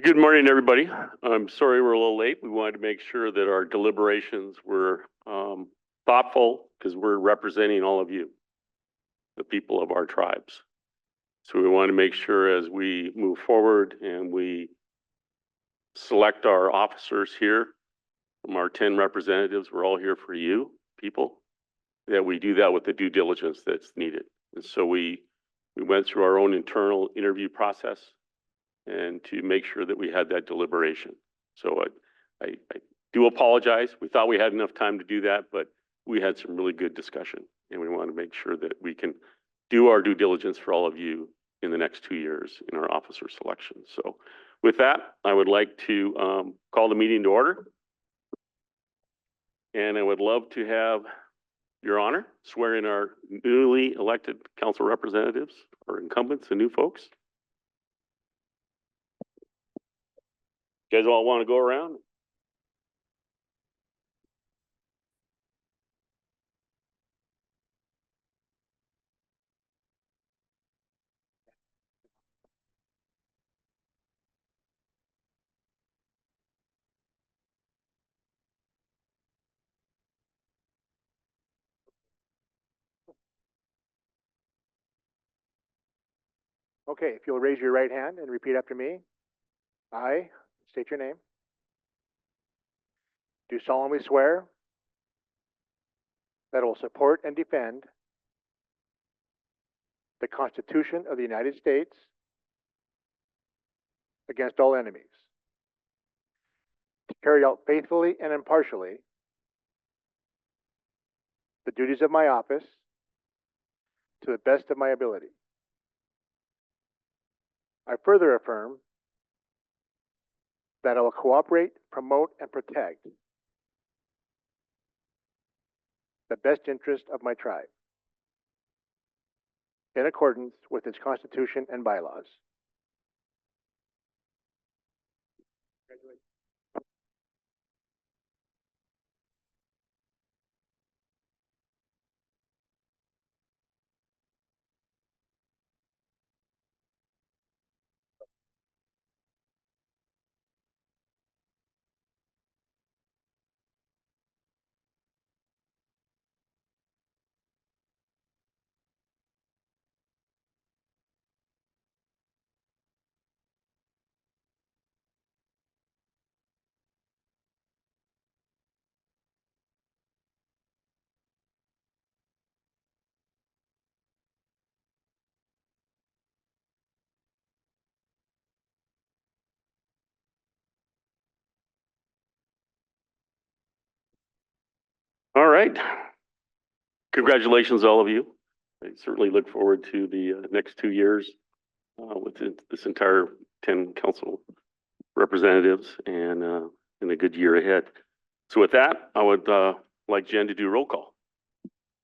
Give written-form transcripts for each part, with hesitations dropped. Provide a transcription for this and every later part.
Good morning, everybody. I'm sorry we're a little late. We wanted to make sure that our deliberations were thoughtful because we're representing all of you, the people of our tribes. So we want to make sure as we move forward and we select our officers here from our 10 representatives, we're all here for you, people, that we do that with the due diligence that's needed. And so we went through our own internal interview process and to make sure that we had that deliberation. So I do apologize. We thought we had enough time to do that, but we had some really good discussion, and we want to make sure that we can do our due diligence for all of you in the next 2 years in our officer selection. So with that, I would like to call the meeting to order. And I would love to have Your Honor swear in our newly elected council representatives, our incumbents and new folks. You guys all want to go around? Okay, if you'll raise your right hand and repeat after me. I state your name. Do solemnly swear that I will support and defend the Constitution of the United States against all enemies, to carry out faithfully and impartially the duties of my office to the best of my ability. I further affirm that I will cooperate, promote, and protect the best interest of my tribe in accordance with its Constitution and bylaws. All right. Congratulations, all of you. I certainly look forward to the next 2 years with this entire 10 council representatives and a good year ahead. So with that, I would like Jen to do roll call.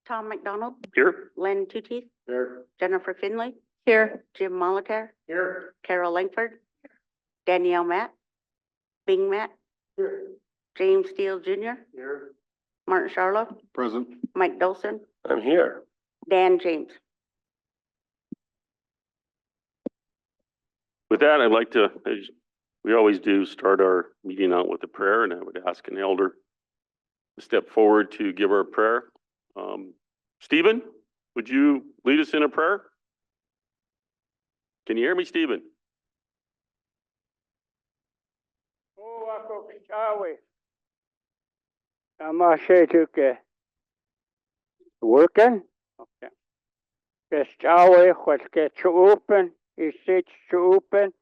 Tom McDonald. Here. Len Tucci. Here. Jennifer Finley. Here. Jim Molitor. Here. Carol Langford. Danielle Matt. Bing Matt. Here. James Steele Jr. Here. Martin Charlo. Present. Mike Dolson. I'm here. Dan James. With that, I'd like to, as we always do, start our meeting out with a prayer, and I would ask an elder to step forward to give our prayer. Stephen, would you lead us in a prayer? Can you hear me, Stephen? Working? Okay. Kes Yahweh, what get you open, is it you open?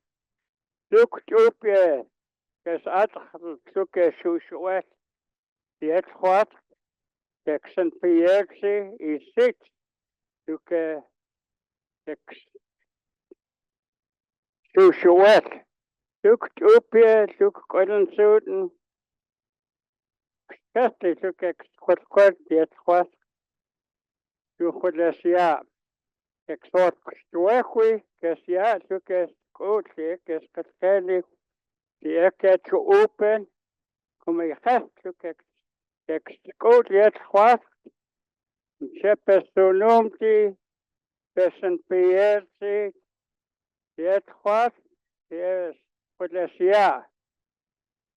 Look up, yeah. Kes look at you, what? Yet what? Texan PXC is it? Look at you, what? Look up, yeah, look good and certain. Just look at what, yet what? You could let ya. Exhort Stuequi, Cassia, took as coach, as Cascadi, the Eka to open, come a half to coach yet what? Shepes to Numti, Peasant PLC, yet what? Yes, Kodlesia.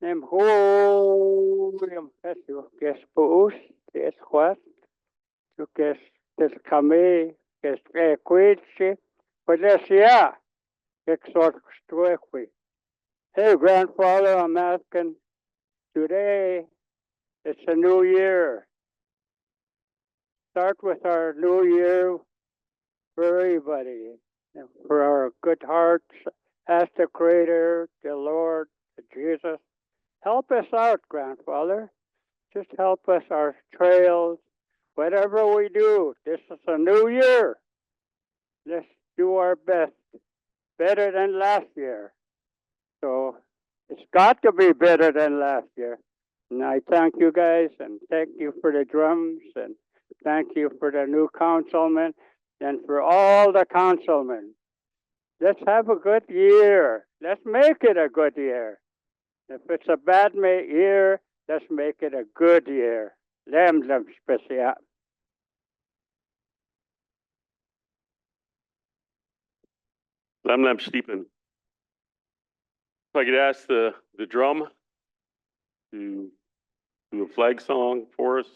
Nem Julium Jesu, que es Pus, que es Juan, que es Kame, que es Equiche, Kodlesia. Exhort. Hey, grandfather, I'm asking today, it's a new year. Start with our new year for everybody, and for our good hearts. Ask the Creator, the Lord, the Jesus. Help us out, grandfather. Just help us our trails, whatever we do. This is a new year. Let's do our best, better than last year. So it's got to be better than last year. And I thank you guys, and thank you for the drums, and thank you for the new councilman, and for all the councilmen. Let's have a good year. Let's make it a good year. If it's a bad year, let's make it a good year. Lem special. Lemlem Stephen. If I could ask the drum to do a flag song for us.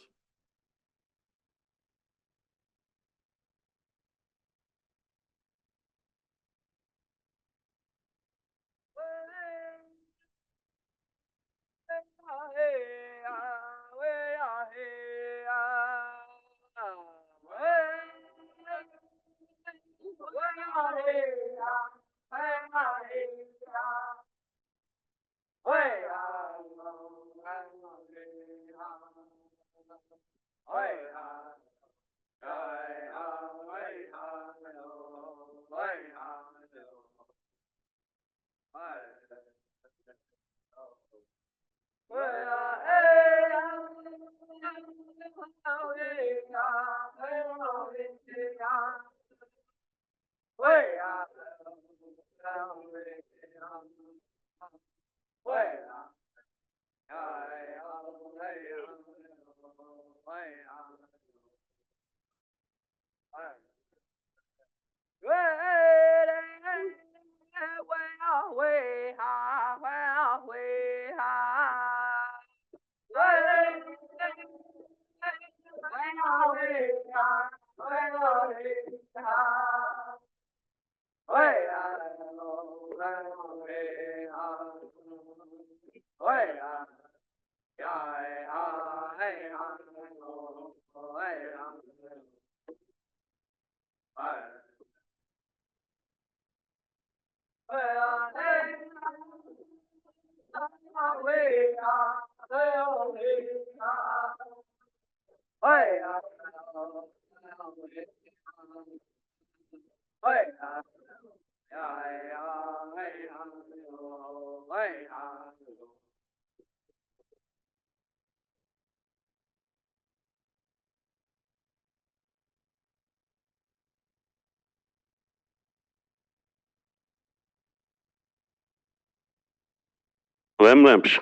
Lemlemsh.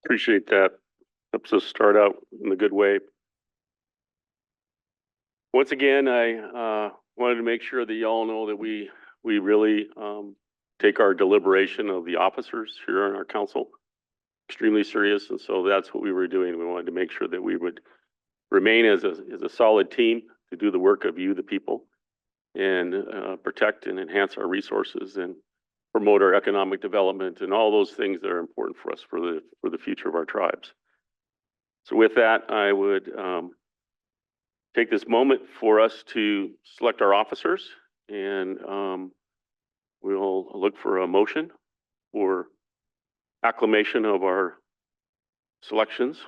Appreciate that. Helps us start out in a good way. Once again, I wanted to make sure that you all know that we really take our deliberation of the officers here on our council extremely serious, and so that's what we were doing. We wanted to make sure that we would remain as a solid team to do the work of you, the people, and protect and enhance our resources and promote our economic development and all those things that are important for us for the future of our tribes. So with that, I would take this moment for us to select our officers, and we'll look for a motion for acclamation of our selections.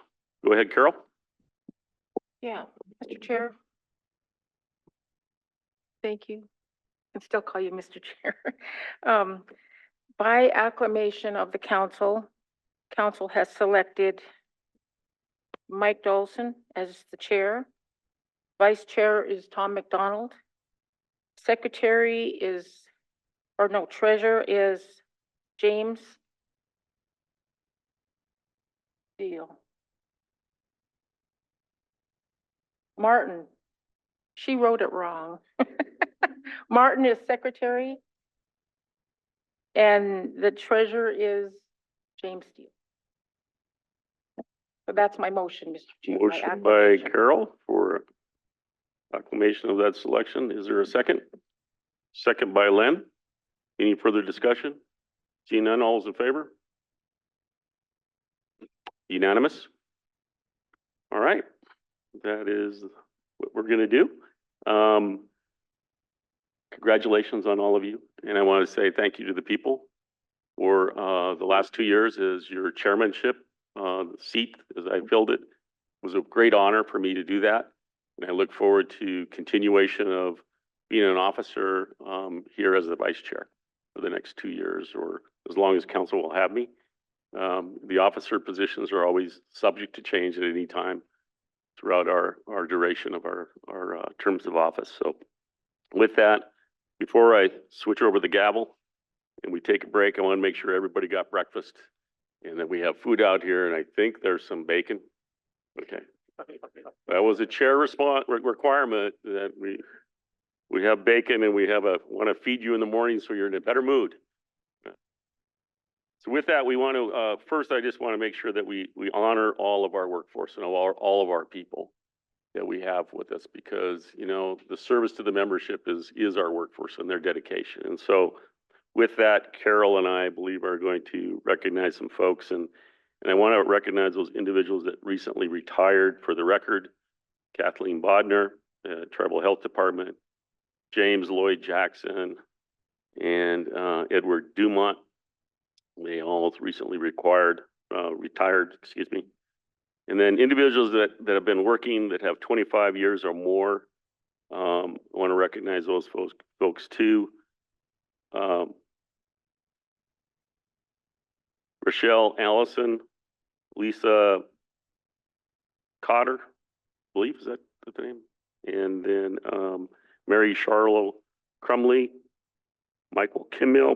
Go ahead, Carol. Yeah, Mr. Chair. Thank you. I still call you Mr. Chair. By acclamation of the council has selected Mike Dolson as the chair. Vice chair is Tom McDonald. Secretary is, treasurer is James Deal. Martin, she wrote it wrong. Martin is secretary. And the treasurer is James Steele. So that's my motion, Mr. Chair. my Motion by acclamation. Carol for acclamation of that selection. Is there a second? Second by Len. Any further discussion? Seeing none, all is in favor? Unanimous? All right, that is what we're gonna do. Congratulations on all of you, and I want to say thank you to the people for the last 2 years as your chairmanship seat, as I filled it. It was a great honor for me to do that, and I look forward to continuation of being an officer here as the vice chair for the next 2 years, or as long as council will have me. The officer positions are always subject to change at any time throughout our duration of our terms of office. So with that, before I switch over the gavel and we take a break, I want to make sure everybody got breakfast and that we have food out here, and I think there's some bacon. Okay. That was a chair requirement that we have bacon, and we want to feed you in the morning so you're in a better mood. So with that, we want to, first, I just want to make sure that we honor all of our workforce and all of our people that we have with us, because, you know, the service to the membership is our workforce and their dedication. And so with that, Carol and I believe are going to recognize some folks, and I want to recognize those individuals that recently retired. For the record, Kathleen Bodner, Tribal Health Department, James Lloyd Jackson, and Edward Dumont. They all recently retired, excuse me. And then individuals that have been working that have 25 years or more. I want to recognize those folks too. Rochelle Allison, Lisa Cotter, I believe, is that the name? And then Mary Charlo Crumley, Michael Kimmel,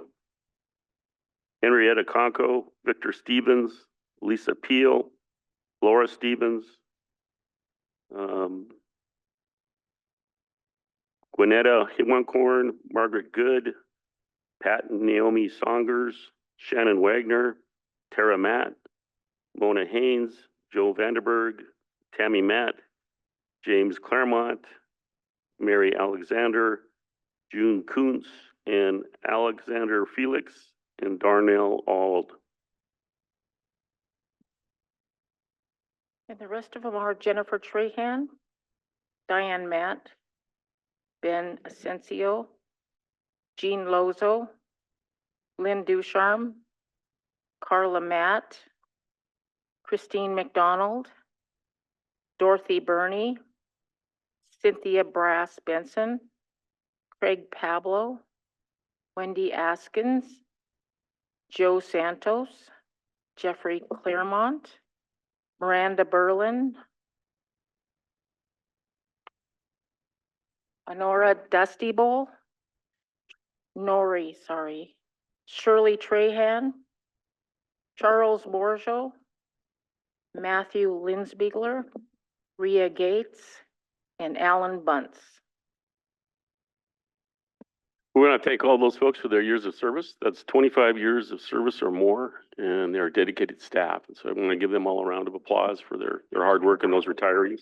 Henrietta Conco, Victor Stevens, Lisa Peel, Laura Stevens, Gwinnetta Hiwankorn, Margaret Good, Pat and Naomi Songers, Shannon Wagner, Tara Matt, Mona Haynes, Joe Vanderberg, Tammy Matt, James Claremont, Mary Alexander, June Kuntz, and Alexander Felix, and Darnell Auld. And the rest of them are Jennifer Trahan, Diane Matt, Ben Asensio, Jean Lozo, Lynn Ducharme, Carla Matt, Christine McDonald, Dorothy Burney, Cynthia Brass Benson, Craig Pablo, Wendy Askins, Joe Santos, Jeffrey Claremont, Miranda Berlin, Honora Dusty Bowl, Shirley Trahan, Charles Borjo, Matthew Linsbiegler, Rhea Gates, and Alan Bunce. We want to thank all those folks for their years of service. That's 25 years of service or more, and they're dedicated staff. And so I want to give them all a round of applause for their hard work and those retirees.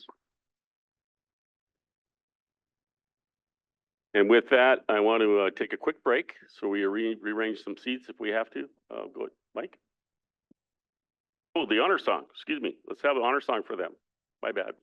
And with that, I want to take a quick break. So we rearrange some seats if we have to. Go ahead, Mike. Oh, the honor song. Excuse me. Let's have an honor song for them. My bad.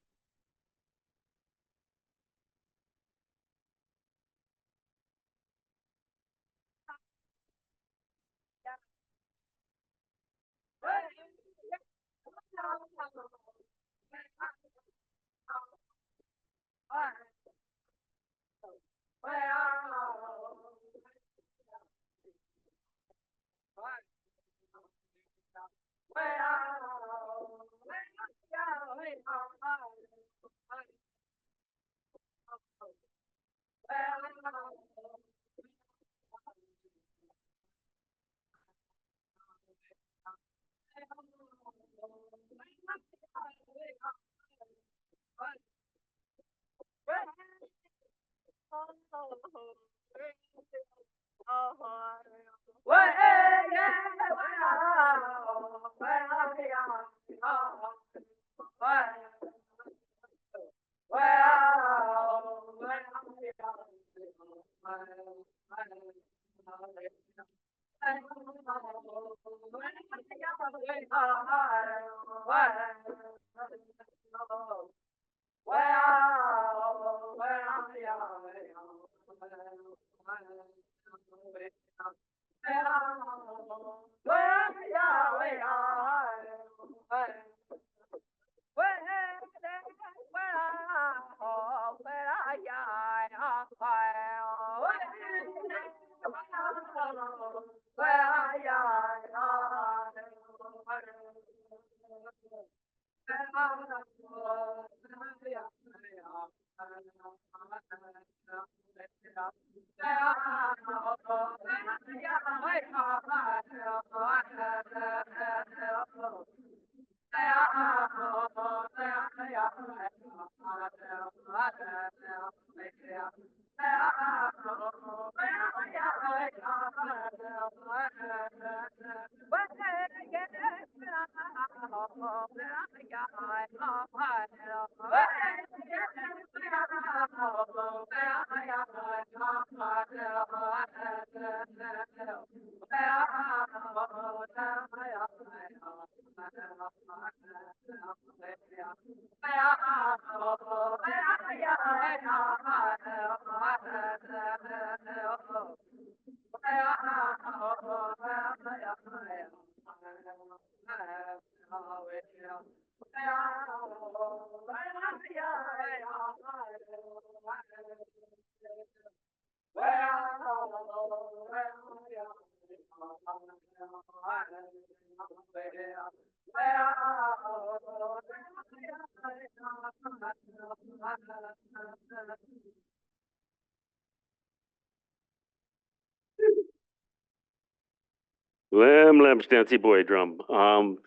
Lamb, Stancy Boy drum.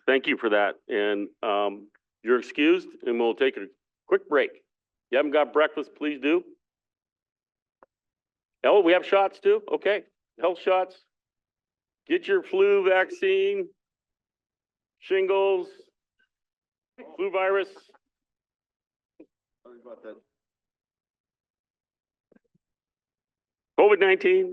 Thank you for that. And, you're excused and we'll take a quick break. You haven't got breakfast, please do. Oh, we have shots too? Okay. Health shots. Get your flu vaccine, shingles, flu virus. COVID-19.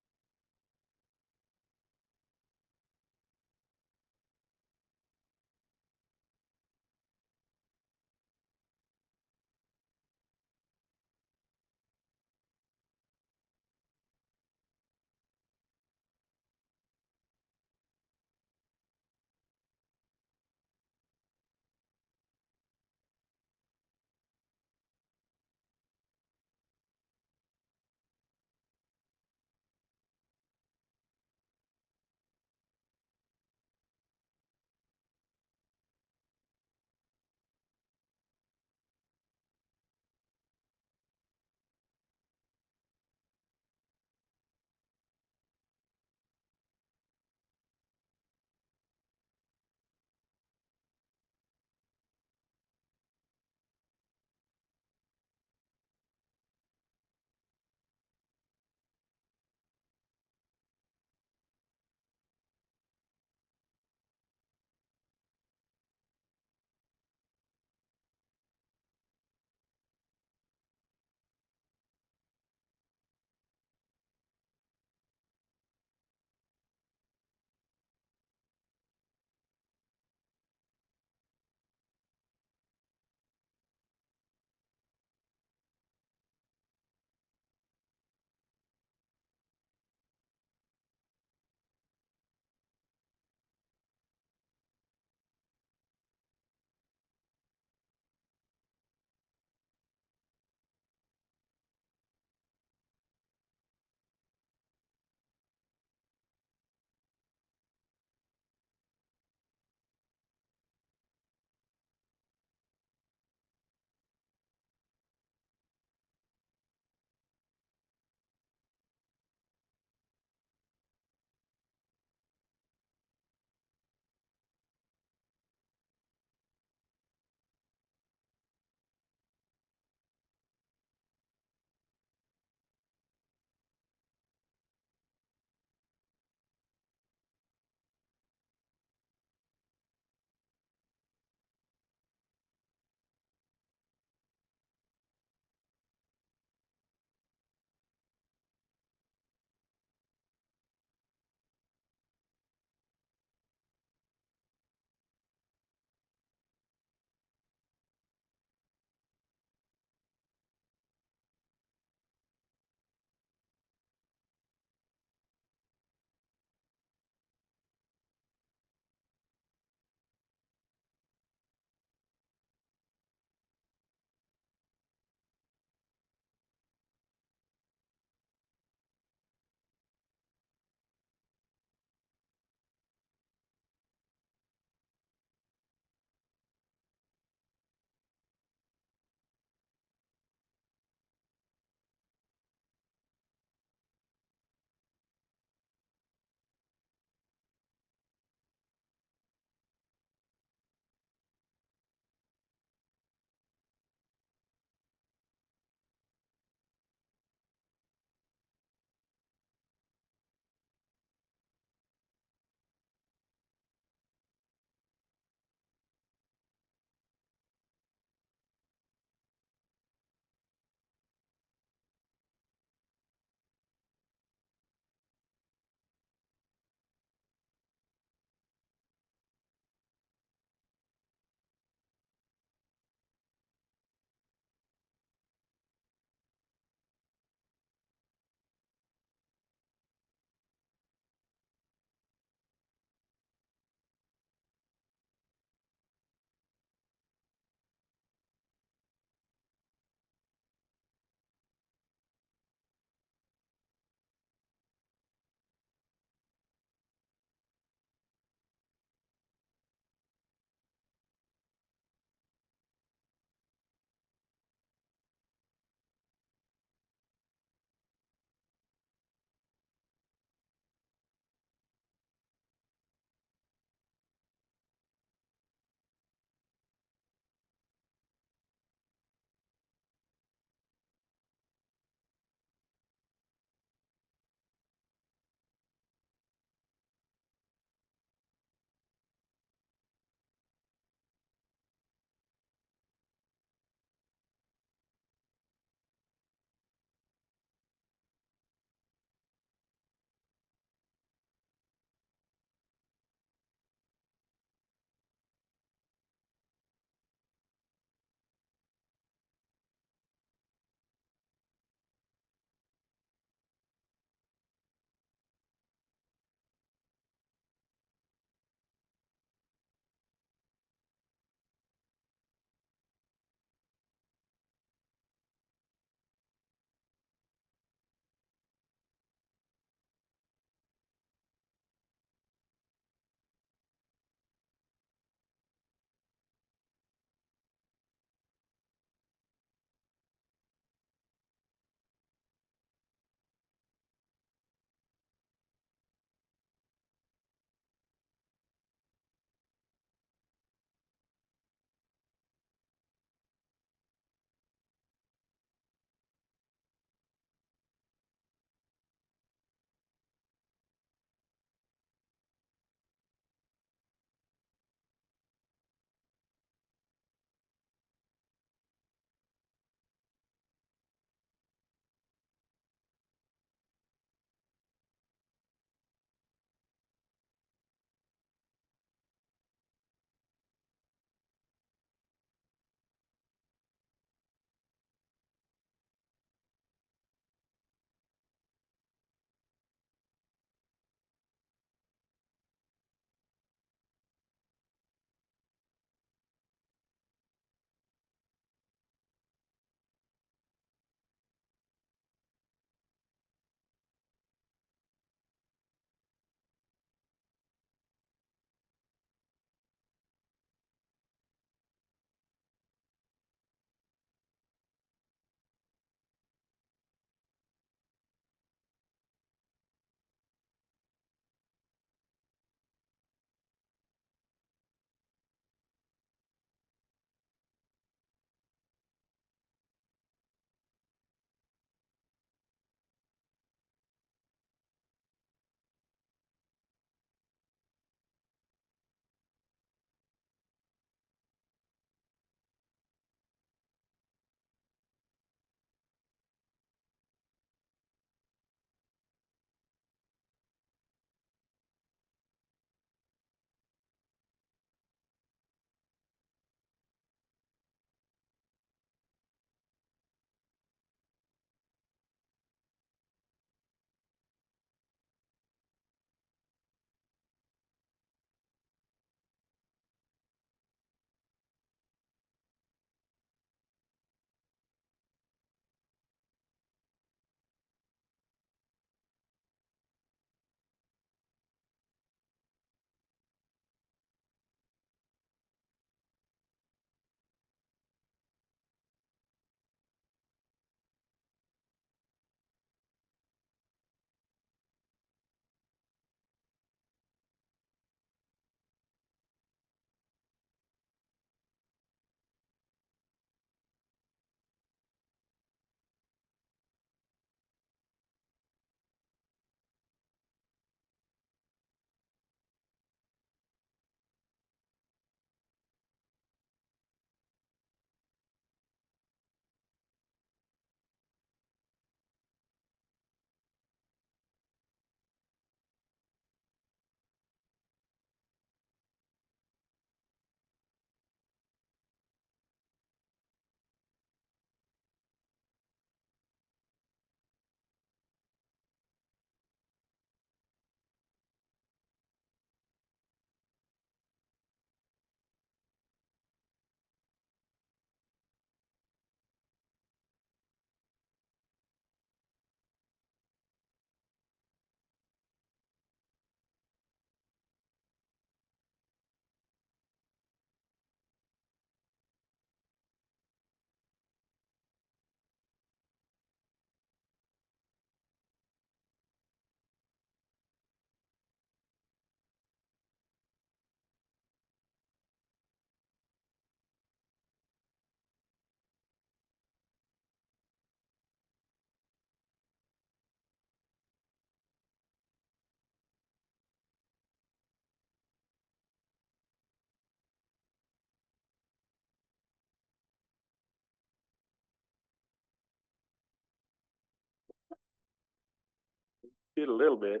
Did a little bit.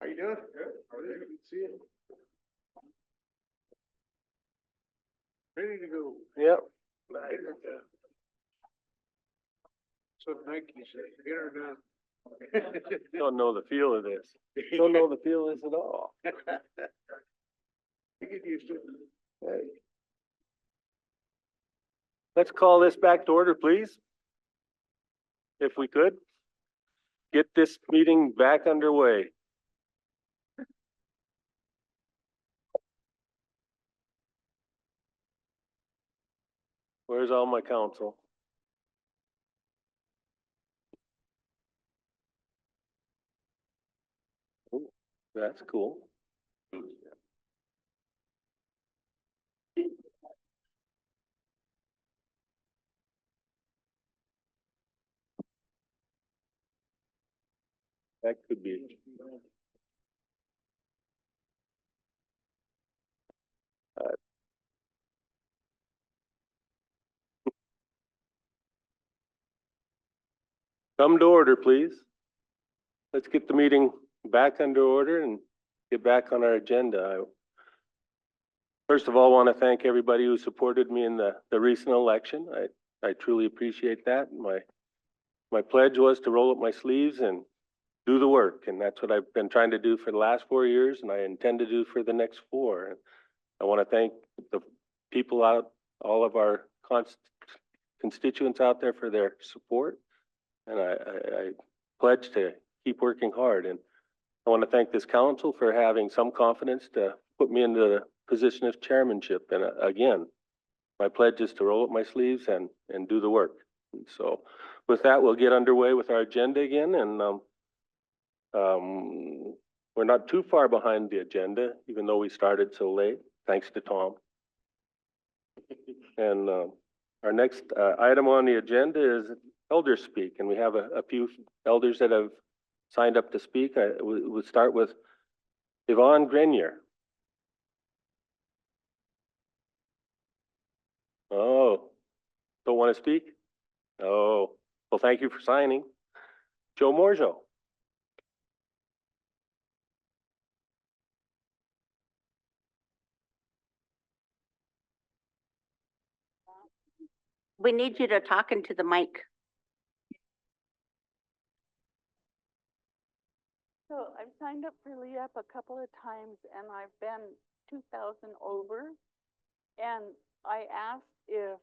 How you doing? Good. Good to see you. Ready to go. Yep. So Nike said, get her done. Don't know the feel of this. Don't know the feel of this at all. You get used to it. Hey. Let's call this back to order, please. If we could. Get this meeting back underway. Where's all my counsel? Ooh, that's cool. That could be. Come to order, please. Let's get the meeting back under order and get back on our agenda. First of all, want to thank everybody who supported me in the recent election. I truly appreciate that. My pledge was to roll up my sleeves and do the work, and that's what I've been trying to do for the last 4 years, and I intend to do for the next 4. And I want to thank the people out, all of our constituents out there for their support, and I pledge to keep working hard. And I want to thank this council for having some confidence to put me into the position of chairmanship. And again, my pledge is to roll up my sleeves and do the work. And so with that, we'll get underway with our agenda again. And we're not too far behind the agenda, even though we started so late, thanks to Tom. And our next item on the agenda is elder speak. And we have a few elders that have signed up to speak. We'll start with Yvonne Grenier. Oh, don't want to speak? Oh, well, thank you for signing. Joe Morjo. We need you to talk into the mic. So I've signed up for LEAP a couple of times and I've been 2,000 over. And I asked if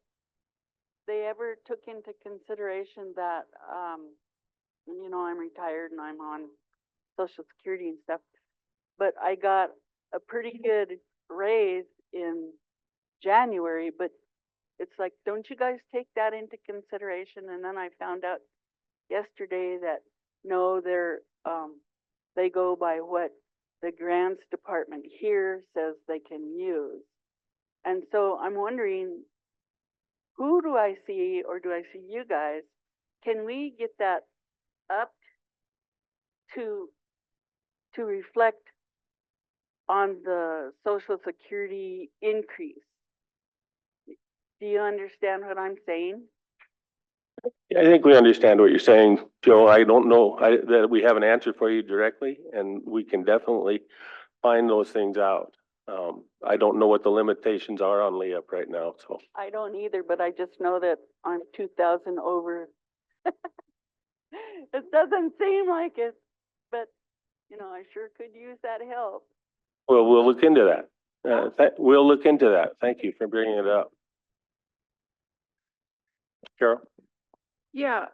they ever took into consideration that, you know, I'm retired and I'm on Social Security and stuff. But I got a pretty good raise in January, but it's like, don't you guys take that into consideration? And then I found out yesterday that no, they go by what the grants department here says they can use. And so I'm wondering, who do I see, or do I see you guys? Can we get that up to reflect on the Social Security increase? Do you understand what I'm saying? I think we understand what you're saying, Joe. I don't know that we have an answer for you directly, and we can definitely find those things out. I don't know what the limitations are on LEAP right now, so. I don't either, but I just know that I'm 2,000 over. It doesn't seem like it, but you know, I sure could use that help. Well, we'll look into that. We'll look into that. Thank you for bringing it up. Carol? Yeah,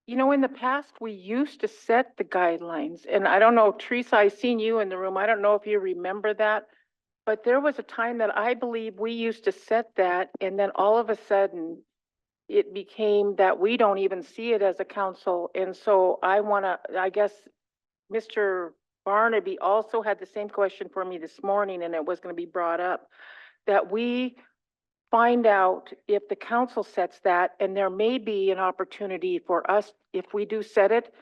you know, in the past, we used to set the guidelines, and I don't know, Teresa, I seen you in the room. I don't know if you remember that, but there was a time that I believe we used to set that, and then all of a sudden, it became that we don't even see it as a council. And so I guess Mr. Barnaby also had the same question for me this morning, and it was going to be brought up, that we find out if the council sets that, and there may be an opportunity for us, if we do set it.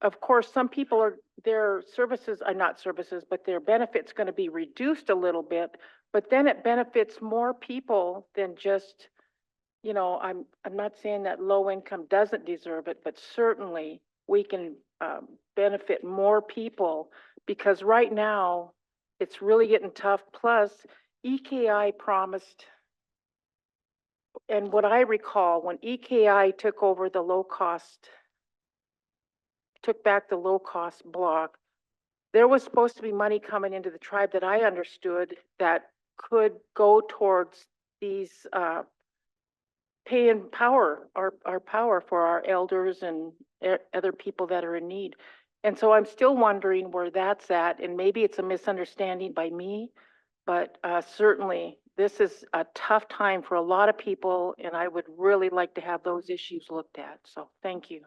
Of course, some people are, their services are not services, but their benefits going to be reduced a little bit, but then it benefits more people than just, you know, I'm not saying that low income doesn't deserve it, but certainly we can benefit more people, because right now it's really getting tough. Plus, EKI promised, and what I recall, when EKI took over the took back the low cost block, there was supposed to be money coming into the tribe that I understood that could go towards these paying our power for our elders and other people that are in need. And so I'm still wondering where that's at, and maybe it's a misunderstanding by me, but certainly this is a tough time for a lot of people, and I would really like to have those issues looked at. So thank you.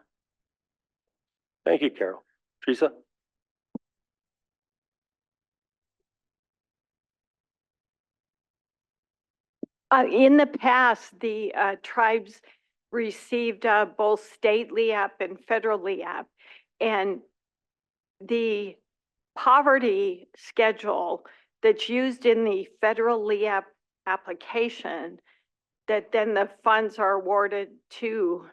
Thank you, Carol. Teresa? In the past, the tribes received both state LEAP and federal LEAP. And the poverty schedule that's used in the federal LEAP application, that then the funds are awarded to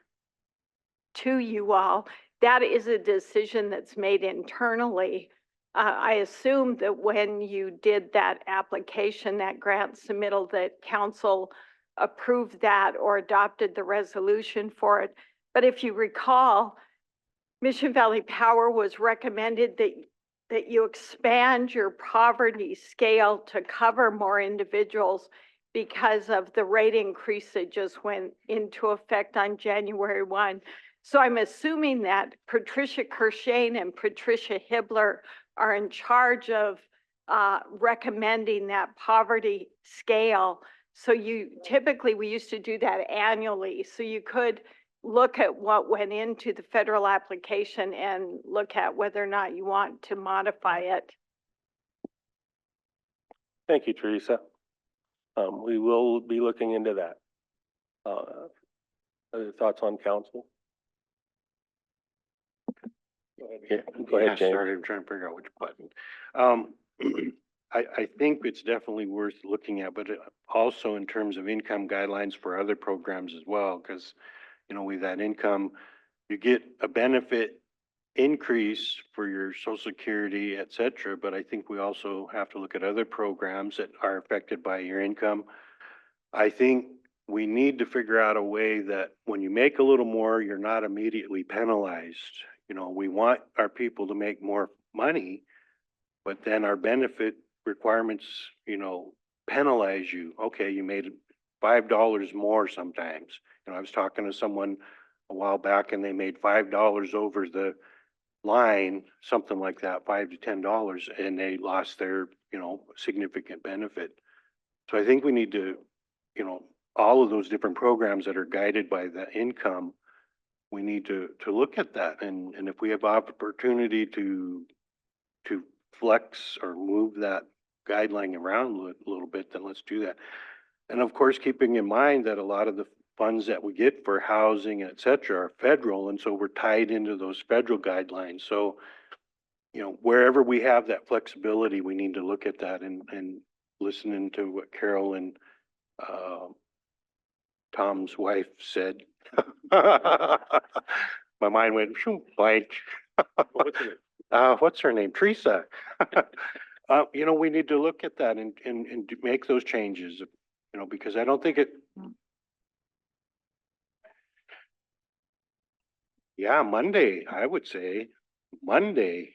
you all, that is a decision that's made internally. I assume that when you did that application, that grant submittal, that council approved that or adopted the resolution for it. But if you recall, Mission Valley Power was recommended that you expand your poverty scale to cover more individuals because of the rate increase that just went into effect on January 1. So I'm assuming that Patricia Kershane and Patricia Hibbler are in charge of recommending that poverty scale. So typically we used to do that annually. So you could look at what went into the federal application and look at whether or not you want to modify it. Thank you, Teresa. We will be looking into that. Other thoughts on council? Go ahead, James. Sorry, I'm trying to figure out which button. I think it's definitely worth looking at, but also in terms of income guidelines for other programs as well, because, you know, with that income, you get a benefit increase for your social security, et cetera, but I think we also have to look at other programs that are affected by your income. I think we need to figure out a way that when you make a little more, you're not immediately penalized. You know, we want our people to make more money, but then our benefit requirements, you know, penalize you. Okay, you made $5 more sometimes. You know, I was talking to someone a while back and they made $5 over the line, something like that, $5 to $10, and they lost their, you know, significant benefit. So I think we need to, you know, all of those different programs that are guided by the income, we need to look at that. And if we have opportunity to flex or move that guideline around a little bit, then let's do that. And of course, keeping in mind that a lot of the funds that we get for housing, et cetera, are federal. And so we're tied into those federal guidelines. So, you know, wherever we have that flexibility, we need to look at that and listening to what Carol and Tom's wife said. My mind went blank. What's her name? Teresa. You know, we need to look at that and make those changes, you know, because I don't think it. Yeah, Monday, I would say. Monday.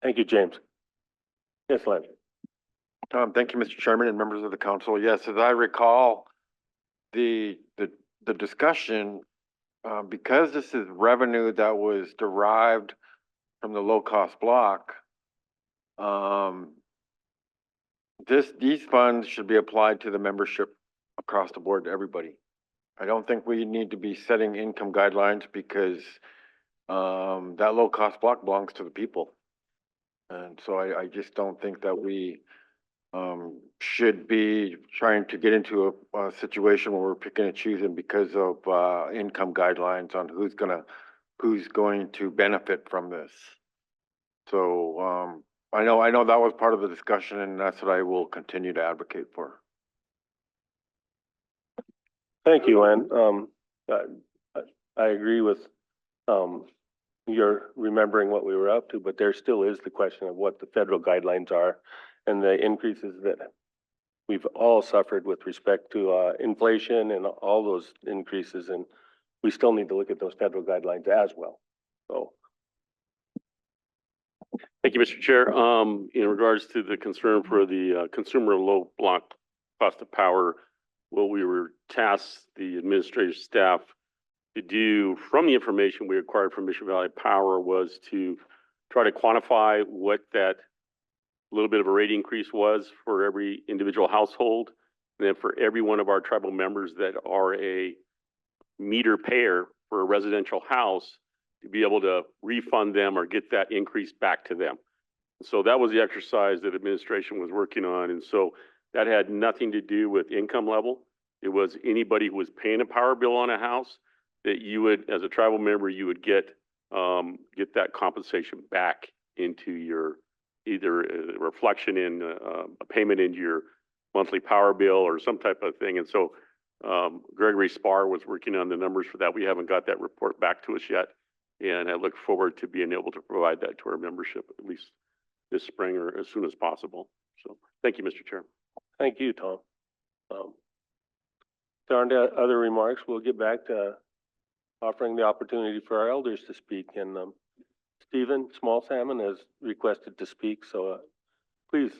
Thank you, James. Yes, Len. Thank you, Mr. Chairman and members of the council. Yes, as I recall, the discussion, because this is revenue that was derived from the low-cost block, these funds should be applied to the membership across the board to everybody. I don't think we need to be setting income guidelines because that low-cost block belongs to the people. And so I just don't think that we should be trying to get into a situation where we're picking and choosing because of income guidelines on who's going to benefit from this. So I know that was part of the discussion, and that's what I will continue to advocate for. Thank you, Ann. I agree with, your remembering what we were up to, but there still is the question of what the federal guidelines are and the increases that we've all suffered with respect to, inflation and all those increases, and we still need to look at those federal guidelines as well. So, Thank you, Mr. Chair. In regards to the concern for the consumer low block cost of power, what we were tasked the administrative staff to do from the information we acquired from Mission Valley Power was to try to quantify what that little bit of a rate increase was for every individual household. And then for every one of our tribal members that are a meter payer for a residential house, to be able to refund them or get that increase back to them. So that was the exercise that administration was working on. And so that had nothing to do with income level. It was anybody who was paying a power bill on a house that you would, as a tribal member, you would get that compensation back into your, either a reflection in a payment into your monthly power bill or some type of thing. And so Gregory Spar was working on the numbers for that. We haven't got that report back to us yet. And I look forward to being able to provide that to our membership at least this spring or as soon as possible. So thank you, Mr. Chair. thank you, Tom. There aren't other remarks. We'll get back to offering the opportunity for our elders to speak. And Stephen Small Salmon has requested to speak, so please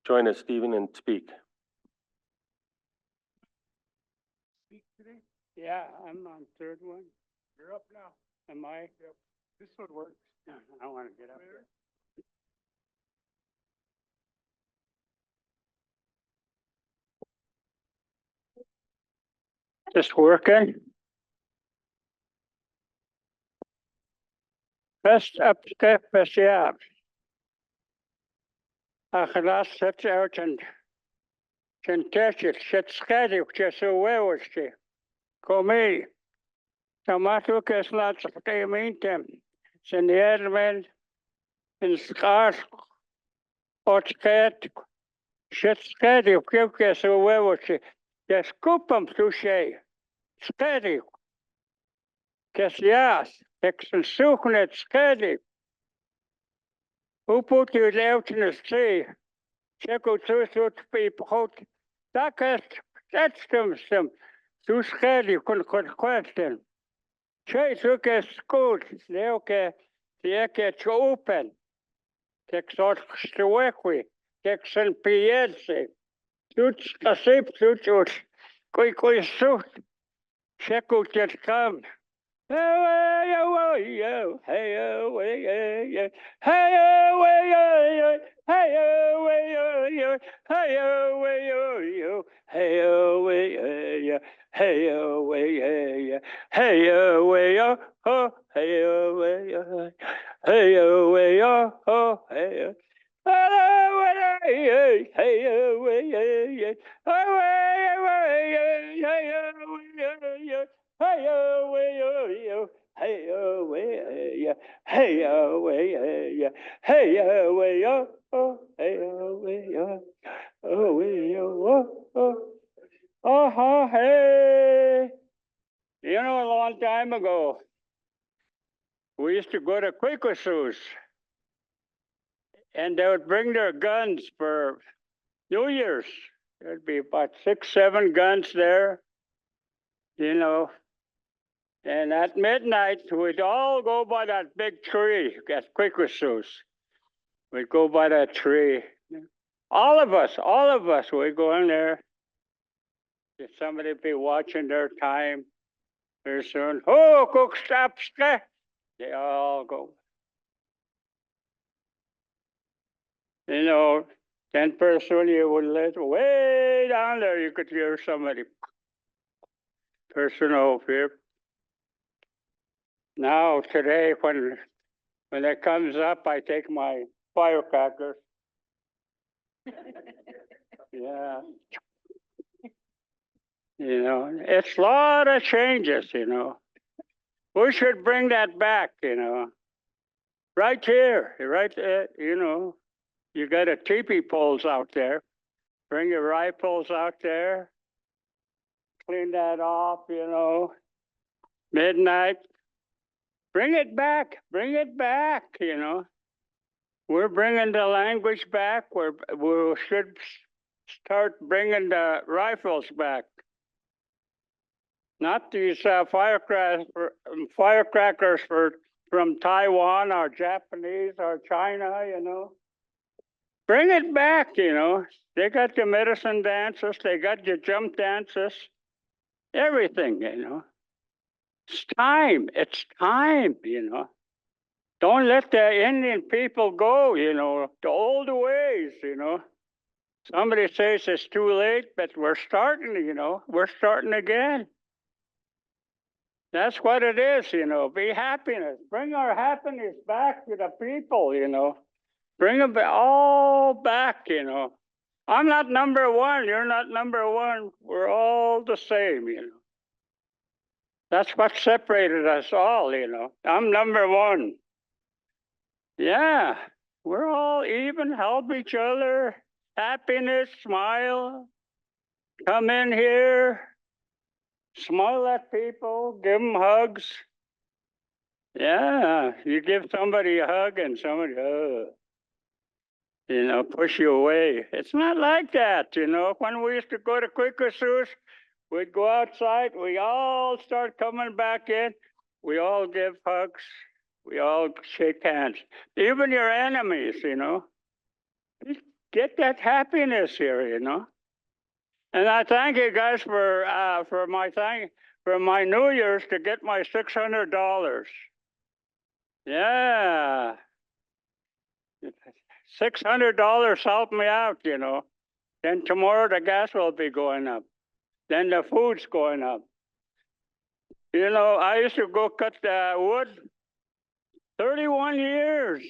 join us, Stephen, and speak. Yeah, I'm on third one. You're up now. Am I? Yep. This would work. I want to get up there. Just working. Best upstep, best ja. Achelaas zet uit en tentetje, zet schaduwtje zo weeuwtje. Kom mee. Tomato is laat zich gemeente. Zijn hermen in schaars. Otskert. Zet schaduwtje zo weeuwtje. Je scoop hem touché. Schaduw. Kesjaas. Ik zoek net schaduw. Hoe moet u leeft in de zee? Check out zo soort people. Dat is stem. Zo schaduw kon question. Zij zoek is goed. Leuke. Die ik open. Ik zat gestoken. Ik zijn piënse. Zoet kasip zoet. Kooi zoet. Check out het kan. Hey, hey. You know, a long time ago, we used to go to Quakersoos, and they would bring their guns for New Year's. There'd be about 6, 7 guns there, you know. And at midnight, we'd all go by that big tree at Quakersoos. We'd go by that tree. All of us, we'd go in there. Somebody be watching their time. Very soon, oh, cook, stop. They all go. You know, 10 person you would let way down there, you could hear somebody. Person over here. Now, today, when it comes up, I take my firecrackers. Yeah. You know, it's a lot of changes, you know. We should bring that back, you know. Right here, right there, you know. You got a teepee poles out there. Bring your rifles out there. clean that off, you know. Midnight. Bring it back, you know. We're bringing the language back. We should start bringing the rifles back. Not these firecrackers from Taiwan or Japanese or China, you know. Bring it back, you know. They got the medicine dances, they got the jump dances, everything, you know. It's time, you know. Don't let the Indian people go, you know, the old ways, you know. Somebody says it's too late, but we're starting, you know, we're starting again. That's what it is, you know, be happiness. Bring our happiness back to the people, you know. Bring them all back, you know. I'm not number one, you're not number one. We're all the same, you know. That's what separated us all, you know. I'm number one. Yeah, we're all even, help each other. Happiness, smile. Come in here, smile at people, give them hugs. Yeah, you give somebody a hug and somebody, you know, push you away. It's not like that, you know. When we used to go to Quikasu's, we'd go outside, we all start coming back in, we all give hugs, we all shake hands. Even your enemies, you know. Get that happiness here, you know. And I thank you guys for my New Year's to get my $600. Yeah. $600 helped me out, you know. Then tomorrow the gas will be going up. Then the food's going up. You know, I used to go cut the wood 31 years.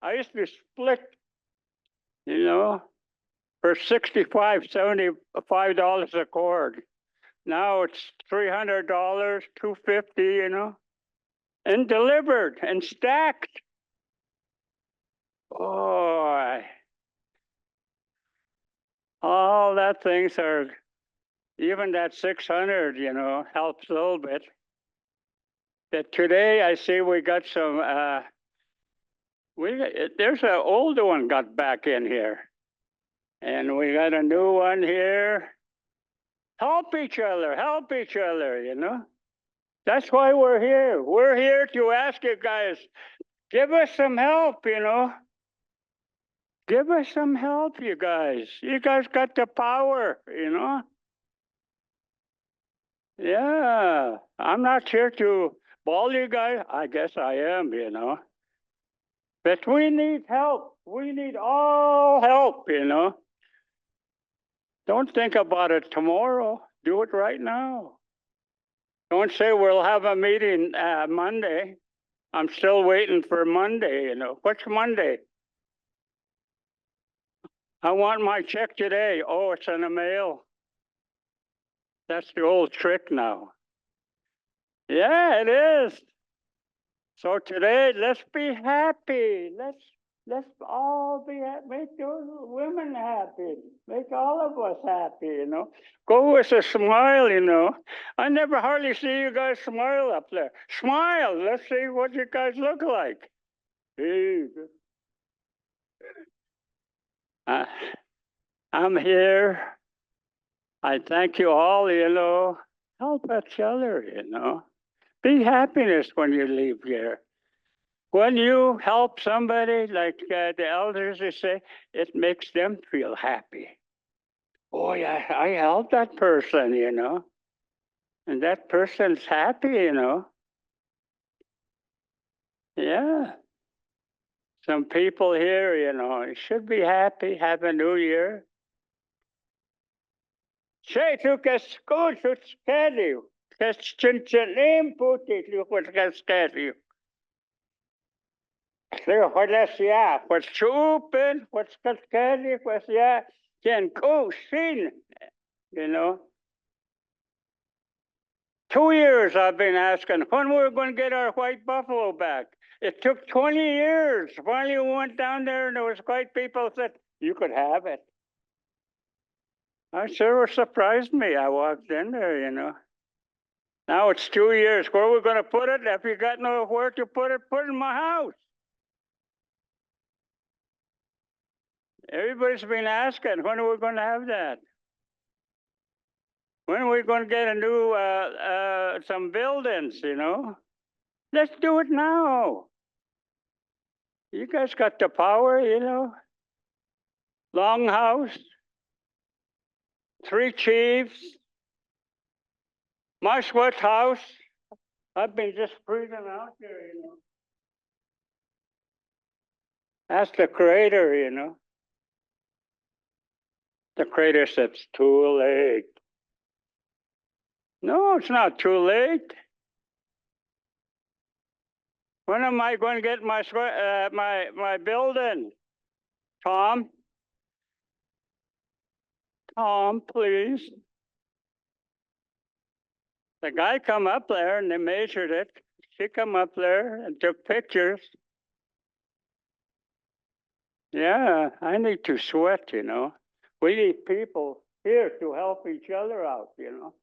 I used to split, you know, for $75 a cord. Now it's $300, $250, you know, and delivered and stacked. Boy, all that things are, even that 600, you know, helps a little bit. But today I see we got some, there's an older one got back in here. And we got a new one here. Help each other, you know. That's why we're here. We're here to ask you guys, give us some help, you know. Give us some help, you guys. You guys got the power, you know. Yeah, I'm not here to ball you guys. I guess I am, you know. But we need help. We need all help, you know. Don't think about it tomorrow. Do it right now. Don't say we'll have a meeting Monday. I'm still waiting for Monday, you know. What's Monday? I want my check today. Oh, it's in the mail. That's the old trick now. Yeah, it is. So today, let's be happy. Let's all be happy. Make those women happy. Make all of us happy, you know. Go with a smile, you know. I never hardly see you guys smile up there. Smile. Let's see what you guys look like. I'm here. I thank you all, you know. Help each other, you know. Be happiness when you leave here. When you help somebody, like the elders they say, it makes them feel happy. Boy, I helped that person, you know. And that person's happy, you know. Yeah. Some people here, you know, should be happy, have a new year. Say tu cascucho scadio, cascinchalim puti tu cascadio. What's ya? What's chupen? What's cascadio? What's ya? Can go sin, you know. 2 years I've been asking when we're going to get our white buffalo back. It took 20 years. Finally, we went down there and there was white people said, you could have it. I sure surprised me. I walked in there, you know. Now it's 2 years. Where are we gonna put it? If you got nowhere to put it in my house. Everybody's been asking, when are we gonna have that? When are we gonna get a new, some buildings, you know? Let's do it now. You guys got the power, you know? Longhouse, 3 chiefs, my sweat house. I've been just freezing out there, you know. That's the creator, you know. The creator said it's too late. No, it's not too late. When am I going to get my my building? Tom? Tom, please. The guy come up there and they measured it. She come up there and took pictures. Yeah, I need to sweat, you know. We need people here to help each other out, you know.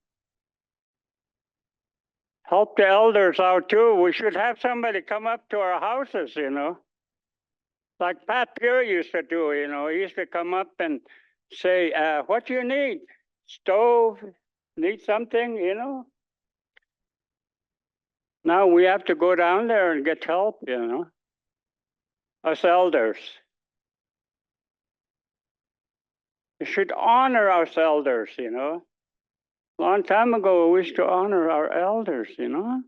Help the elders out too. We should have somebody come up to our houses, you know. Like Pat Pierre used to do, you know. He used to come up and say, what do you need? Stove? Need something, you know? Now we have to go down there and get help, you know. Us elders. We should honor us elders, you know. Long time ago, we used to honor our elders, you know.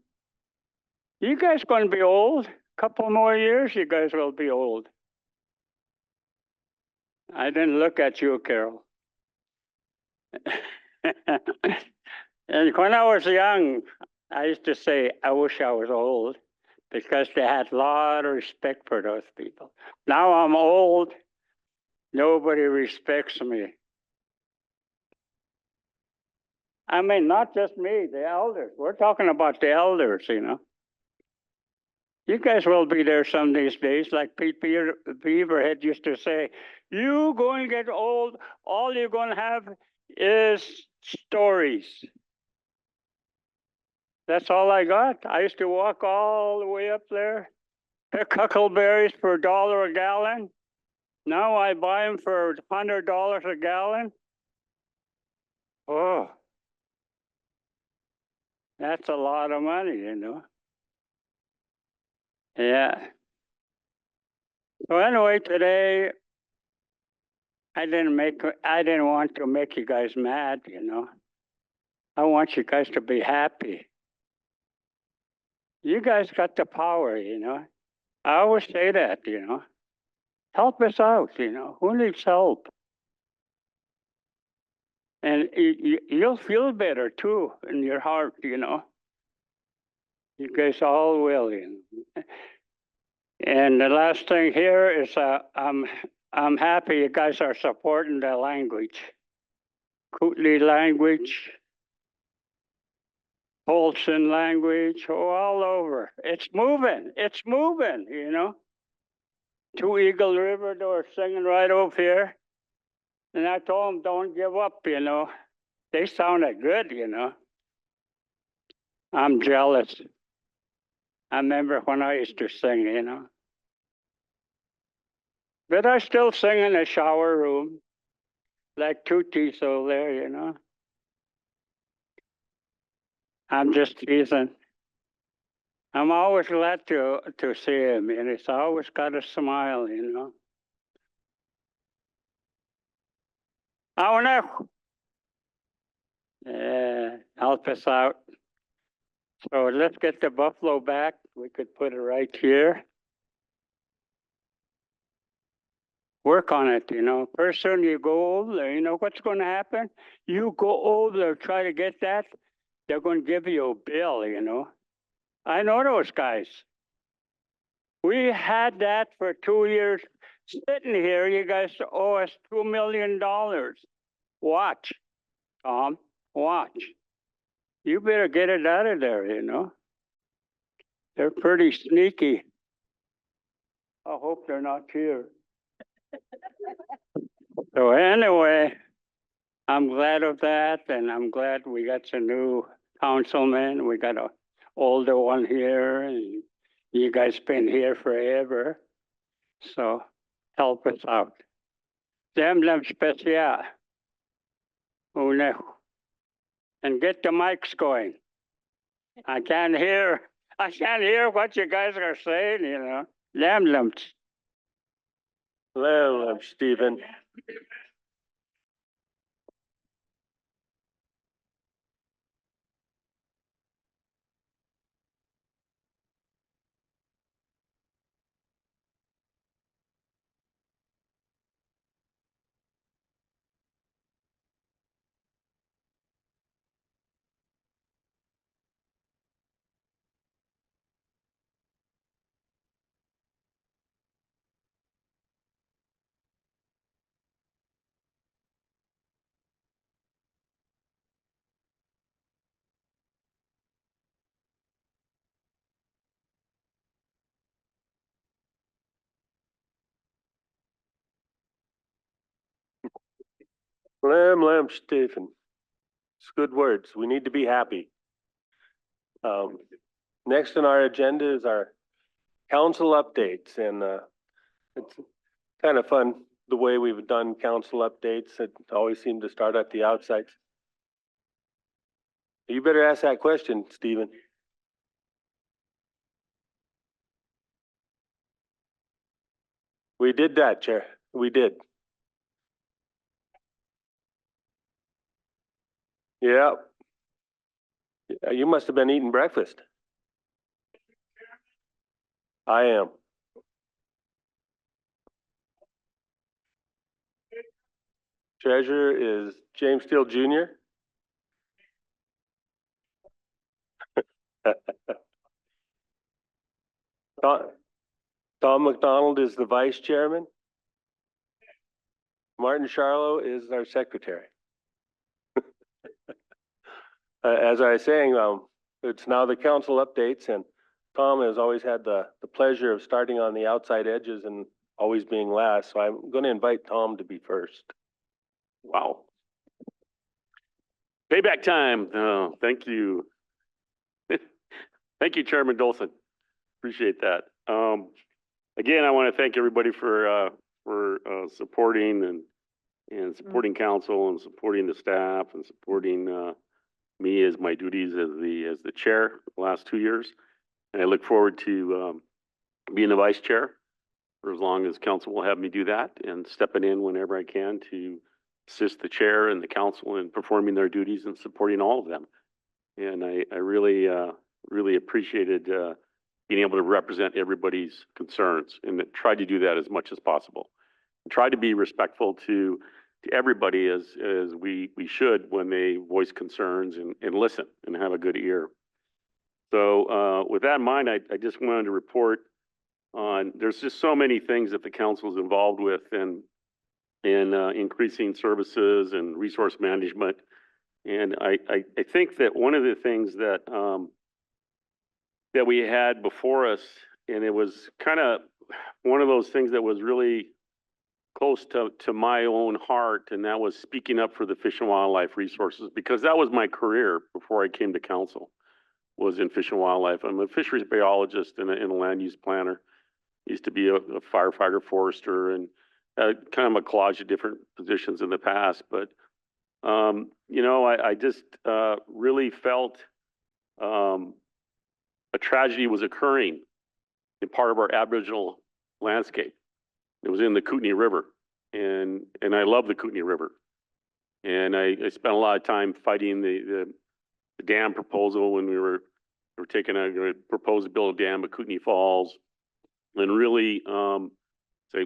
You guys going to be old. Couple more years, you guys will be old. I didn't look at you, Carol. And when I was young, I used to say, I wish I was old, because they had a lot of respect for those people. Now I'm old, nobody respects me. I mean, not just me, the elders. We're talking about the elders, you know. You guys will be there some these days, like Pete Beaverhead used to say, you going to get old, all you're going to have is stories. That's all I got. I used to walk all the way up there, pick huckleberries for $1 a gallon. Now I buy them for $100 a gallon. Oh, that's a lot of money, you know. Yeah. So anyway, today I didn't want to make you guys mad, you know. I want you guys to be happy. You guys got the power, you know. I always say that, you know. Help us out, you know. Who needs help? And you'll feel better too in your heart, you know. You guys all will, you know. And the last thing here is I'm happy you guys are supporting the language. Kootenai language, Polson language, all over. It's moving, you know. Two Eagle River, they were singing right over here. And I told them, don't give up, you know. They sounded good, you know. I'm jealous. I remember when I used to sing, you know. But I still sing in the shower room, like Tootie's over there, you know. I'm just teasing. I'm always glad to see him, and he's always got a smile, you know. Ahora, help us out. So let's get the buffalo back. We could put it right here. Work on it, you know. Pretty soon you go over there, you know what's going to happen? You go over there, try to get that, they're going to give you a bill, you know. I know those guys. We had that for 2 years sitting here. You guys owe us $2 million. Watch, Tom, watch. You better get it out of there, you know. They're pretty sneaky. I hope they're not here. So anyway, I'm glad of that, and I'm glad we got some new councilmen. We got a older one here, and you guys been here forever. So help us out. Dem special. Una. And get the mics going. I can't hear what you guys are saying, you know. Dem. Hello, Stephen. Lamb, Stephen. It's good words. We need to be happy. Next on our agenda is our council updates, and it's kind of fun the way we've done council updates. It always seemed to start at the outside. You better ask that question, Stephen. We did that, Chair. We did. Yeah. You must have been eating breakfast. I am. Treasurer is James Steele Jr. Tom McDonald is the vice chairman. Martin Charlo is our secretary. As I was saying, it's now the council updates, and Tom has always had the pleasure of starting on the outside edges and always being last. So I'm going to invite Tom to be first. Wow. Payback time. Thank you. Thank you, Chairman Dolson. Appreciate that. Again, I want to thank everybody for supporting and supporting council and supporting the staff and supporting me as my duties as the chair the last 2 years. And I look forward to being the vice chair for as long as council will have me do that, and stepping in whenever I can to assist the chair and the council in performing their duties and supporting all of them. And I really appreciated being able to represent everybody's concerns, and tried to do that as much as possible. And tried to be respectful to everybody as we should when they voice concerns, and listen and have a good ear. So with that in mind, I just wanted to report on, there's just so many things that the council is involved with in increasing services and resource management. And I think that one of the things that that we had before us, and it was kind of one of those things that was really close to my own heart, and that was speaking up for the fish and wildlife resources, because that was my career before I came to council, was in fish and wildlife. I'm a fisheries biologist and a land use planner. Used to be a firefighter, forester, and kind of a collage of different positions in the past. But you know, I just really felt a tragedy was occurring in part of our Aboriginal landscape. It was in the Kootenai River, and I love the Kootenai River. And I spent a lot of time fighting the dam proposal when we were taking a proposed to build a dam at Kootenai Falls, and really I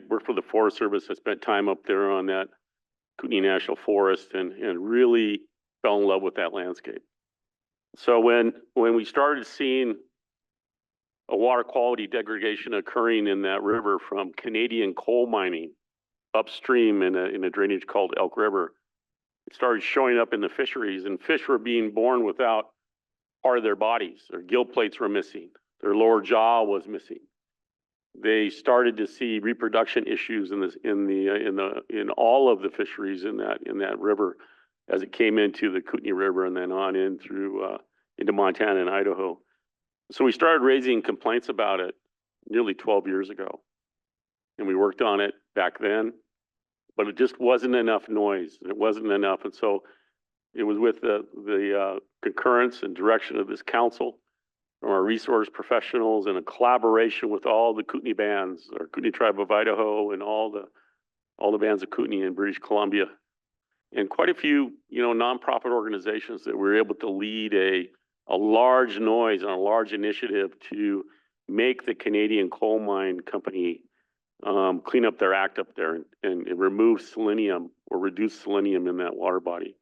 worked for the Forest Service. I spent time up there on that Kootenai National Forest, and really fell in love with that landscape. So when we started seeing a water quality degradation occurring in that river from Canadian coal mining upstream in a drainage called Elk River, it started showing up in the fisheries, and fish were being born without part of their bodies. Their gill plates were missing. Their lower jaw was missing. They started to see reproduction issues in all of the fisheries in that river, as it came into the Kootenai River and then on in through, into Montana and Idaho. So we started raising complaints about it nearly 12 years ago. And we worked on it back then, but it just wasn't enough noise. It wasn't enough. And so it was with the concurrence and direction of this council, from our resource professionals, and a collaboration with all the Kootenai bands, our Kootenai Tribe of Idaho, and all the bands of Kootenai in British Columbia, and quite a few, you know, nonprofit organizations that were able to lead a large noise and a large initiative to make the Canadian Coal Mine Company clean up their act up there and remove selenium or reduce selenium in that water body.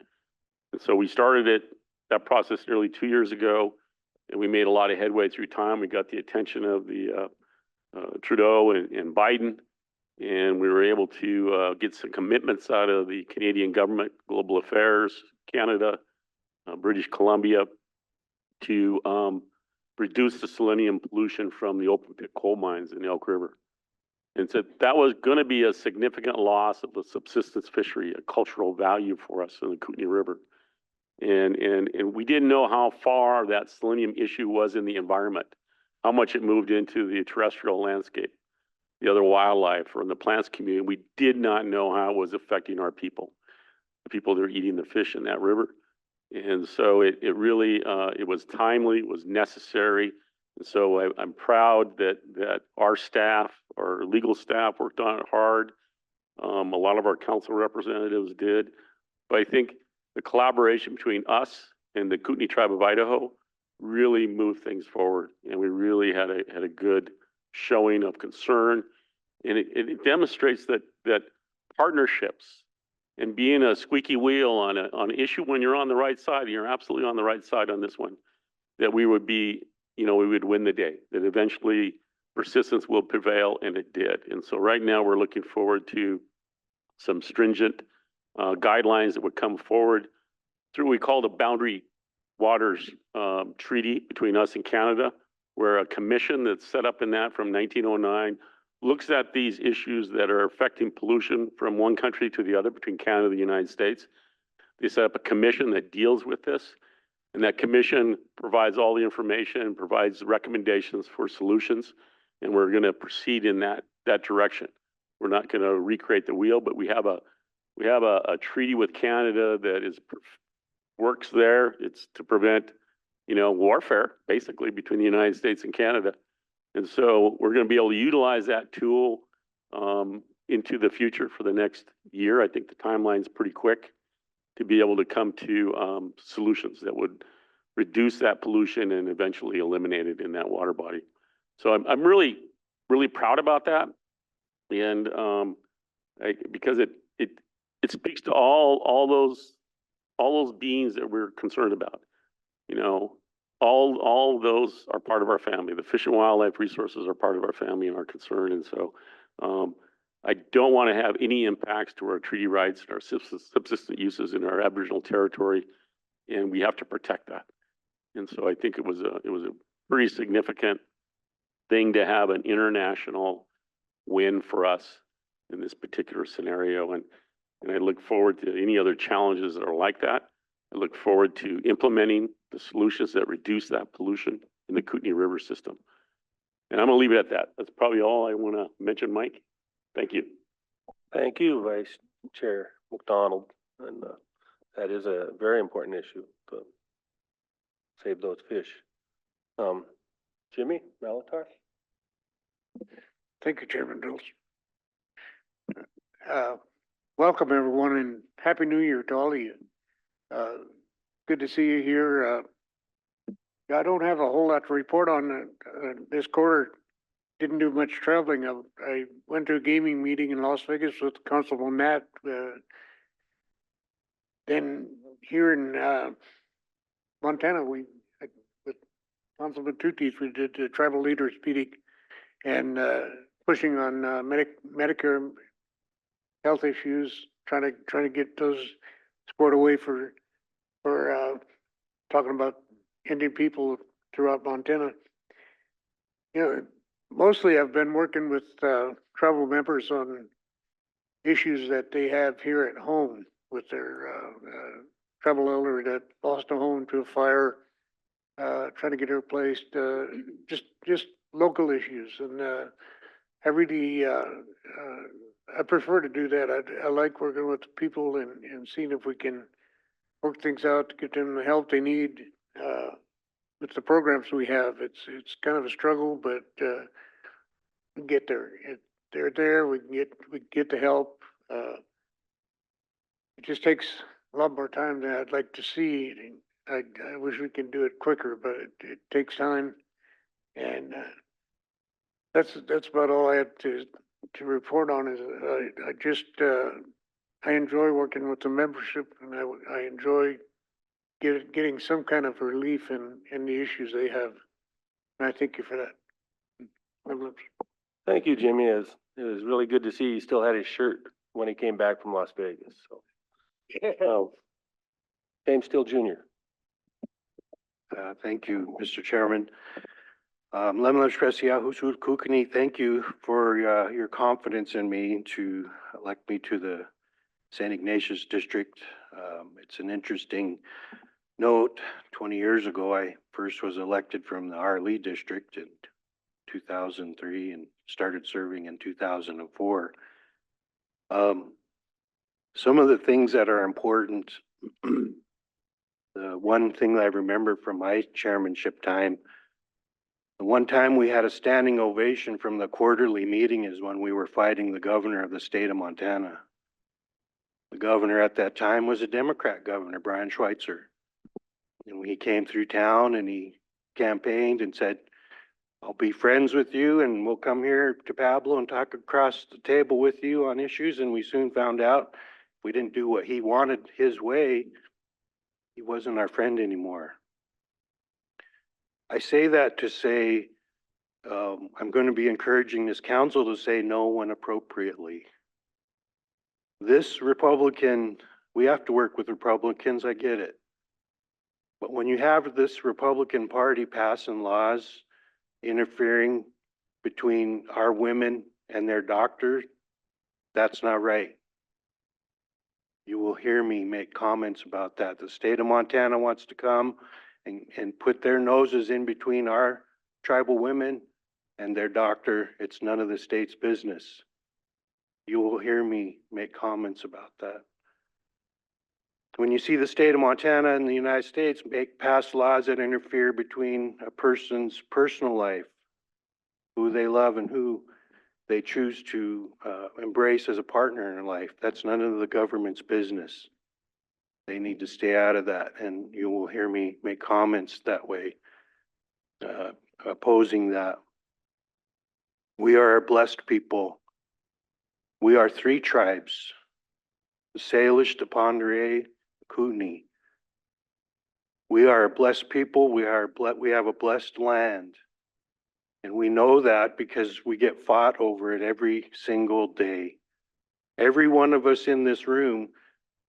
And so we started that process nearly 2 years ago, and we made a lot of headway through time. We got the attention of the Trudeau and Biden, and we were able to get some commitments out of the Canadian government, Global Affairs, Canada, British Columbia, to reduce the selenium pollution from the open pit coal mines in the Elk River. And so that was going to be a significant loss of the subsistence fishery, a cultural value for us in the Kootenai River. And we didn't know how far that selenium issue was in the environment, how much it moved into the terrestrial landscape, the other wildlife, or in the plants community. We did not know how it was affecting our people, the people that are eating the fish in that river. And so it really, it was timely, it was necessary. And so I'm proud that our staff, our legal staff worked on it hard. A lot of our council representatives did. But I think the collaboration between us and the Kootenai Tribe of Idaho really moved things forward. And we really had a good showing of concern. And it demonstrates that partnerships and being a squeaky wheel on an issue when you're on the right side, and you're absolutely on the right side on this one, that we would be, you know, we would win the day, that eventually persistence will prevail, and it did. And so right now we're looking forward to some stringent guidelines that would come forward through what we call the Boundary Waters Treaty between us and Canada, where a commission that's set up in that from 1909 looks at these issues that are affecting pollution from one country to the other between Canada and the United States. They set up a commission that deals with this, and that commission provides all the information, provides recommendations for solutions, and we're going to proceed in that direction. We're not going to recreate the wheel, but we have a treaty with Canada that works there. It's to prevent, you know, warfare basically between the United States and Canada. And so we're going to be able to utilize that tool into the future for the next year. I think the timeline's pretty quick to be able to come to solutions that would reduce that pollution and eventually eliminate it in that water body. So I'm really, really proud about that. And because it speaks to all those beings that we're concerned about, you know. All those are part of our family. The fish and wildlife resources are part of our family and our concern. And so I don't want to have any impacts to our treaty rights and our subsistent uses in our Aboriginal territory, and we have to protect that. And so I think it was a pretty significant thing to have an international win for us in this particular scenario. And I look forward to any other challenges that are like that. I look forward to implementing the solutions that reduce that pollution in the Kootenai River system. And I'm going to leave it at that. That's probably all I want to mention, Mike. Thank you. Thank you, Vice Chair McDonald. And that is a very important issue to save those fish. Jimmy Malatar? Thank you, Chairman Dills. Welcome, everyone, and Happy New Year to all of you. Good to see you here. I don't have a whole lot to report on this quarter. Didn't do much traveling. I went to a gaming meeting in Las Vegas with Councilman Matt. Then here in Montana, with Councilman Tutis, we did the tribal leaders meeting and pushing on Medicare health issues, trying to get those squared away for talking about Indian people throughout Montana. You know, mostly I've been working with tribal members on issues that they have here at home with their tribal elder that lost a home to a fire, trying to get her replaced, just local issues. And, I really, I prefer to do that. I like working with people and seeing if we can work things out to get them the help they need, with the programs we have. It's kind of a struggle, but, we get there. They're there, we can get the help. It just takes a lot more time than I'd like to see. I wish we could do it quicker, but it takes time. And, that's about all I had to report on. Is I just, I enjoy working with the membership, and I enjoy getting some kind of relief in the issues they have. And I thank you for that. Thank you, Jimmy. It was really good to see he still had his shirt when he came back from Las Vegas, so. James Steele Jr. Thank you, Mr. Chairman. Lemon Presiahu Kukani, thank you for your confidence in me to elect me to the St. Ignatius District. It's an interesting note. 20 years ago, I first was elected from the R. Lee District in 2003 and started serving in 2004. Some of the things that are important, the one thing that I remember from my chairmanship time, the one time we had a standing ovation from the quarterly meeting is when we were fighting the governor of the state of Montana. The governor at that time was a Democrat governor, Brian Schweitzer. And he came through town and he campaigned and said, I'll be friends with you and we'll come here to Pablo and talk across the table with you on issues. And we soon found out if we didn't do what he wanted his way, he wasn't our friend anymore. I say that to say, I'm going to be encouraging this council to say no when appropriately. This Republican, we have to work with Republicans, I get it. But when you have this Republican Party passing laws interfering between our women and their doctors, that's not right. You will hear me make comments about that. The state of Montana wants to come and put their noses in between our tribal women and their doctor. It's none of the state's business. You will hear me make comments about that. When you see the state of Montana and the United States pass laws that interfere between a person's personal life, who they love and who they choose to embrace as a partner in life, that's none of the government's business. They need to stay out of that, and you will hear me make comments that way, opposing that. We are a blessed people. We are 3 tribes, the Salish, the Pondere, the Kootenai. We are a blessed people. We have a blessed land. And we know that because we get fought over it every single day. Every one of us in this room,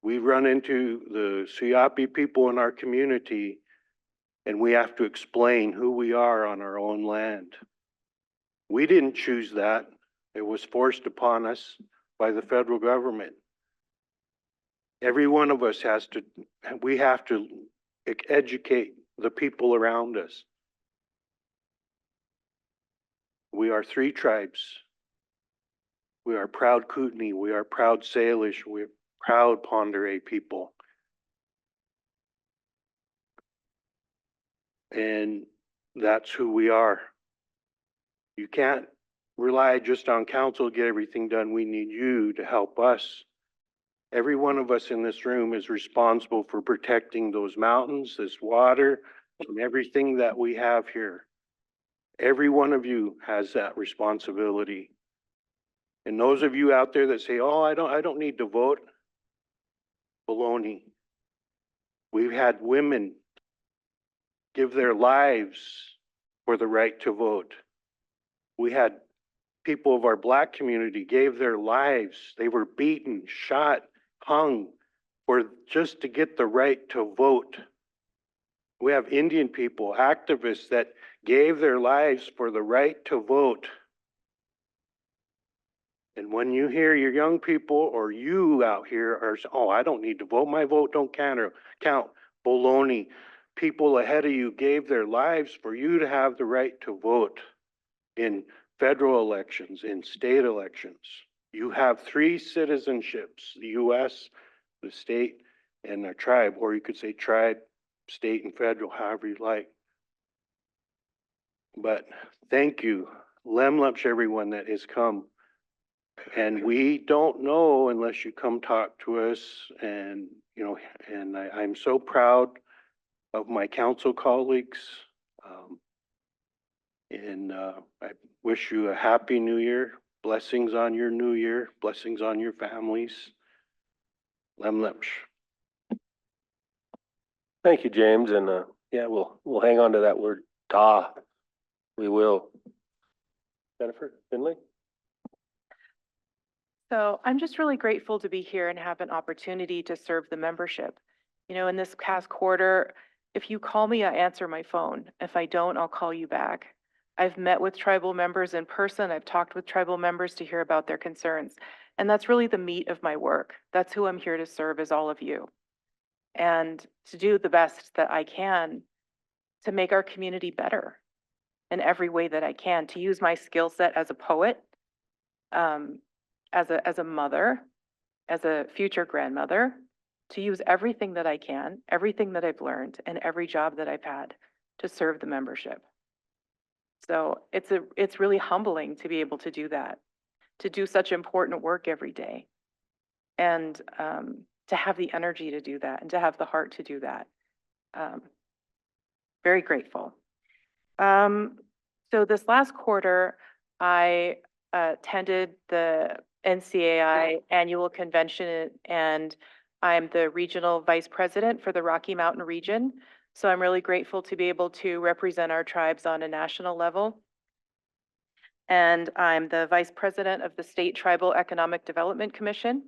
we run into the Suyapi people in our community, and we have to explain who we are on our own land. We didn't choose that. It was forced upon us by the federal government. Every one of us we have to educate the people around us. We are 3 tribes. We are proud Kootenai. We are proud Salish. We're proud Pondere people. And that's who we are. You can't rely just on council to get everything done. We need you to help us. Every one of us in this room is responsible for protecting those mountains, this water, and everything that we have here. Every one of you has that responsibility. And those of you out there that say, oh, I don't need to vote, baloney. We've had women give their lives for the right to vote. We had people of our Black community gave their lives. They were beaten, shot, hung for just to get the right to vote. We have Indian people, activists that gave their lives for the right to vote. And when you hear your young people or you out here are, oh, I don't need to vote, my vote don't count, baloney. People ahead of you gave their lives for you to have the right to vote in federal elections, in state elections. You have three citizenships, the US, the state, and a tribe, or you could say tribe, state, and federal, however you like. But thank you, lemlups, everyone that has come. And we don't know unless you come talk to us. And, you know, and I'm so proud of my council colleagues. I wish you a happy new year, blessings on your new year, blessings on your families. Lemlips. Thank you, James, and, yeah, we'll hang on to that word, ta. We will. Jennifer Finley? So I'm just really grateful to be here and have an opportunity to serve the membership. You know, in this past quarter, if you call me, I answer my phone. If I don't, I'll call you back. I've met with tribal members in person. I've talked with tribal members to hear about their concerns. And that's really the meat of my work. That's who I'm here to serve, is all of you. And to do the best that I can to make our community better in every way that I can, to use my skill set as a poet, as a mother, as a future grandmother, to use everything that I can, everything that I've learned, and every job that I've had to serve the membership. So it's really humbling to be able to do that, to do such important work every day, and to have the energy to do that, and to have the heart to do that. Very grateful. So this last quarter, I attended the NCAI annual convention, and I'm the regional vice president for the Rocky Mountain region. So I'm really grateful to be able to represent our tribes on a national level. And I'm the vice president of the State Tribal Economic Development Commission.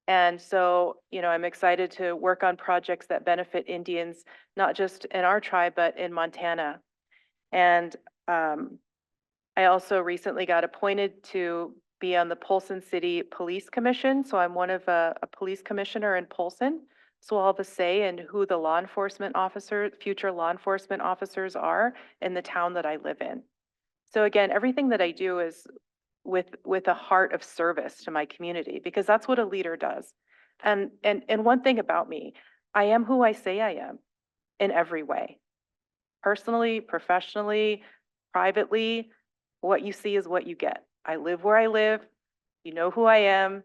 And so, you know, I'm excited to work on projects that benefit Indians, not just in our tribe, but in Montana. And I also recently got appointed to be on the Polson City Police Commission. So I'm one of a police commissioner in Polson. So I'll have a say in who the law enforcement officer, future law enforcement officers are in the town that I live in. So again, everything that I do is with a heart of service to my community, because that's what a leader does. And one thing about me, I am who I say I am in every way. Personally, professionally, privately, what you see is what you get. I live where I live. You know who I am.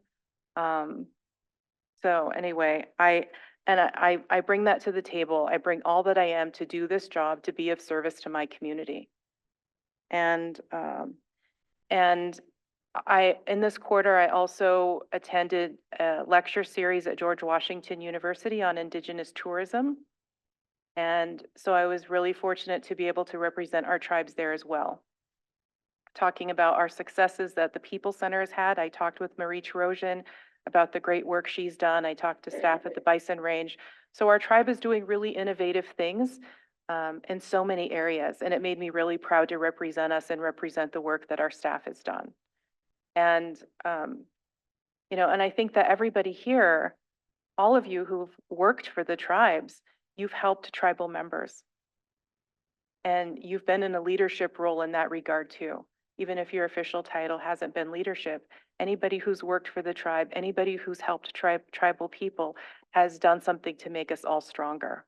So anyway, I bring that to the table. I bring all that I am to do this job, to be of service to my community. And in this quarter, I also attended a lecture series at George Washington University on Indigenous tourism. And so I was really fortunate to be able to represent our tribes there as well. Talking about our successes that the People Center has had. I talked with Marie Chirosian about the great work she's done. I talked to staff at the Bison Range. So our tribe is doing really innovative things in so many areas. And it made me really proud to represent us and represent the work that our staff has done. And, you know, and I think that everybody here, all of you who've worked for the tribes, you've helped tribal members. And you've been in a leadership role in that regard too. Even if your official title hasn't been leadership, anybody who's worked for the tribe, anybody who's helped tribal people has done something to make us all stronger.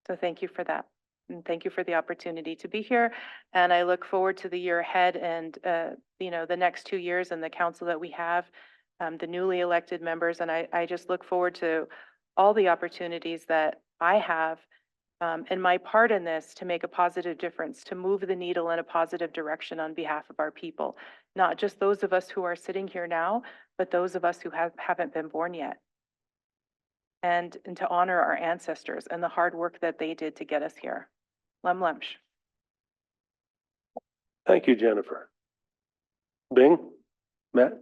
So thank you for that. And thank you for the opportunity to be here. And I look forward to the year ahead and, you know, the next 2 years and the council that we have, the newly elected members. And I just look forward to all the opportunities that I have and my part in this to make a positive difference, to move the needle in a positive direction on behalf of our people. Not just those of us who are sitting here now, but those of us who haven't been born yet. And to honor our ancestors and the hard work that they did to get us here. Lemlemsh. Thank you, Jennifer. Bing? Matt?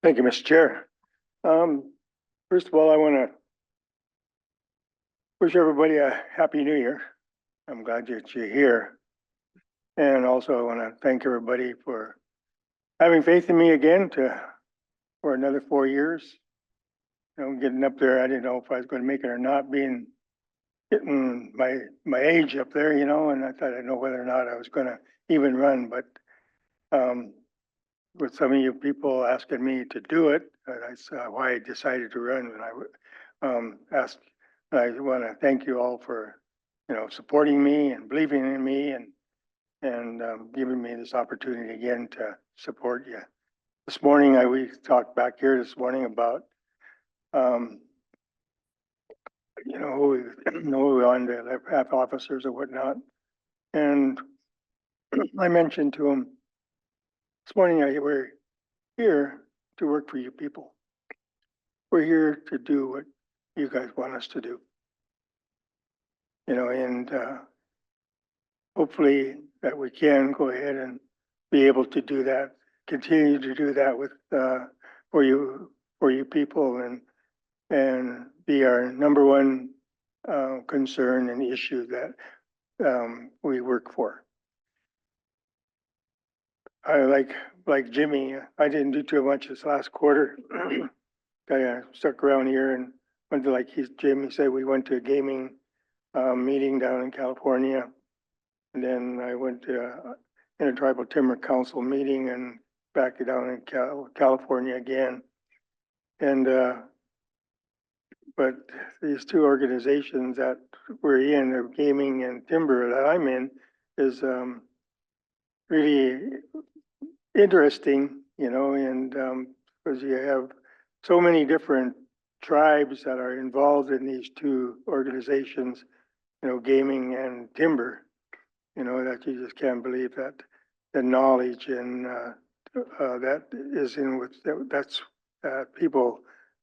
Thank you, Mr. Chair. First of all, I want to wish everybody a happy new year. I'm glad that you're here. And also I want to thank everybody for having faith in me again for another 4 years. You know, getting up there, I didn't know if I was going to make it or not, hitting my age up there, you know, and I thought I know whether or not I was going to even run, but with some of you people asking me to do it, that's why I decided to run. And I asked, I want to thank you all for, you know, supporting me and believing in me and giving me this opportunity again to support you. This morning, we talked back here this morning about, you know, who we wanted to have officers or whatnot. And I mentioned to him this morning, we're here to work for you people. We're here to do what you guys want us to do. You know, and hopefully that we can go ahead and be able to do that, continue to do that with for you people and be our number one concern and issue that we work for. I like Jimmy, I didn't do too much this last quarter. I stuck around here and went to, like Jimmy said, we went to a gaming meeting down in California. And then I went to Intertribal Timber Council meeting and back down in California again. And but these two organizations that we're in, the gaming and timber that I'm in, is really interesting, you know, and because you have so many different tribes that are involved in these two organizations, you know, gaming and timber, you know, that you just can't believe that the knowledge and that is in with that's people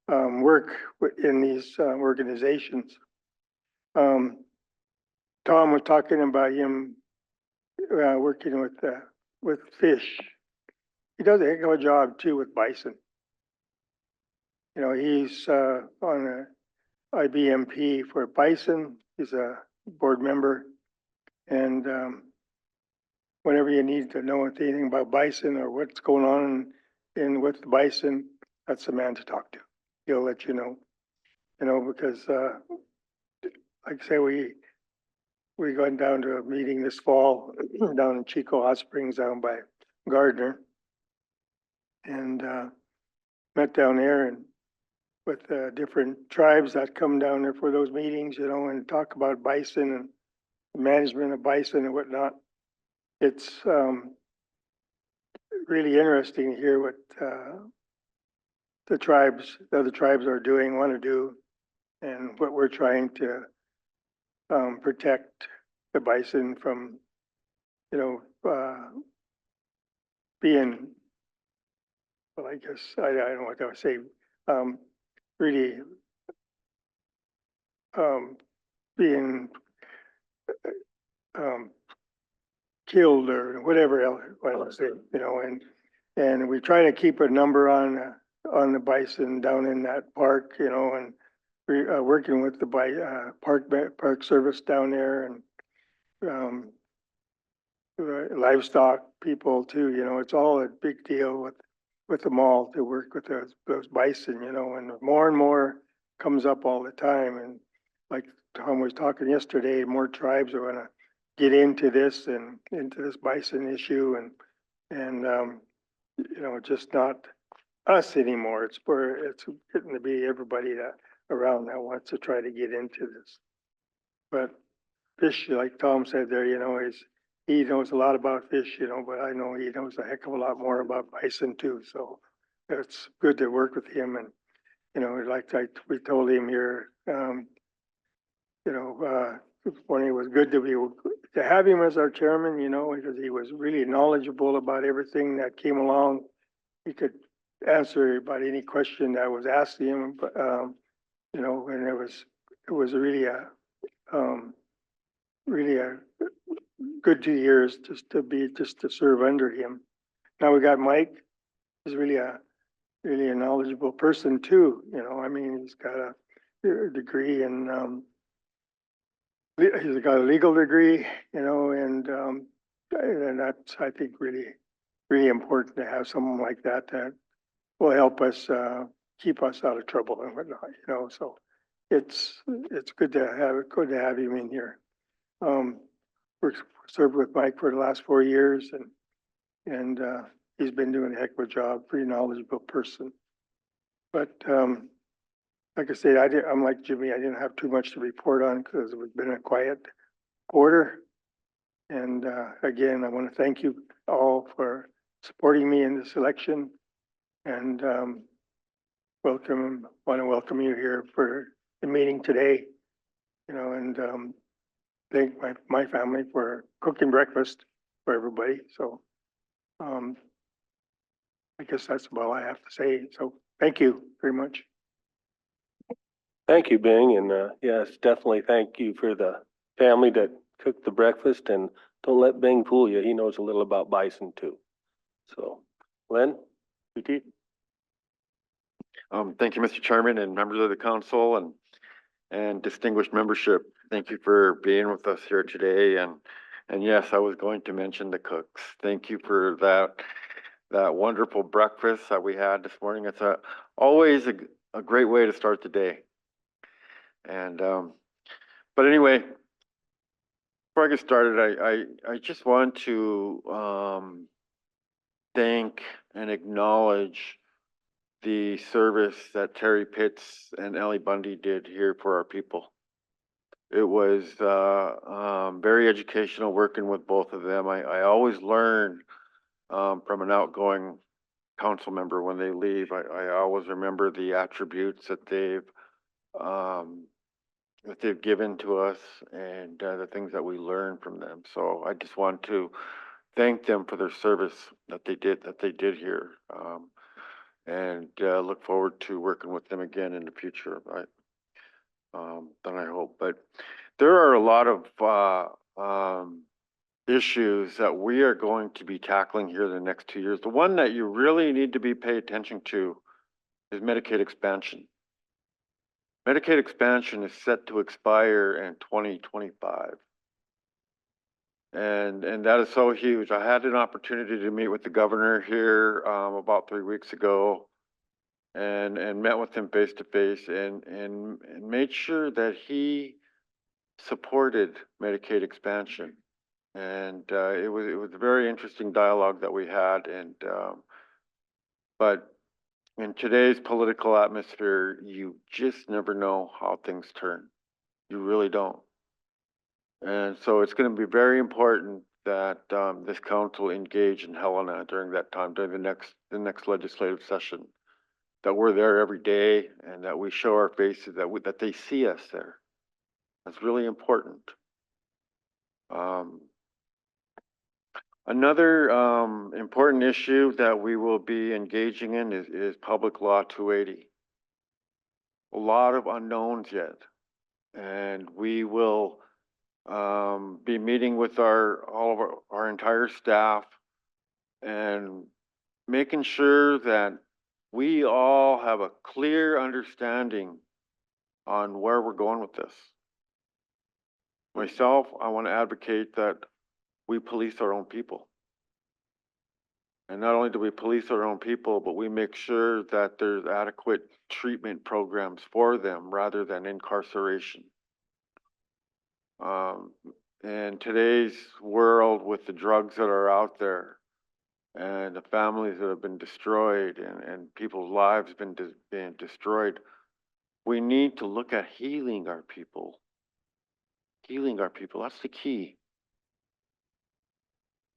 work in these organizations. Tom was talking about him working with fish. He does a heck of a job too with bison. You know, he's on a IBMP for bison. He's a board member, and whenever you need to know anything about bison or what's going on in with the bison, that's the man to talk to. He'll let you know, because like I say, we going down to a meeting this fall down in Chico Hot Springs down by Gardner, and met down there and with different tribes that come down there for those meetings, you know, and talk about bison and the management of bison and whatnot. It's really interesting to hear what the other tribes are doing, want to do, and what we're trying to protect the bison from, you know, being, well, I guess, I don't know what I would say, really being killed or whatever else I would say, you know, and we try to keep a number on the bison down in that park, you know, and we working with the park service down there and livestock people too, you know. It's all a big deal with them all to work with those bison, you know, and more comes up all the time. And like Tom was talking yesterday, more tribes are gonna get into this and into this bison issue and you know, just not us anymore. It's getting to be everybody around that wants to try to get into this. But fish, like Tom said there, you know, he knows a lot about fish, you know, but I know he knows a heck of a lot more about bison too. So it's good to work with him. And, you know, we told him here, you know, when it was good to have him as our chairman, you know, because he was really knowledgeable about everything that came along. He could answer about any question that was asked him, but, you know, and it was really a good 2 years just to serve under him. Now we got Mike. He's really a knowledgeable person too. You know, I mean, he's got a degree in he's got a legal degree, you know, and And that's, I think, really important to have someone like that that will help us, keep us out of trouble and whatnot, so it's good to have him in here. We've served with Mike for the last 4 years and he's been doing a heck of a job, pretty knowledgeable person. But, like I said, I'm like Jimmy, I didn't have too much to report on because it was been a quiet quarter. And, again, I want to thank you all for supporting me in this election and, want to welcome you here for the meeting today, and, thank my family for cooking breakfast for everybody. So, I guess that's about all I have to say. So thank you very much. Thank you, Bing, and yes, definitely thank you for the family that cooked the breakfast, and don't let Bing fool you. He knows a little about bison too. So, Len? PT. Thank you, Mr. Chairman and members of the council and distinguished membership. Thank you for being with us here today. And yes, I was going to mention the cooks. Thank you for that wonderful breakfast that we had this morning. It's always a great way to start the day. And, but anyway, before I get started, I just want to, thank and acknowledge the service that Terry Pitts and Ellie Bundy did here for our people. It was very educational working with both of them. I always learn from an outgoing council member when they leave. I always remember the attributes that they've given to us and the things that we learn from them. So I just want to thank them for their service that they did here. And look forward to working with them again in the future. Then I hope. But there are a lot of issues that we are going to be tackling here in the next 2 years. The one that you really need to be paying attention to is Medicaid expansion. Medicaid expansion is set to expire in 2025. And that is so huge. I had an opportunity to meet with the governor here about 3 weeks ago and met with him face to face and made sure that he supported Medicaid expansion. And it was a very interesting dialogue that we had. And but in today's political atmosphere, you just never know how things turn. You really don't. And so it's going to be very important that this council engage in Helena during that time, during the next legislative session, that we're there every day and that we show our faces, that they see us there. That's really important. Another important issue that we will be engaging in is Public Law 280. A lot of unknowns yet, and we will be meeting with all of our entire staff and making sure that we all have a clear understanding on where we're going with this. Myself, I want to advocate that we police our own people. And not only do we police our own people, but we make sure that there's adequate treatment programs for them rather than incarceration. In today's world, with the drugs that are out there and the families that have been destroyed and people's lives being destroyed, we need to look at healing our people. Healing our people, that's the key.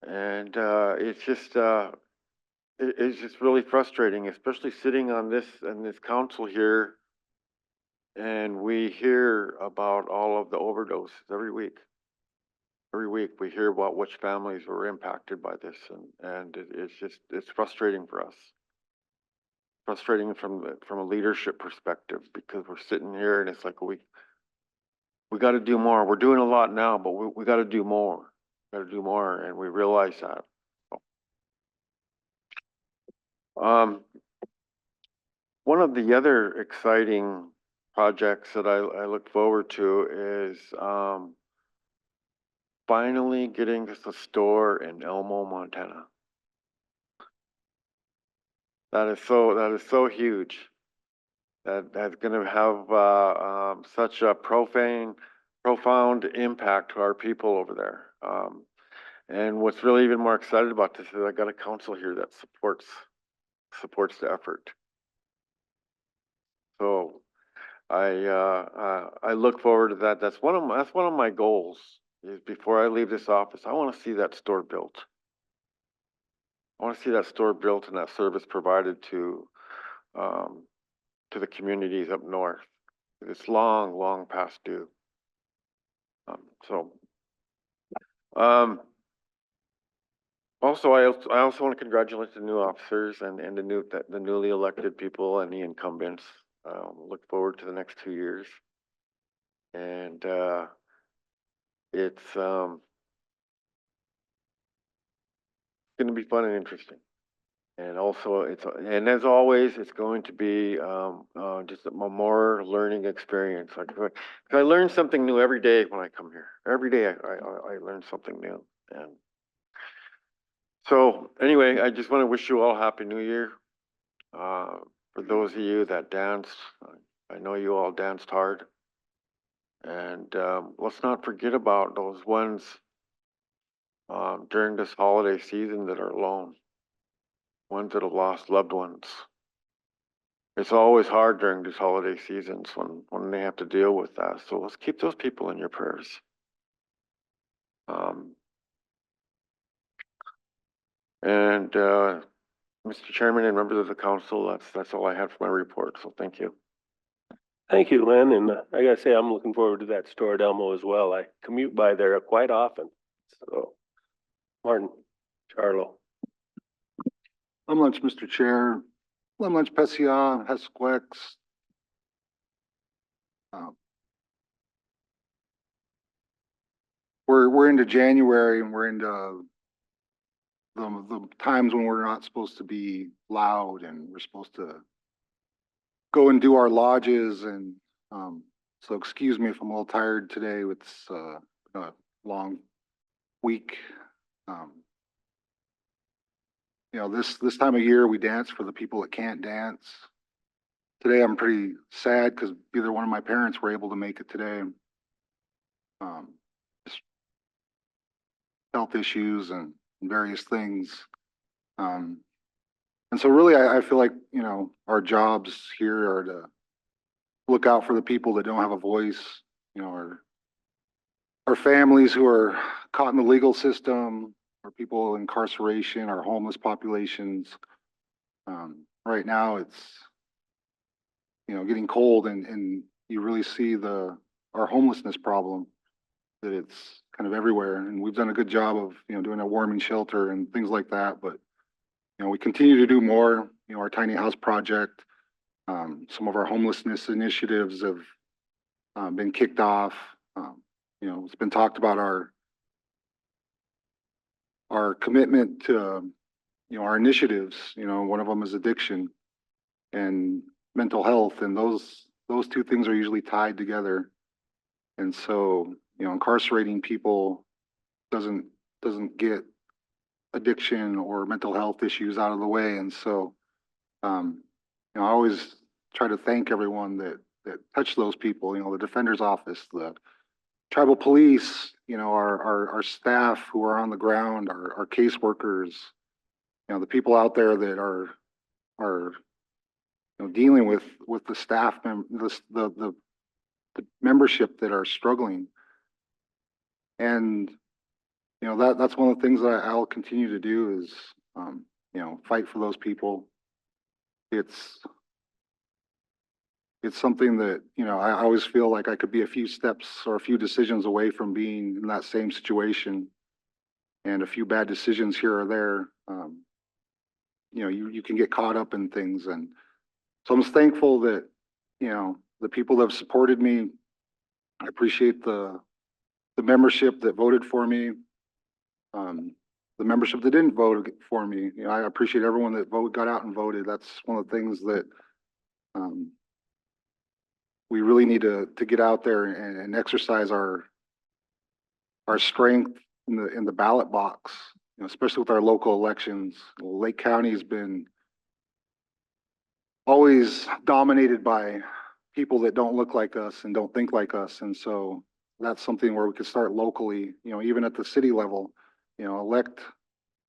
And it's just really frustrating, especially sitting on this council here, and we hear about all of the overdoses every week. Every week we hear about which families were impacted by this, and it's frustrating for us. Frustrating from a leadership perspective, because we're sitting here and it's like we got to do more. We're doing a lot now, but we got to do more. Got to do more, and we realize that. One of the other exciting projects that I look forward to is finally getting us a store in Elmo, Montana. That is so huge. That's gonna have, such a profound impact to our people over there. And what's really even more excited about this is I got a council here that supports the effort. So I look forward to that. That's one of my goals is before I leave this office, I want to see that store built. I want to see that store built and that service provided to the communities up north. It's long past due. Also, I also want to congratulate the new officers and the newly elected people and the incumbents. Look forward to the next 2 years. And it's going to be fun and interesting. And also, and as always, it's going to be just a more learning experience. Like, I learn something new every day when I come here. Every day I learn something new. And so anyway, I just want to wish you all a Happy New Year. For those of you that danced, I know you all danced hard. And let's not forget about those ones during this holiday season that are alone. Ones that have lost loved ones. It's always hard during these holiday seasons when they have to deal with that. So let's keep those people in your prayers. And Mr. Chairman and members of the council, that's all I have for my report. So thank you. Thank you, Lynn, and I gotta say, I'm looking forward to that store at Elmo as well. I commute by there quite often. So, Martin, Charlo. Lunch, Mr. Chair. Lunch, Pesia, Hesquex. We're into January and we're into the times when we're not supposed to be loud and we're supposed to go and do our lodges and so excuse me if I'm a little tired today with a long week. You know, this time of year we dance for the people that can't dance. Today I'm pretty sad because either one of my parents were able to make it today. Just health issues and various things. And so really I feel like, you know, our jobs here are to look out for the people that don't have a voice, you know, our families who are caught in the legal system, our people in incarceration, our homeless populations. Right now it's, you know, getting cold and you really see our homelessness problem, that it's kind of everywhere. And we've done a good job of, you know, doing a warming shelter and things like that. But, you know, we continue to do more, you know, our tiny house project, some of our homelessness initiatives have been kicked off. You know, it's been talked about our commitment to, you know, our initiatives. You know, one of them is addiction and mental health, and those two things are usually tied together. And so, you know, incarcerating people doesn't get addiction or mental health issues out of the way. And so, you know, I always try to thank everyone that touched those people. You know, the defender's office, the tribal police, you know, our staff who are on the ground, our caseworkers, you know, the people out there that are you know, dealing with the staff the membership that are struggling. And you know, that's one of the things that I'll continue to do is you know, fight for those people. It's something that, you know, I always feel like I could be a few steps or a few decisions away from being in that same situation, and a few bad decisions here or there. You know, you can get caught up in things. And so I'm just thankful that, you know, the people that have supported me, I appreciate the membership that voted for me, the membership that didn't vote for me. You know, I appreciate everyone that got out and voted. That's one of the things that we really need to get out there and exercise our our strength in the ballot box, you know, especially with our local elections. Lake County has been always dominated by people that don't look like us and don't think like us. And so that's something where we could start locally, you know, even at the city level, you know, elect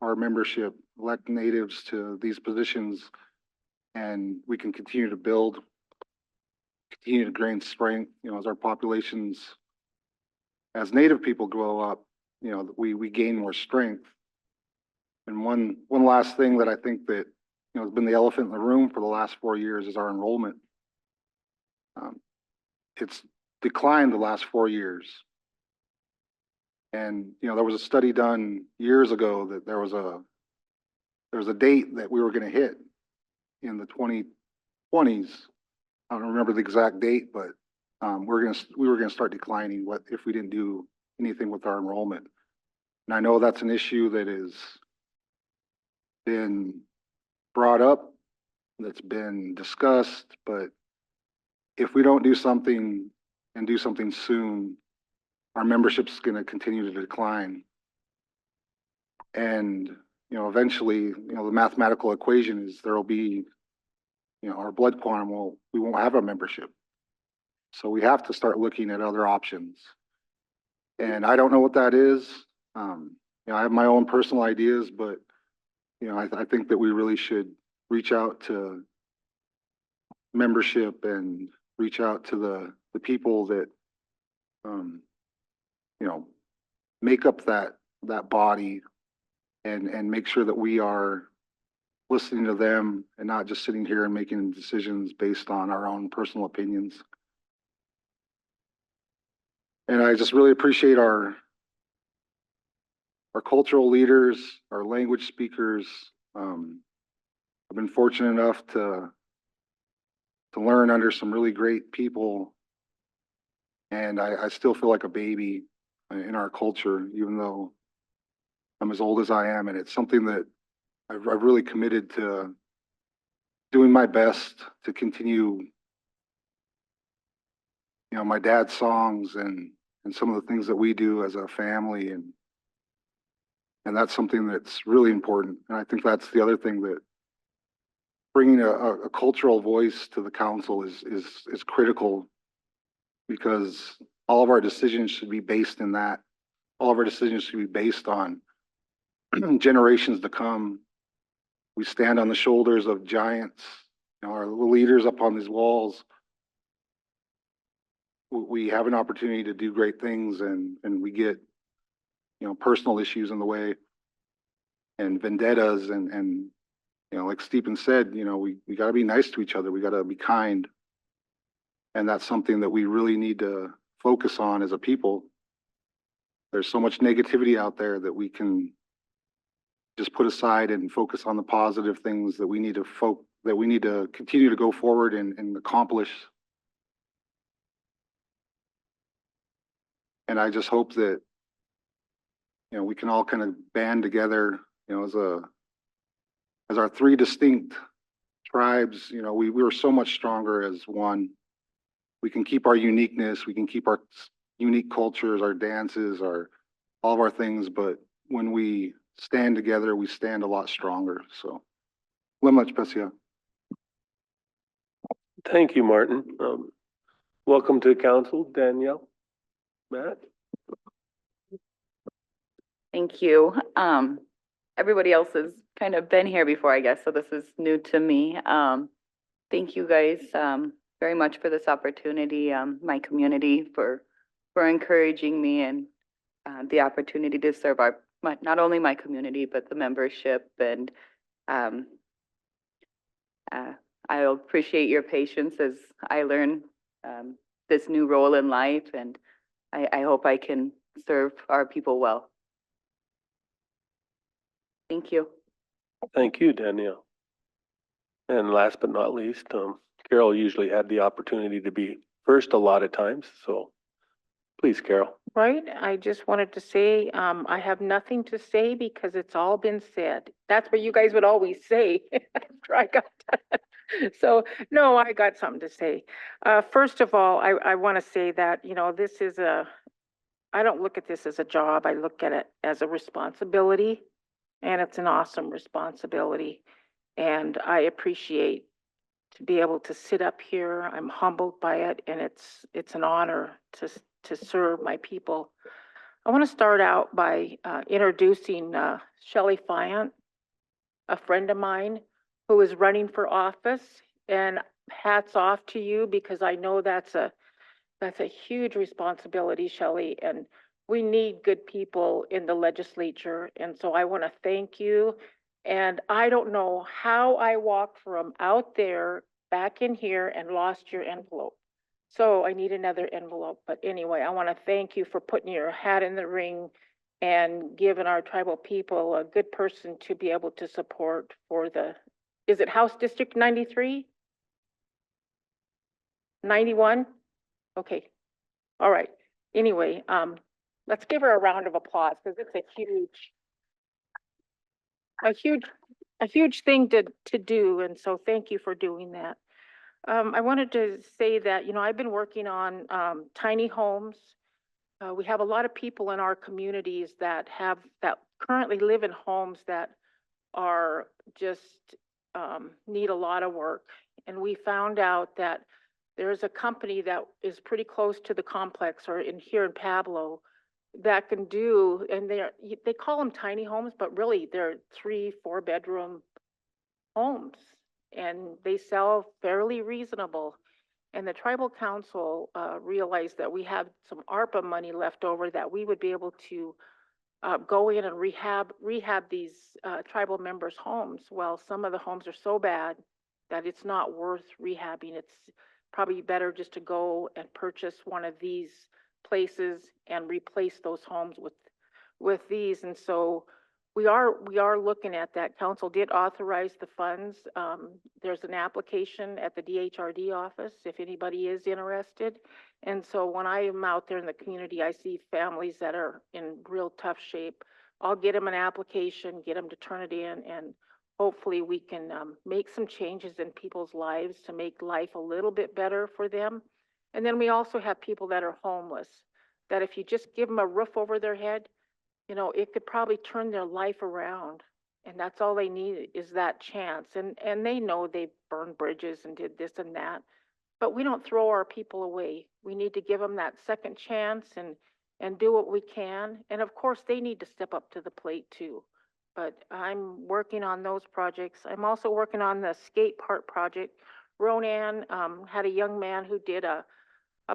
our membership, elect natives to these positions, and we can continue to build, continue to gain strength, you know, as our populations, as native people grow up, you know, we gain more strength. And one last thing that I think that, you know, has been the elephant in the room for the last 4 years is our enrollment. It's declined the last 4 years. And, you know, there was a study done years ago that there was a date that we were going to hit in the 2020s. I don't remember the exact date, but we were going to start declining if we didn't do anything with our enrollment. And I know that's an issue that has been brought up, that's been discussed, but if we don't do something and do something soon, our membership's going to continue to decline. And, you know, eventually, you know, the mathematical equation is there'll be, you know, our blood quantum we won't have a membership. So we have to start looking at other options. And I don't know what that is. You know, I have my own personal ideas, but, you know, I think that we really should reach out to membership and reach out to the people that, you know, make up that body and make sure that we are listening to them and not just sitting here and making decisions based on our own personal opinions. And I just really appreciate our cultural leaders, our language speakers. I've been fortunate enough to learn under some really great people, and I still feel like a baby in our culture, even though I'm as old as I am. And it's something that I've really committed to doing my best to continue, you know, my dad's songs and some of the things that we do as a family. And that's something that's really important. And I think that's the other thing, that bringing a cultural voice to the council is critical, because all of our decisions should be based in that. All of our decisions should be based on generations to come. We stand on the shoulders of giants, you know, our leaders up on these walls. We have an opportunity to do great things, and we get, you know, personal issues in the way and vendettas and you know, like Stephen said, you know, we got to be nice to each other. We got to be kind. And that's something that we really need to focus on as a people. There's so much negativity out there that we can just put aside and focus on the positive things that we need to continue to go forward and accomplish. And I just hope that, you know, we can all kind of band together, you know, as our three distinct tribes. You know, we were so much stronger as one. We can keep our uniqueness, we can keep our unique cultures, our dances, all of our things, but when we stand together, we stand a lot stronger. So, much Pesia. Thank you, Martin. Welcome to council, Danielle. Matt? Thank you. Everybody else has kind of been here before, I guess, so this is new to me. Thank you guys very much for this opportunity, my community for encouraging me, and the opportunity to serve not only my community, but the membership. And I appreciate your patience as I learn this new role in life, and I hope I can serve our people well. Thank you. Thank you, Danielle. And last but not least, Carol usually had the opportunity to be first a lot of times, so please, Carol. Right, I just wanted to say, I have nothing to say because it's all been said. That's what you guys would always say after I got done. So, no, I got something to say. First of all, I want to say that, you know, this is I don't look at this as a job. I look at it as a responsibility, and it's an awesome responsibility. And I appreciate to be able to sit up here. I'm humbled by it, and it's an honor to serve my people. I want to start out by introducing Shelley Fiant, a friend of mine who is running for office. And hats off to you, because I know that's a huge responsibility, Shelley, and we need good people in the legislature. And so I want to thank you. And I don't know how I walked from out there back in here and lost your envelope. So I need another envelope. But anyway, I want to thank you for putting your hat in the ring and giving our tribal people a good person to be able to support for the, is it House District 93? 91? Okay. All right. Anyway, let's give her a round of applause, because it's a huge thing to do. And so thank you for doing that. I wanted to say that, you know, I've been working on tiny homes. We have a lot of people in our communities that currently live in homes that are just need a lot of work. And we found out that there's a company that is pretty close to the complex, or here in Pablo, that can do, and they call them tiny homes, but really they're 3-4 bedroom homes, and they sell fairly reasonable. And the tribal council realized that we have some ARPA money left over that we would be able to go in and rehab these tribal members' homes. Well, some of the homes are so bad that it's not worth rehabbing. It's probably better just to go and purchase one of these places and replace those homes with these. And so we are looking at that. Council did authorize the funds. There's an application at the DHRD office if anybody is interested. And so when I am out there in the community, I see families that are in real tough shape. I'll get them an application, get them to turn it in, and hopefully we can make some changes in people's lives to make life a little bit better for them. And then we also have people that are homeless, that if you just give them a roof over their head, you know, it could probably turn their life around. And that's all they need, is that chance. And they know they've burned bridges and did this and that, but we don't throw our people away. We need to give them that second chance and do what we can. And of course, they need to step up to the plate too. But I'm working on those projects. I'm also working on the skate park project. Ronan had a young man who did a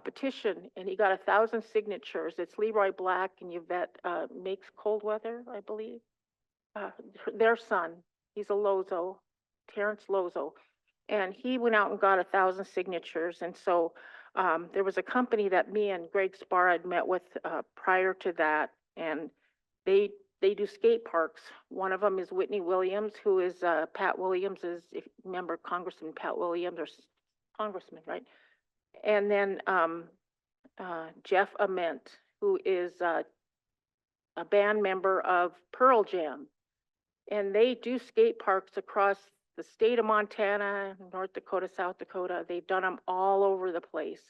petition, and he got 1,000 signatures. It's Leroy Black and Yvette Makes Cold Weather, I believe. Their son, he's a Lozo, Terrence Lozo. And he went out and got 1,000 signatures. And so there was a company that me and Greg Spar had met with prior to that, and they do skate parks. One of them is Whitney Williams, who is Pat Williams's, if you remember Congressman Pat Williams, or Congressman, right? And then Jeff Ament, who is a band member of Pearl Jam. And they do skate parks across the state of Montana, North Dakota, South Dakota. They've done them all over the place.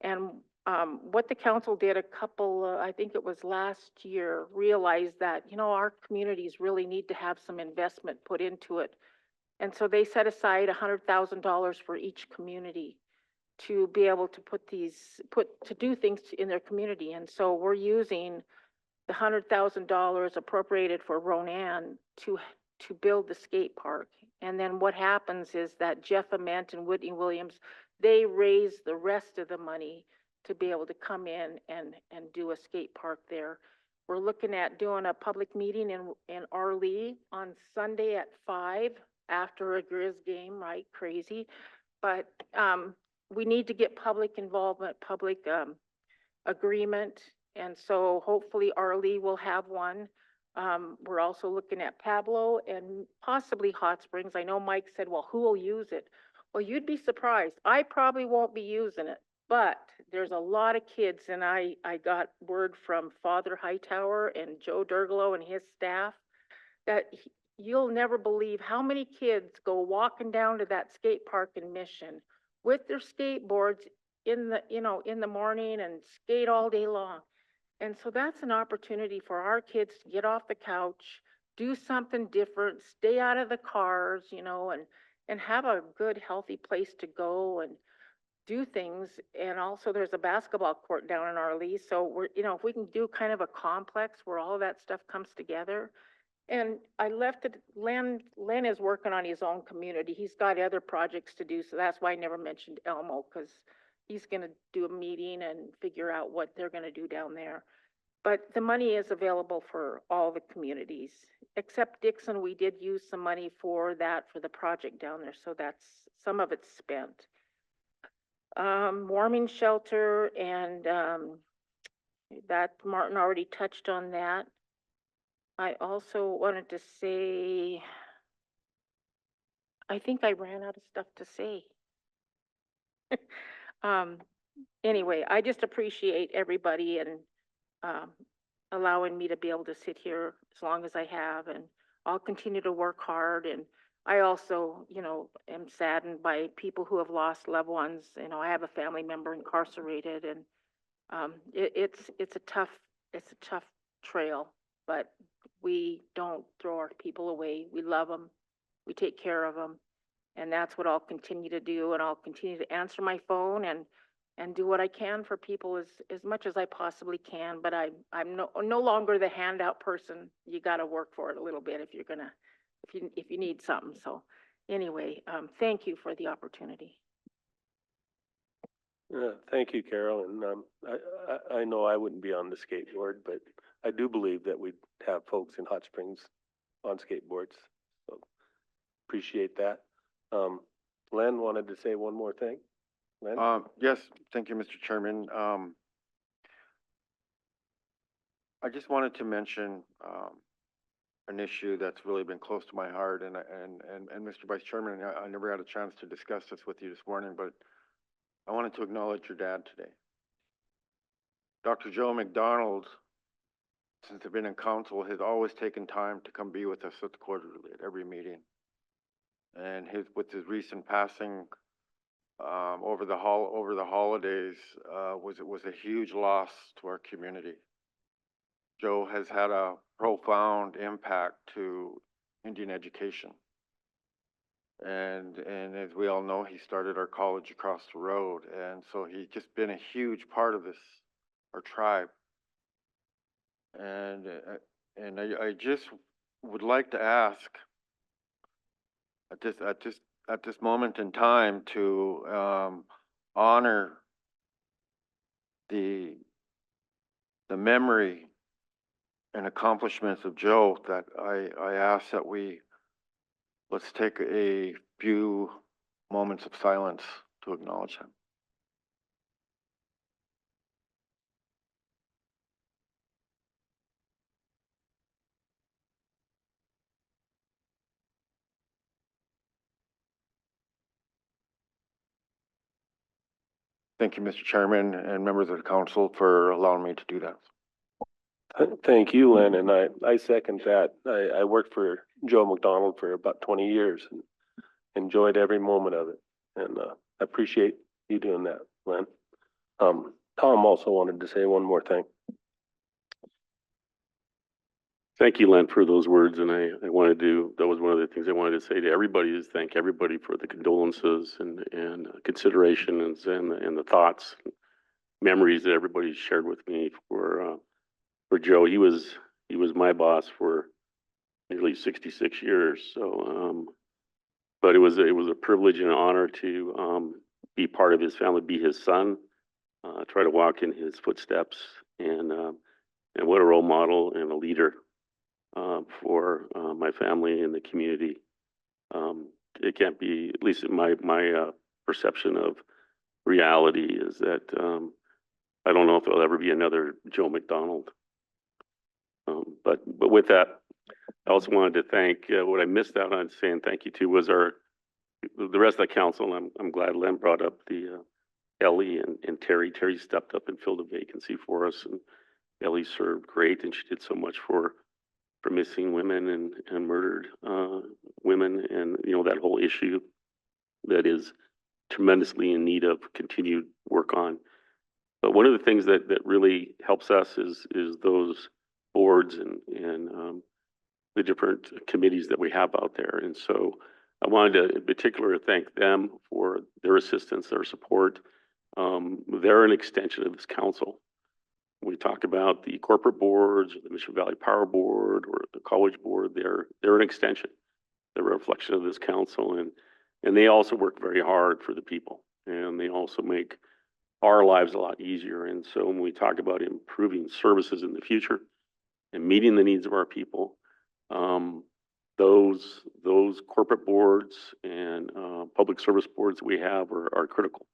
And what the council did I think it was last year, realized that, you know, our communities really need to have some investment put into it. And so they set aside $100,000 for each community to be able to to do things in their community. And so we're using the $100,000 appropriated for Ronan to build the skate park. And then what happens is that Jeff Ament and Whitney Williams, they raise the rest of the money to be able to come in and do a skate park there. We're looking at doing a public meeting in Arlee on Sunday at 5 after a Grizz game, right? Crazy. But we need to get public involvement, public agreement. And so hopefully Arlee will have one. We're also looking at Pablo and possibly Hot Springs. I know Mike said, well, who will use it? Well, you'd be surprised. I probably won't be using it, but there's a lot of kids, and I got word from Father Hightower and Joe Derglo and his staff that you'll never believe how many kids go walking down to that skate park in Mission with their skateboards in the morning and skate all day long. And so that's an opportunity for our kids to get off the couch, do something different, stay out of the cars, you know, and have a good, healthy place to go and do things. And also there's a basketball court down in our lease. So we're, you know, if we can do kind of a complex where all of that stuff comes together. And I left it, Len is working on his own community. He's got other projects to do. So that's why I never mentioned Elmo, because he's going to do a meeting and figure out what they're going to do down there. But the money is available for all the communities, except Dixon. We did use some money for that, for the project down there. So that's, some of it's spent. Warming shelter, and that Martin already touched on that. I also wanted to say, I think I ran out of stuff to say. Anyway, I just appreciate everybody and allowing me to be able to sit here as long as I have, and I'll continue to work hard. And I also, you know, am saddened by people who have lost loved ones. You know, I have a family member incarcerated, and it's a tough trail, but we don't throw our people away. We love them. We take care of them. And that's what I'll continue to do. And I'll continue to answer my phone and do what I can for people as much as I possibly can. But I'm no longer the handout person. You got to work for it a little bit if you're gonna, if you need something. So anyway, thank you for the opportunity. Thank you, Carol. And I know I wouldn't be on the skateboard, but I do believe that we'd have folks in Hot Springs on skateboards. So appreciate that. Len wanted to say one more thing. Len? Yes, thank you, Mr. Chairman. I just wanted to mention, an issue that's really been close to my heart, and Mr. Vice Chairman, I never had a chance to discuss this with you this morning, but I wanted to acknowledge your dad today. Dr. Joe McDonald, since I've been in council, has always taken time to come be with us at the quarterly at every meeting. And with his recent passing over the holidays, was a huge loss to our community. Joe has had a profound impact to Indian education. And as we all know, he started our college across the road. And so he's just been a huge part of our tribe. And I just would like to ask at this moment in time to honor the memory and accomplishments of Joe, that I ask that let's take a few moments of silence to acknowledge him. Thank you, Mr. Chairman and members of the council, for allowing me to do that. Thank you, Len, and I second that. I worked for Joe McDonald for about 20 years and enjoyed every moment of it. And I appreciate you doing that, Len. Tom also wanted to say one more thing. Thank you, Len, for those words. And I wanted to, that was one of the things I wanted to say to everybody, is thank everybody for the condolences and considerations and the thoughts, memories that everybody shared with me for Joe. He was my boss for nearly 66 years. So, but it was a privilege and an honor to be part of his family, be his son, try to walk in his footsteps, and what a role model and a leader for my family and the community. It can't be, at least in my perception of reality, is that I don't know if there'll ever be another Joe McDonald. But with that, I also wanted to thank, what I missed out on saying thank you to was the rest of the council. And I'm glad Len brought up the Ellie and Terry. Terry stepped up and filled a vacancy for us, and Ellie served great, and she did so much for missing women and murdered women, and you know, that whole issue that is tremendously in need of continued work on. But one of the things that really helps us is those boards and the different committees that we have out there. And so I wanted to in particular thank them for their assistance, their support. They're an extension of this council. We talk about the corporate boards, or the Mission Valley Power Board, or the college board. They're an extension. They're a reflection of this council, and they also work very hard for the people, and they also make our lives a lot easier. And so when we talk about improving services in the future and meeting the needs of our people, those corporate boards and public service boards that we have are critical.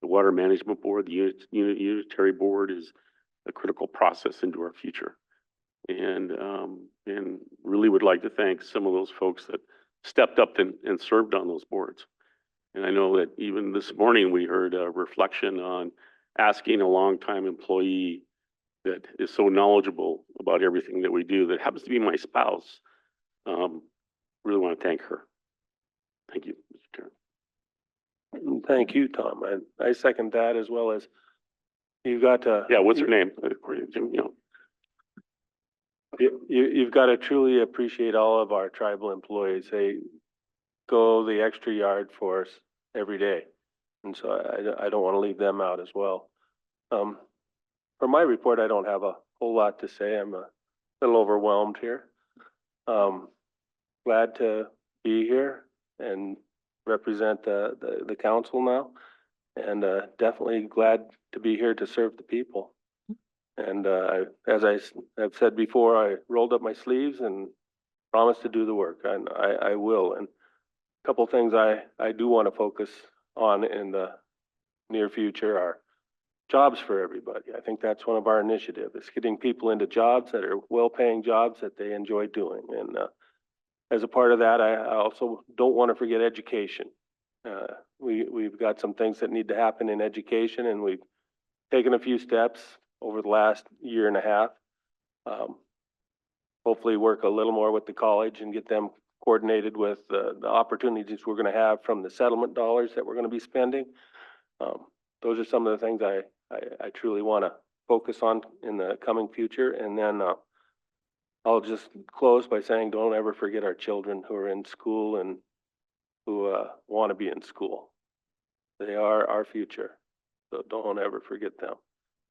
The Water Management Board, the Unitary Board is a critical process into our future. And really would like to thank some of those folks that stepped up and served on those boards. And I know that even this morning we heard a reflection on asking a longtime employee that is so knowledgeable about everything that we do, that happens to be my spouse. Really want to thank her. Thank you, Mr. Chair. Thank you, Tom. I second that, as well as you've got to. Yeah, what's her name? You've got to truly appreciate all of our tribal employees. They go the extra yard for us every day. And so I don't want to leave them out as well. For my report, I don't have a whole lot to say. I'm a little overwhelmed here. Glad to be here and represent the council now. And definitely glad to be here to serve the people. And as I have said before, I rolled up my sleeves and promised to do the work, and I will. And a couple things I do want to focus on in the near future are jobs for everybody. I think that's one of our initiatives, is getting people into jobs that are well-paying jobs that they enjoy doing. And as a part of that, I also don't want to forget education. We've got some things that need to happen in education, and we've taken a few steps over the last year and a half. Hopefully work a little more with the college and get them coordinated with the opportunities we're going to have from the settlement dollars that we're going to be spending. Those are some of the things I truly want to focus on in the coming future. And then I'll just close by saying, don't ever forget our children who are in school and who want to be in school. They are our future, so don't ever forget them.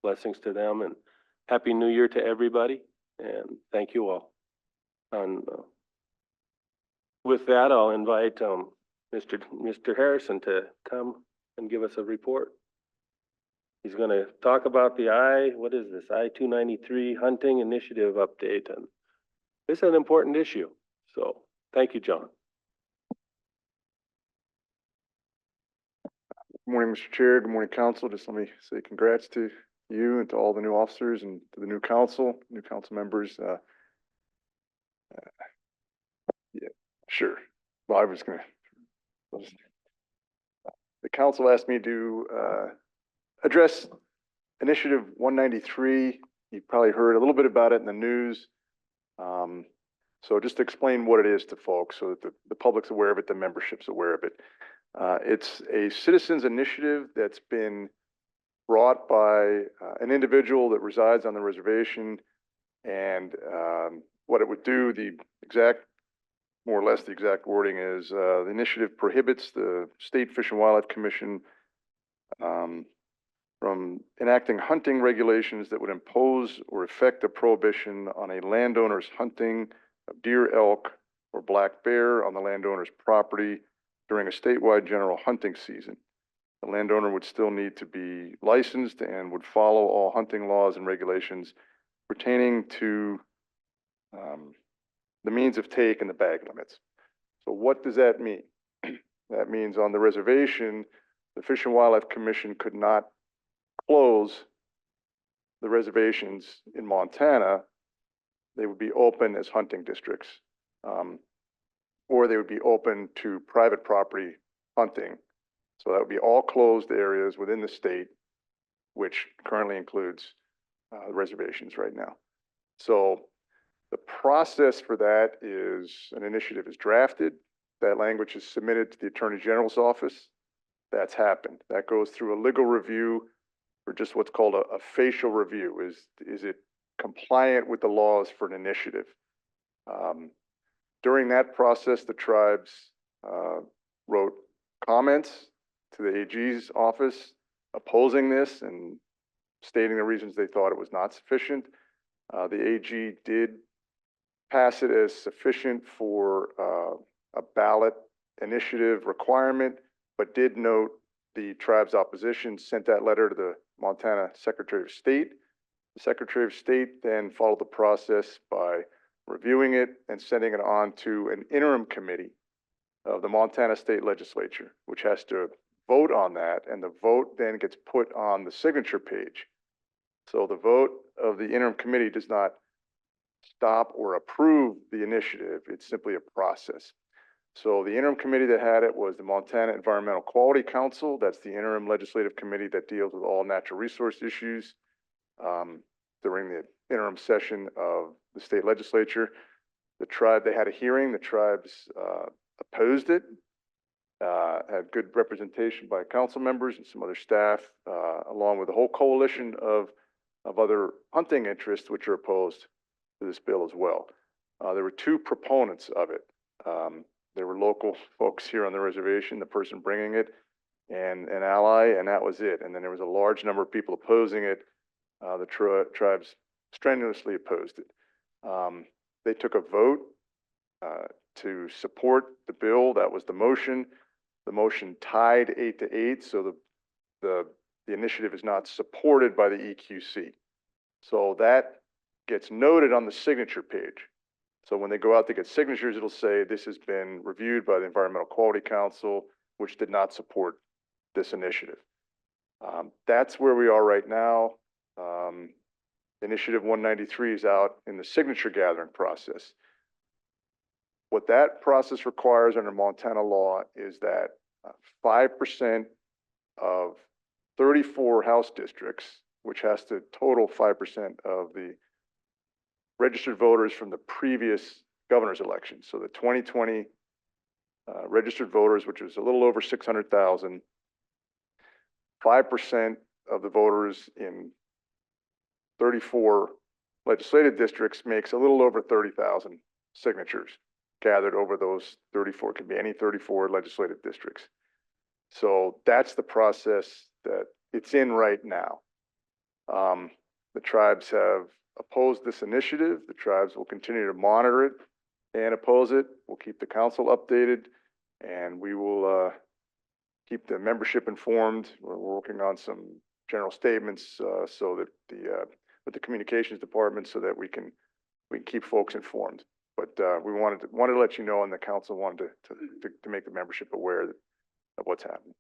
Blessings to them, and Happy New Year to everybody, and thank you all. And with that, I'll invite Mr. Harrison to come and give us a report. He's going to talk about the I-293 hunting initiative update, and this is an important issue. So thank you, John. Good morning, Mr. Chair. Good morning, Council. Just let me say congrats to you and to all the new officers and to the new council members. Yeah, sure. Well, I was gonna. The council asked me to address Initiative 193. You've probably heard a little bit about it in the news. So just to explain what it is to folks, so that the public's aware of it, the membership's aware of it. It's a citizens initiative that's been brought by an individual that resides on the reservation, and what it would do, more or less the exact wording is, the initiative prohibits the State Fish and Wildlife Commission from enacting hunting regulations that would impose or effect a prohibition on a landowner's hunting of deer, elk, or black bear on the landowner's property during a statewide general hunting season. The landowner would still need to be licensed and would follow all hunting laws and regulations pertaining to the means of take and the bag limits. So what does that mean? That means on the reservation, the Fish and Wildlife Commission could not close the reservations in Montana. They would be open as hunting districts, or they would be open to private property hunting. So that would be all closed areas within the state, which currently includes reservations right now. So the process for that is an initiative is drafted. That language is submitted to the Attorney General's office. That's happened. That goes through a legal review for just what's called a facial review. Is it compliant with the laws for an initiative? During that process, the tribes wrote comments to the AG's office opposing this and stating the reasons they thought it was not sufficient. The AG did pass it as sufficient for a ballot initiative requirement, but did note the tribe's opposition, sent that letter to the Montana Secretary of State. The Secretary of State then followed the process by reviewing it and sending it on to an interim committee of the Montana State Legislature, which has to vote on that, and the vote then gets put on the signature page. So the vote of the interim committee does not stop or approve the initiative. It's simply a process. So the interim committee that had it was the Montana Environmental Quality Council. That's the interim legislative committee that deals with all natural resource issues. During the interim session of the state legislature, the tribe, they had a hearing. The tribes opposed it, had good representation by council members and some other staff, along with a whole coalition of other hunting interests which are opposed to this bill as well. There were two proponents of it. There were local folks here on the reservation, the person bringing it, and an ally, and that was it. And then there was a large number of people opposing it. The tribes strenuously opposed it. They took a vote to support the bill. That was the motion. The motion tied 8-8, so the initiative is not supported by the EQC. So that gets noted on the signature page. So when they go out to get signatures, it'll say this has been reviewed by the Environmental Quality Council, which did not support this initiative. That's where we are right now. Initiative 193 is out in the signature gathering process. What that process requires under Montana law is that 5% of 34 House districts, which has to total 5% of the registered voters from the previous governor's election. So the 2020 registered voters, which was a little over 600,000, 5% of the voters in 34 legislative districts makes a little over 30,000 signatures gathered over those 34, could be any 34 legislative districts. So that's the process that it's in right now. The tribes have opposed this initiative. The tribes will continue to monitor it and oppose it. We'll keep the council updated, and we will keep the membership informed. We're working on some general statements so that with the communications department, so that we can keep folks informed. But we wanted to let you know, and the council wanted to make the membership aware of what's happening.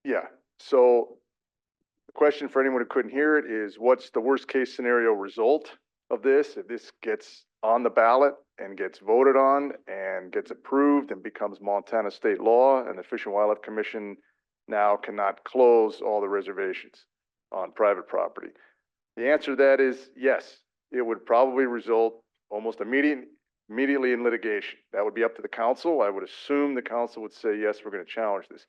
Yeah, so the question for anyone who couldn't hear it is, what's the worst case scenario result of this? If this gets on the ballot and gets voted on and gets approved and becomes Montana state law, and the Fish and Wildlife Commission now cannot close all the reservations on private property. The answer to that is yes. It would probably result almost immediately in litigation. That would be up to the council. I would assume the council would say, yes, we're going to challenge this.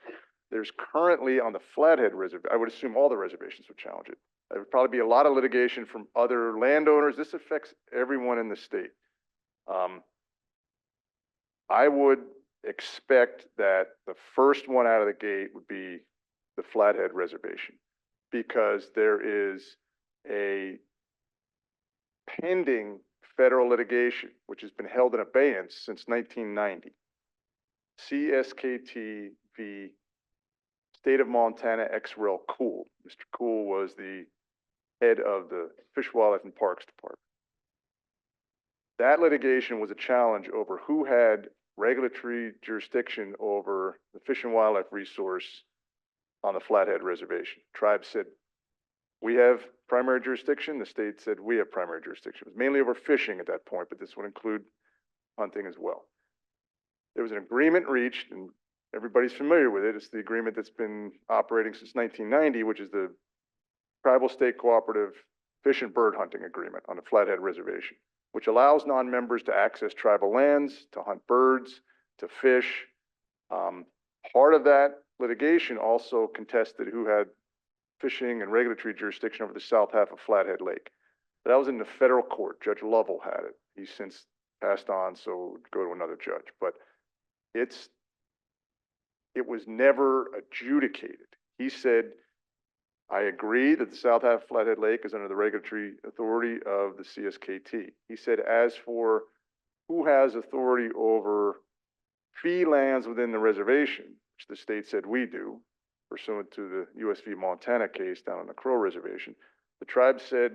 There's currently on the Flathead Reservation, I would assume all the reservations would challenge it. There would probably be a lot of litigation from other landowners. This affects everyone in the state. I would expect that the first one out of the gate would be the Flathead Reservation, because there is a pending federal litigation which has been held in abeyance since 1990. CSKT v. State of Montana ex rel. Cool. Mr. Cool was the head of the Fish, Wildlife, and Parks Department. That litigation was a challenge over who had regulatory jurisdiction over the fish and wildlife resource on the Flathead Reservation. Tribe said, we have primary jurisdiction. The state said, we have primary jurisdiction. It was mainly over fishing at that point, but this would include hunting as well. there was an agreement reached, and everybody's familiar with it. It's the agreement that's been operating since 1990, which is the Tribal State Cooperative Fish and Bird Hunting Agreement on the Flathead Reservation, which allows non-members to access tribal lands, to hunt birds, to fish. Part of that litigation also contested who had fishing and regulatory jurisdiction over the south half of Flathead Lake. That was in the federal court. Judge Lovell had it. He's since passed on, so it would go to another judge. But it was never adjudicated. He said, I agree that the south half of Flathead Lake is under the regulatory authority of the CSKT. He said, as for who has authority over fee lands within the reservation, which the state said we do, pursuant to the US v. Montana case down on the Crow Reservation, the tribe said,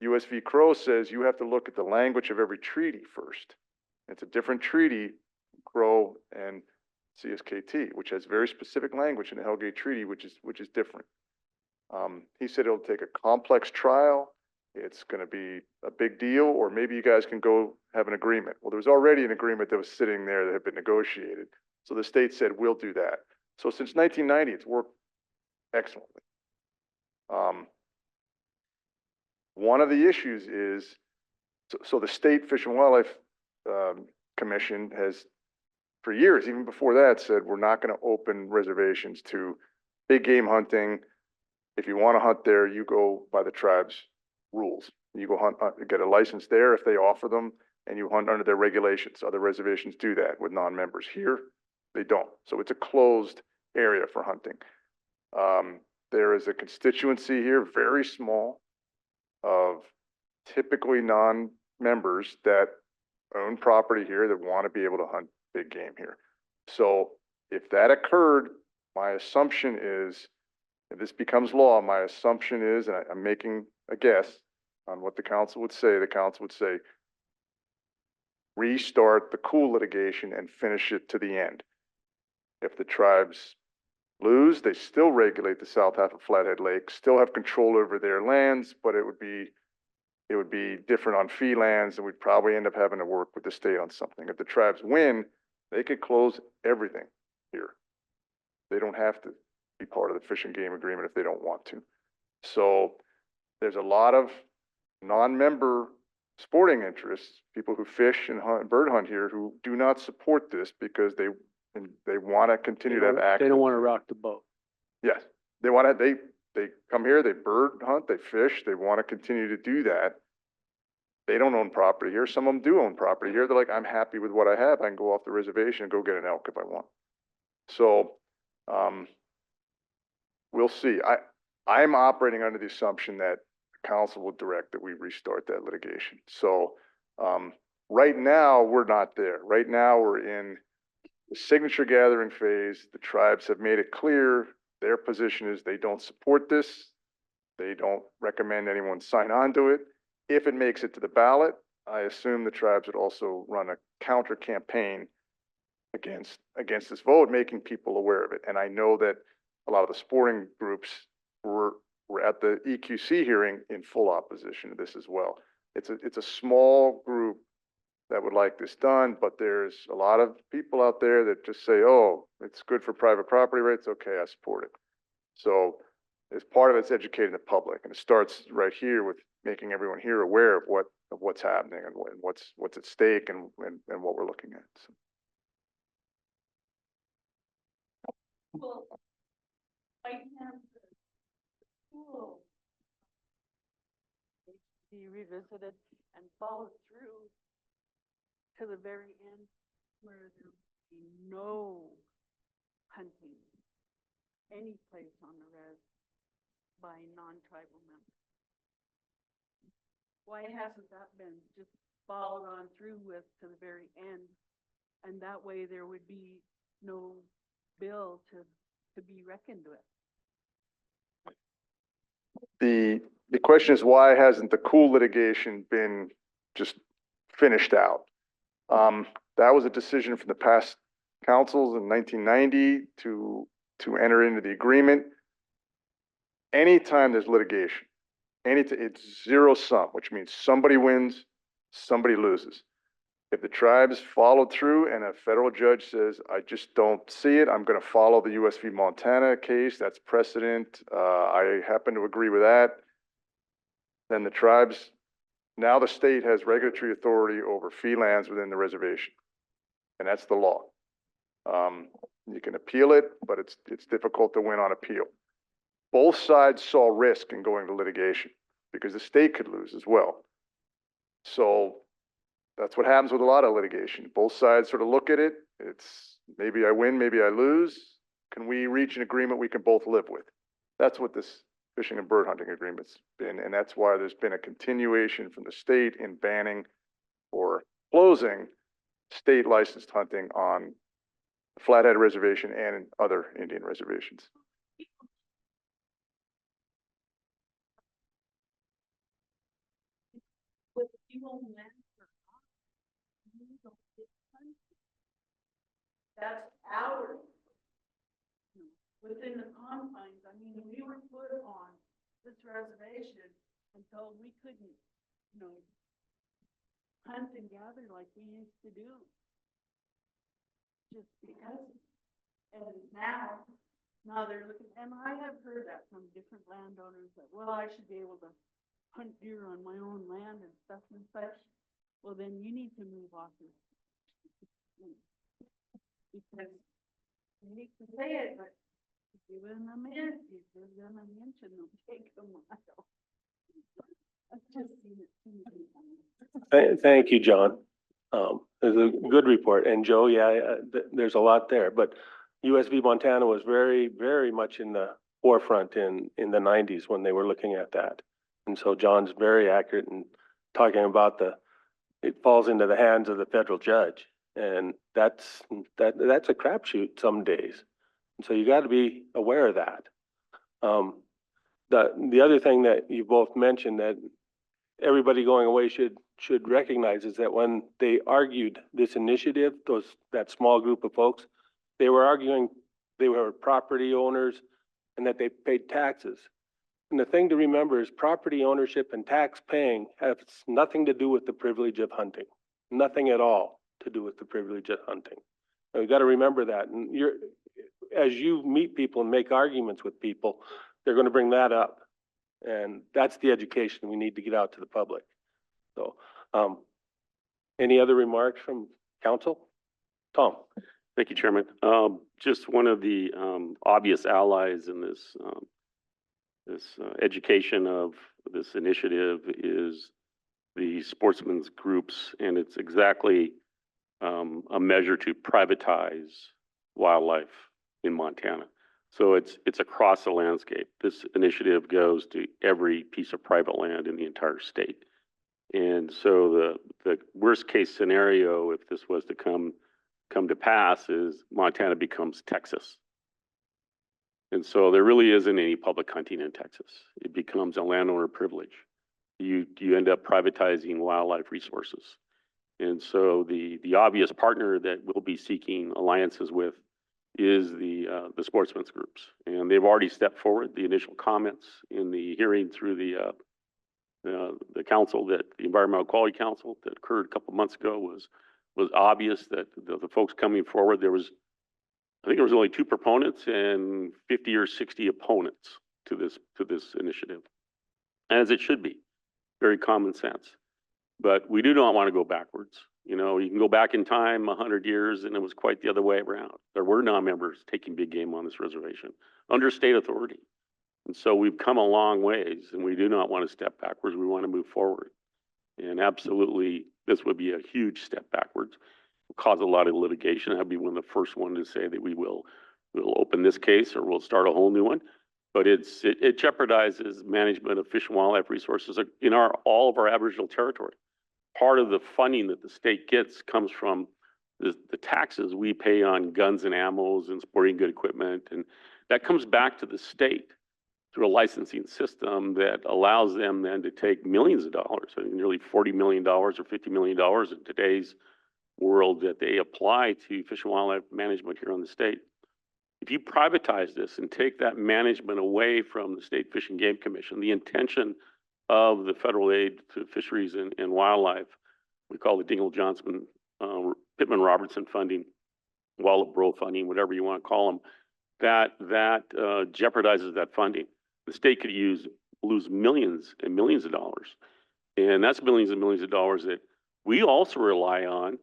US v. Crow says you have to look at the language of every treaty first. It's a different treaty, Crow and CSKT, which has very specific language in the Hellgate Treaty, which is different. He said it'll take a complex trial. It's going to be a big deal, or maybe you guys can go have an agreement. Well, there was already an agreement that was sitting there that had been negotiated. So the state said, we'll do that. So since 1990, it's worked excellently. One of the issues is, so the State Fish and Wildlife Commission has, for years, even before that, said we're not going to open reservations to big game hunting. If you want to hunt there, you go by the tribe's rules. You go hunt, get a license there if they offer them, and you hunt under their regulations. Other reservations do that with non-members. Here, they don't. So it's a closed area for hunting. There is a constituency here, very small, of typically non-members that own property here that want to be able to hunt big game here. So if that occurred, my assumption is, if this becomes law, my assumption is, and I'm making a guess on what the council would say, restart the cool litigation and finish it to the end. If the tribes lose, they still regulate the south half of Flathead Lake, still have control over their lands, but it would be different on fee lands, and we'd probably end up having to work with the state on something. If the tribes win, they could close everything here. They don't have to be part of the Fish and Game Agreement if they don't want to. So there's a lot of non-member sporting interests, people who fish and hunt, bird hunt here, who do not support this because they want to continue to have access. They don't want to rock the boat. Yes, they want to, they come here, they bird hunt, they fish, they want to continue to do that. They don't own property here. Some of them do own property here. They're like, I'm happy with what I have. I can go off the reservation and go get an elk if I want. So, we'll see. I'm operating under the assumption that the council will direct that we restart that litigation. So, right now, we're not there. Right now, we're in the signature gathering phase. The tribes have made it clear their position is they don't support this. They don't recommend anyone sign on to it. If it makes it to the ballot, I assume the tribes would also run a counter campaign against this vote, making people aware of it. And I know that a lot of the sporting groups were at the EQC hearing in full opposition to this as well. It's a small group that would like this done, but there's a lot of people out there that just say, oh, it's good for private property rights. Okay, I support it. So as part of it's educating the public, and it starts right here with making everyone here aware of what's happening and what's at stake and what we're looking at. So. Well, I have the school be revisited and follow through to the very end where there will be no hunting any place on the res by non-tribal members. Why hasn't that been just followed on through with to the very end? And that way there would be no bill to be reckoned with. The question is, why hasn't the cool litigation been just finished out? That was a decision from the past councils in 1990 to enter into the agreement. Anytime there's litigation, it's zero sum, which means somebody wins, somebody loses. If the tribes followed through and a federal judge says, I just don't see it, I'm gonna follow the US v. Montana case, that's precedent, I happen to agree with that, then the tribes, now the state has regulatory authority over fee lands within the reservation. And that's the law. You can appeal it, but it's difficult to win on appeal. Both sides saw risk in going to litigation because the state could lose as well. So that's what happens with a lot of litigation. Both sides sort of look at it. It's maybe I win, maybe I lose. Can we reach an agreement we can both live with? That's what this fishing and bird hunting agreement's been. And that's why there's been a continuation from the state in banning or closing state licensed hunting on the Flathead Reservation and in other Indian reservations. That's ours. Within the confines, I mean, we were put on this reservation until we couldn't, hunt and gather like we used to do. Just because, and now they're looking, and I have heard that from different landowners that, well, I should be able to hunt deer on my own land and stuff and such. Well, then you need to move off this. Because I hate to say it, but give them a minute, you give them an inch and they'll take a mile. I've just seen it too many times. Thank you, John. There's a good report. And Joe, there's a lot there, but US v. Montana was very, very much in the forefront in the 90s when they were looking at that. And so John's very accurate in talking about it falls into the hands of the federal judge. And that's a crapshoot some days. And so you got to be aware of that. The other thing that you both mentioned that everybody going away should recognize is that when they argued this initiative, that small group of folks, they were arguing they were property owners and that they paid taxes. And the thing to remember is property ownership and tax paying has nothing to do with the privilege of hunting. Nothing at all to do with the privilege of hunting. And we got to remember that. And as you meet people and make arguments with people, they're going to bring that up. And that's the education we need to get out to the public. So, any other remarks from council? Tom. Thank you, Chairman. Just one of the obvious allies in this education of this initiative is the sportsmen's groups, and it's exactly a measure to privatize wildlife in Montana. So it's across the landscape. This initiative goes to every piece of private land in the entire state. And so the worst case scenario, if this was to come to pass, is Montana becomes Texas. And so there really isn't any public hunting in Texas. It becomes a landowner privilege. You end up privatizing wildlife resources. And so the obvious partner that we'll be seeking alliances with is the sportsmen's groups. And they've already stepped forward. The initial comments in the hearing through the council, that the Environmental Quality Council that occurred a couple months ago was obvious that the folks coming forward, I think there was only 2 proponents and 50 or 60 opponents to this initiative, as it should be. Very common sense. But we do not want to go backwards. You can go back in time 100 years and it was quite the other way around. There were non-members taking big game on this reservation under state authority. And so we've come a long ways and we do not want to step backwards. We want to move forward. And absolutely, this would be a huge step backwards. It'll cause a lot of litigation. I'd be one of the first one to say that we'll open this case or we'll start a whole new one. But it jeopardizes management of fish and wildlife resources in all of our Aboriginal territory. Part of the funding that the state gets comes from the taxes we pay on guns and ammos and sporting good equipment. And that comes back to the state through a licensing system that allows them then to take millions of dollars, nearly $40 million or $50 million in today's world, that they apply to fish and wildlife management here on the state. If you privatize this and take that management away from the State Fish and Game Commission, the intention of the federal aid to fisheries and wildlife, we call the Dingell-Johnson Pittman Robertson funding, Wallop Bro funding, whatever you want to call them, that jeopardizes that funding. The state could lose millions and millions of dollars. And that's millions and millions of dollars that we also rely on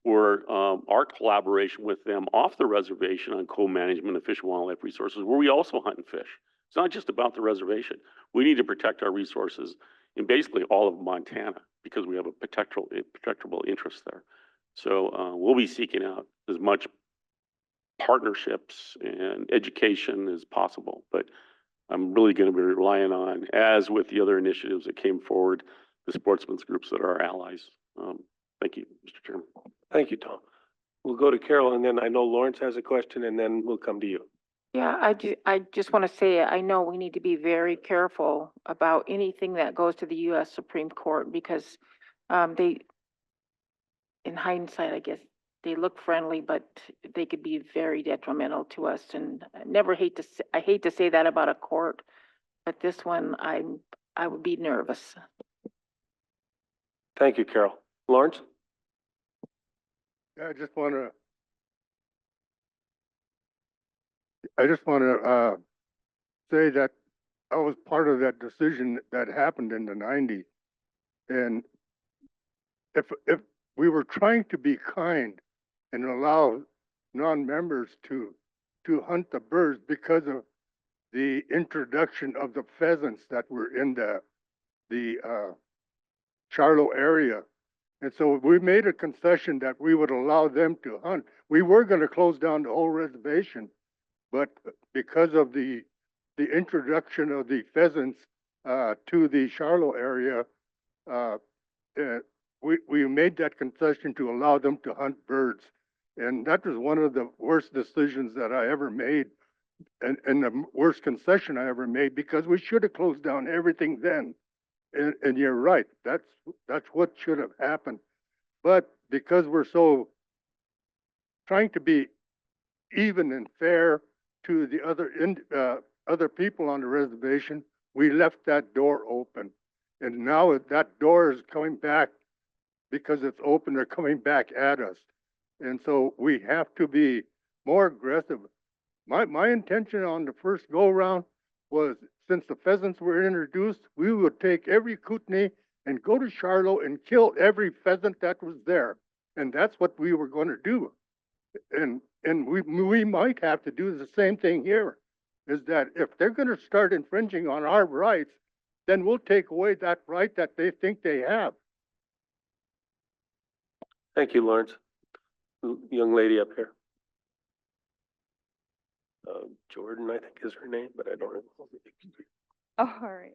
for our collaboration with them off the reservation on co-management of fish and wildlife resources, where we also hunt and fish. It's not just about the reservation. We need to protect our resources in basically all of Montana because we have a protectable interest there. So we'll be seeking out as much partnerships and education as possible. But I'm really going to be relying on, as with the other initiatives that came forward, the sportsmen's groups that are our allies. Thank you, Mr. Chairman. Thank you, Tom. We'll go to Carol, and then I know Lawrence has a question, and then we'll come to you. Yeah, I just want to say, I know we need to be very careful about anything that goes to the US Supreme Court because they, in hindsight, I guess, they look friendly, but they could be very detrimental to us. And I hate to say that about a court, but this one, I would be nervous. Thank you, Carol. Lawrence? I just want to say that I was part of that decision that happened in the 90s. And if we were trying to be kind and allow non-members to hunt the birds because of the introduction of the pheasants that were in the Charlo area. And so we made a concession that we would allow them to hunt. We were going to close down the whole reservation, but because of the introduction of the pheasants to the Charlo area, we made that concession to allow them to hunt birds. And that was one of the worst decisions that I ever made, and the worst concession I ever made, because we should have closed down everything then. And you're right, that's what should have happened. But because we're so trying to be even and fair to the other people on the reservation, we left that door open. And now that door is coming back because it's open, they're coming back at us. And so we have to be more aggressive. My intention on the first go round was, since the pheasants were introduced, we would take every kootenai and go to Charlo and kill every pheasant that was there. And that's what we were going to do. And we might have to do the same thing here, is that if they're going to start infringing on our rights, then we'll take away that right that they think they have. Thank you, Lawrence. Young lady up here. Jordan, I think is her name, but I don't know. Oh, all right.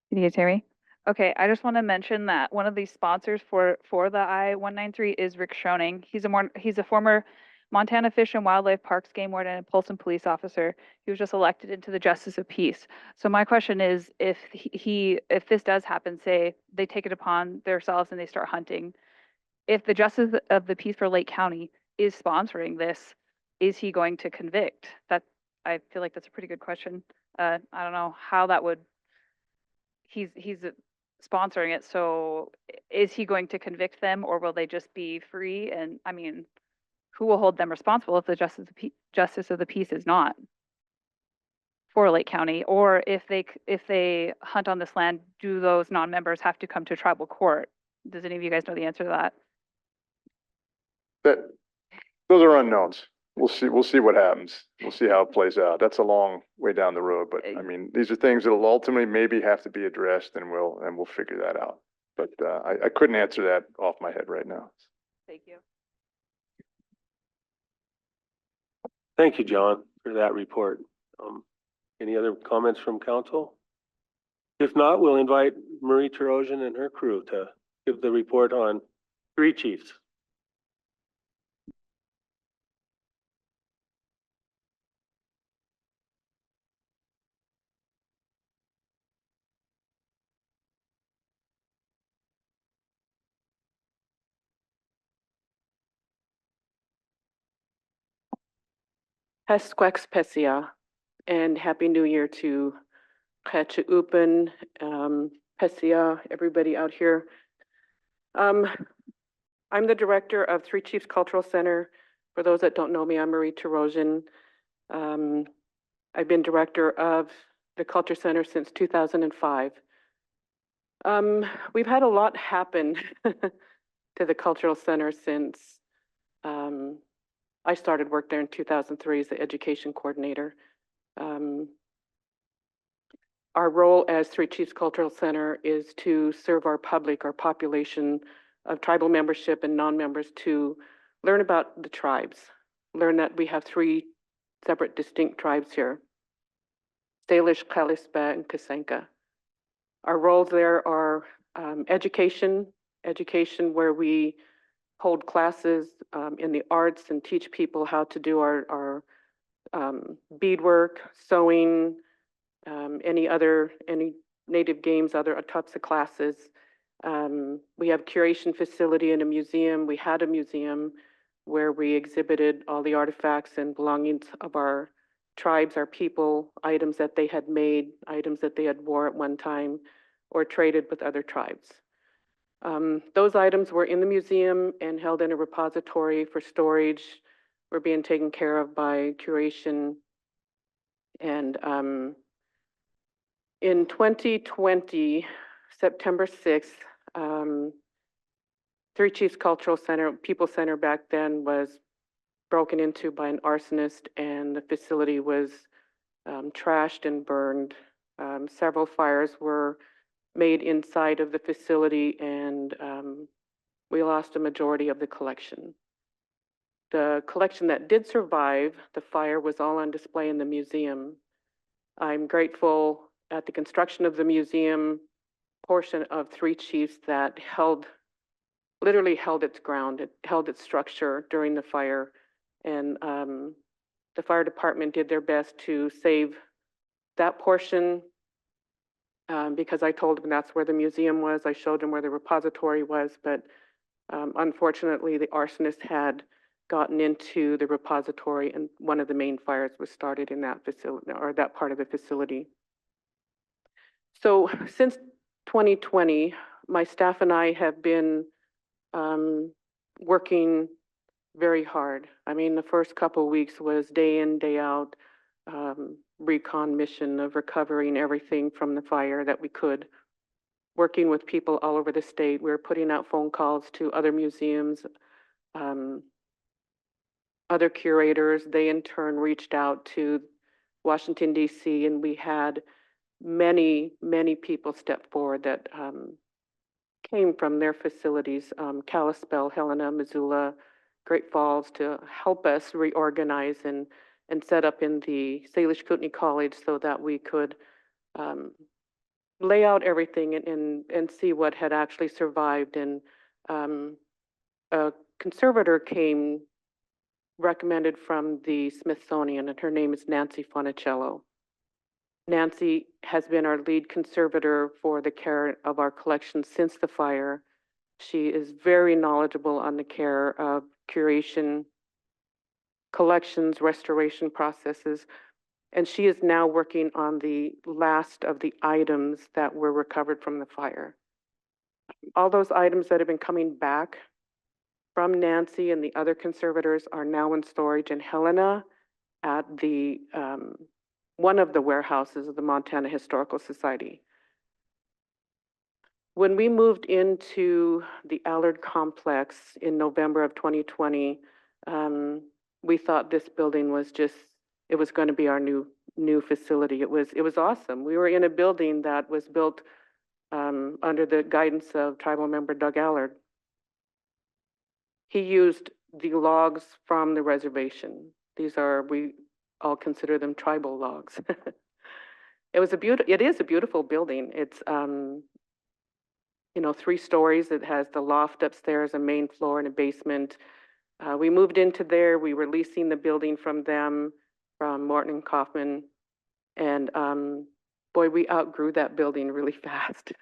Can you guys hear me? Okay, I just want to mention that one of the sponsors for the I-193 is Rick Schoening. He's a former Montana Fish and Wildlife Parks game warden and Polson police officer. He was just elected into the Justice of Peace. So my question is, if this does happen, say they take it upon themselves and they start hunting, if the Justice of the Peace for Lake County is sponsoring this, is he going to convict? That, I feel like that's a pretty good question. I don't know how that would. He's sponsoring it, so is he going to convict them, or will they just be free? And I mean, who will hold them responsible if the Justice of the Peace is not for Lake County? Or if they hunt on this land, do those non-members have to come to tribal court? Does any of you guys know the answer to that? Those are unknowns. We'll see what happens. We'll see how it plays out. That's a long way down the road, but I mean, these are things that'll ultimately maybe have to be addressed, and we'll figure that out. But I couldn't answer that off my head right now. Thank you. Thank you, John, for that report. Any other comments from council? If not, we'll invite Marie Terosian and her crew to give the report on 3 chiefs. Pesquex Pesia, and Happy New Year to Upen, Pesia, everybody out here. I'm the director of Three Chiefs Cultural Center. For those that don't know me, I'm Marie Terosian. I've been director of the Culture Center since 2005. We've had a lot happen to the Cultural Center since I started work there in 2003 as the education coordinator. Our role as Three Chiefs Cultural Center is to serve our public, our population of tribal membership and non-members to learn about the tribes, learn that we have three separate distinct tribes here, Salish, Kalispel, and Kasenka. Our roles there are education where we hold classes in the arts and teach people how to do our beadwork, sewing, any native games, other types of classes. We have curation facility in a museum. We had a museum where we exhibited all the artifacts and belongings of our tribes, our people, items that they had made, items that they had wore at one time or traded with other tribes. Those items were in the museum and held in a repository for storage, were being taken care of by curation. And in 2020, September 6th, Three Chiefs Cultural Center, People Center back then, was broken into by an arsonist, and the facility was trashed and burned. Several fires were made inside of the facility, and we lost a majority of the collection. The collection that did survive the fire was all on display in the museum. I'm grateful at the construction of the museum portion of Three Chiefs that literally held its ground, it held its structure during the fire. And the fire department did their best to save that portion because I told them that's where the museum was. I showed them where the repository was, but unfortunately the arsonist had gotten into the repository, and one of the main fires was started in that facility, or that part of the facility. So since 2020, my staff and I have been working very hard. I mean, the first couple of weeks was day in, day out, recon mission of recovering everything from the fire that we could, working with people all over the state. We were putting out phone calls to other museums, other curators. They in turn reached out to Washington, D.C., and we had many, many people step forward that came from their facilities, Kalispel, Helena, Missoula, Great Falls, to help us reorganize and set up in the Salish Kootenai College so that we could lay out everything and see what had actually survived. And a conservator came recommended from the Smithsonian, and her name is Nancy Fonicello. Nancy has been our lead conservator for the care of our collection since the fire. She is very knowledgeable on the care of curation, collections, restoration processes, and she is now working on the last of the items that were recovered from the fire. All those items that have been coming back from Nancy and the other conservators are now in storage in Helena at the one of the warehouses of the Montana Historical Society. When we moved into the Allard complex in November of 2020, we thought this building was it was going to be our new facility. It was awesome. We were in a building that was built under the guidance of tribal member Doug Allard. He used the logs from the reservation. We all consider them tribal logs. It is a beautiful building. It's 3 stories. It has the loft upstairs, a main floor, and a basement. We moved into there. We were leasing the building from them, from Morton and Kaufman, and boy, we outgrew that building really fast.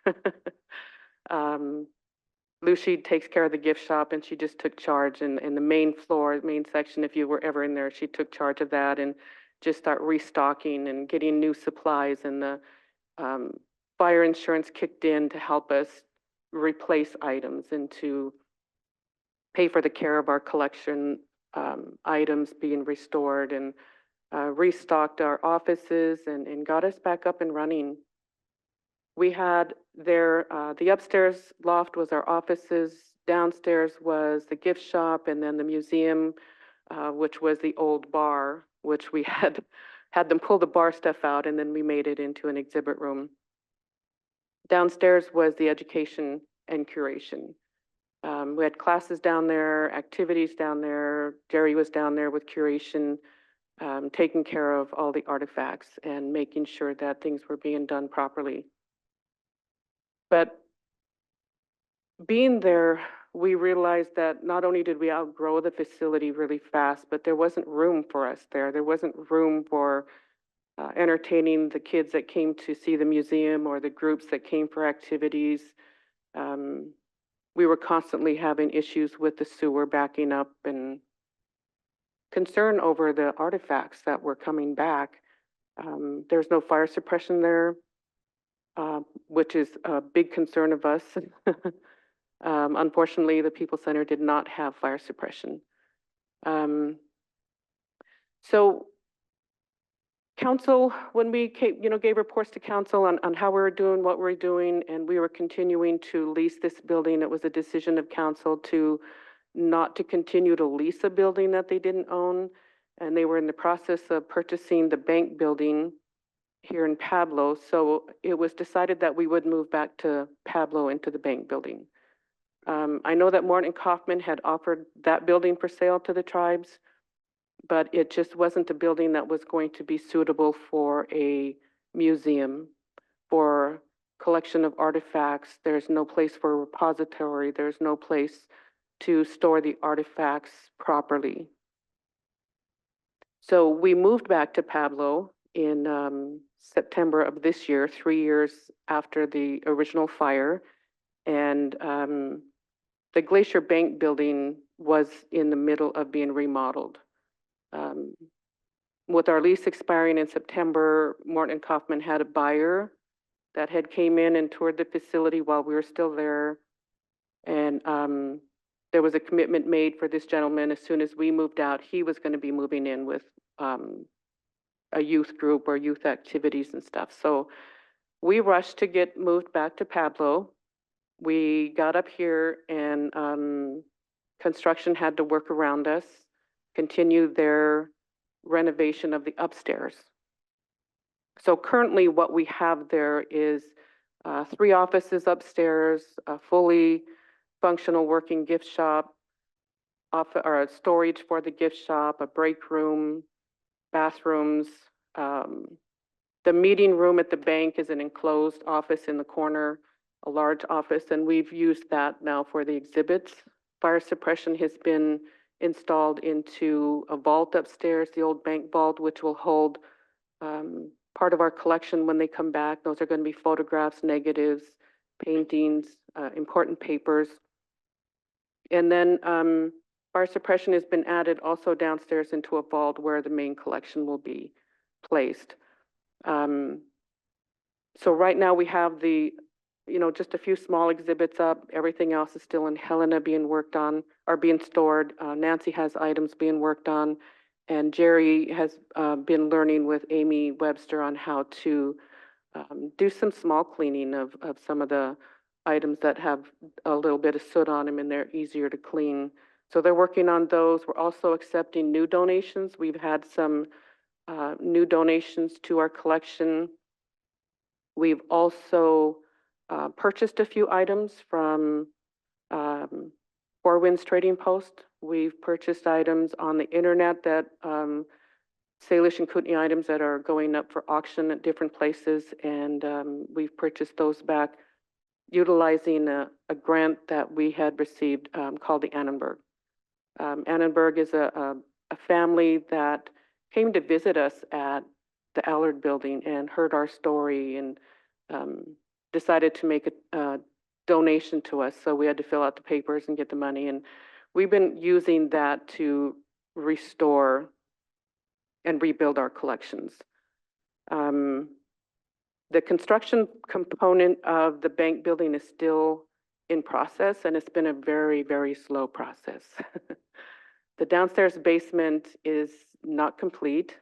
Lucy takes care of the gift shop, and she just took charge, and the main floor, main section, if you were ever in there, she took charge of that and just start restocking and getting new supplies, and the fire insurance kicked in to help us replace items and to pay for the care of our collection items being restored, and restocked our offices and got us back up and running. We had there, the upstairs loft was our offices, downstairs was the gift shop, and then the museum, which was the old bar, which we had them pull the bar stuff out, and then we made it into an exhibit room. Downstairs was the education and curation. We had classes down there, activities down there. Jerry was down there with curation, taking care of all the artifacts and making sure that things were being done properly. But being there, we realized that not only did we outgrow the facility really fast, but there wasn't room for us there. There wasn't room for entertaining the kids that came to see the museum or the groups that came for activities. We were constantly having issues with the sewer backing up and concern over the artifacts that were coming back. There's no fire suppression there, which is a big concern of us. Unfortunately, the People Center did not have fire suppression. So council, when we came, gave reports to council on how we were doing, what we were doing, and we were continuing to lease this building, it was a decision of council to not to continue to lease a building that they didn't own. And they were in the process of purchasing the bank building here in Pablo. So it was decided that we would move back to Pablo into the bank building. I know that Morton Kaufman had offered that building for sale to the tribes, but it just wasn't a building that was going to be suitable for a museum, for collection of artifacts. There's no place for a repository. There's no place to store the artifacts properly. So we moved back to Pablo in September of this year, 3 years after the original fire. And the Glacier Bank building was in the middle of being remodeled. With our lease expiring in September, Morton Kaufman had a buyer that had came in and toured the facility while we were still there. And there was a commitment made for this gentleman. As soon as we moved out, he was going to be moving in with a youth group or youth activities and stuff. So we rushed to get moved back to Pablo. We got up here and construction had to work around us, continue their renovation of the upstairs. So currently what we have there is 3 offices upstairs, a fully functional working gift shop, or a storage for the gift shop, a break room, bathrooms. The meeting room at the bank is an enclosed office in the corner, a large office, and we've used that now for the exhibits. Fire suppression has been installed into a vault upstairs, the old bank vault, which will hold part of our collection when they come back. Those are going to be photographs, negatives, paintings, important papers. And then fire suppression has been added also downstairs into a vault where the main collection will be placed. So right now we have the, just a few small exhibits up. Everything else is still in Helena being worked on or being stored. Nancy has items being worked on, and Jerry has been learning with Amy Webster on how to do some small cleaning of some of the items that have a little bit of soot on them and they're easier to clean. So they're working on those. We're also accepting new donations. We've had some new donations to our collection. We've also purchased a few items from Four Winds Trading Post. We've purchased items on the internet that Salish and Kootenai items that are going up for auction at different places, and we've purchased those back utilizing a grant that we had received called the Annenberg. Annenberg is a family that came to visit us at the Allard building and heard our story and decided to make a donation to us, so we had to fill out the papers and get the money, and we've been using that to restore and rebuild our collections. The construction component of the bank building is still in process, and it's been a very, very slow process. The downstairs basement is not complete.